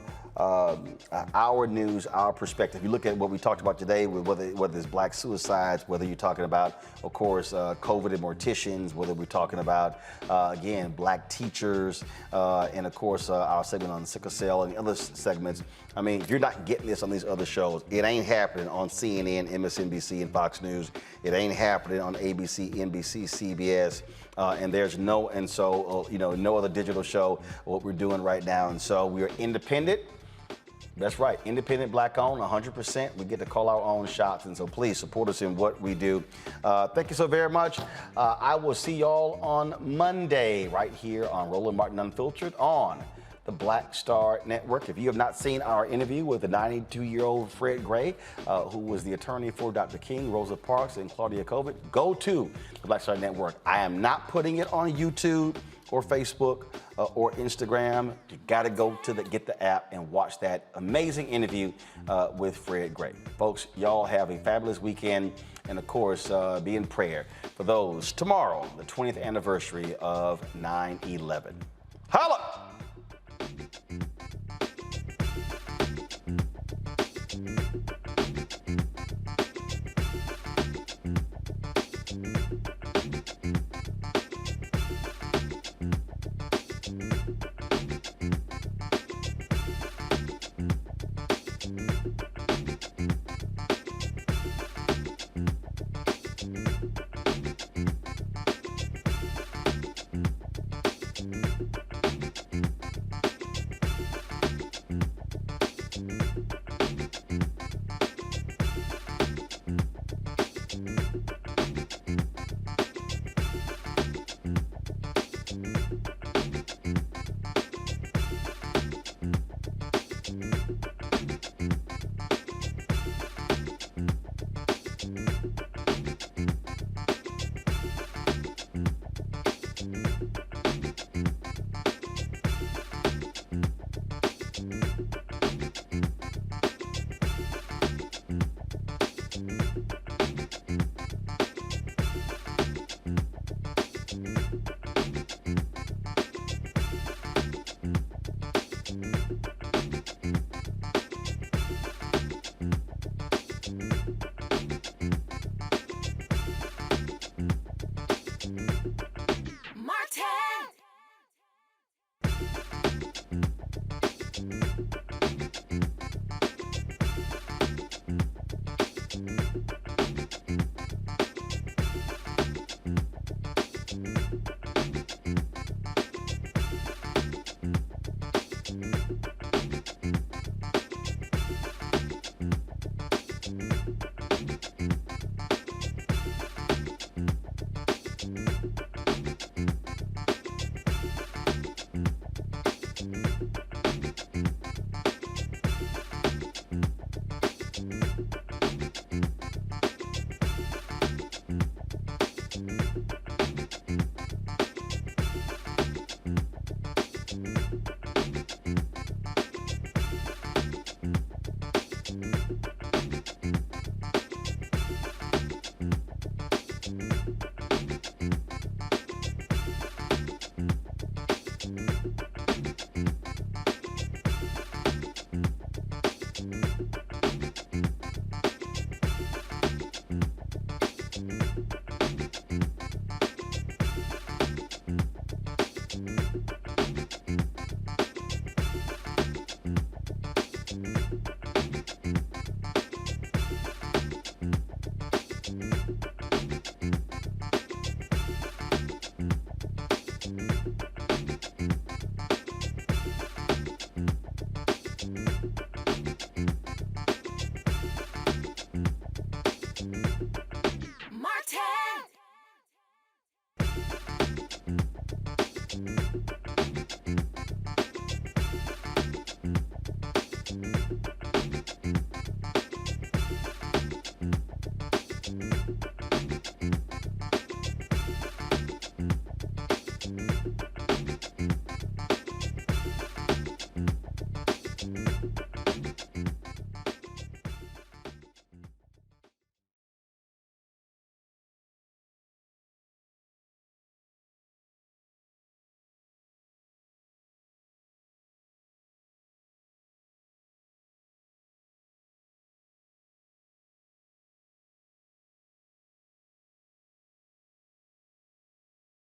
our news, our perspective. You look at what we talked about today, with whether it's black suicides, whether you're talking about, of course, COVID and morticians, whether we're talking about, again, black teachers, and of course, our segment on sickle cell and other segments. I mean, if you're not getting this on these other shows, it ain't happening on CNN, MSNBC, and Fox News. It ain't happening on ABC, NBC, CBS. And there's no other digital show what we're doing right now. And so we are independent. That's right, independent, black owned, 100%. We get to call our own shots, and so please support us in what we do. Thank you so very much. I will see y'all on Monday right here on Roland Martin Unfiltered on the Black Star Network. If you have not seen our interview with the 92-year-old Fred Gray, who was the attorney for Dr. King, Rosa Parks, and Claudia Colvin, go to the Black Star Network. I am not putting it on YouTube or Facebook or Instagram. You gotta go to get the app and watch that amazing interview with Fred Gray. Folks, y'all have a fabulous weekend, and of course, be in prayer for those tomorrow, the 20th anniversary of 9/11. Holla!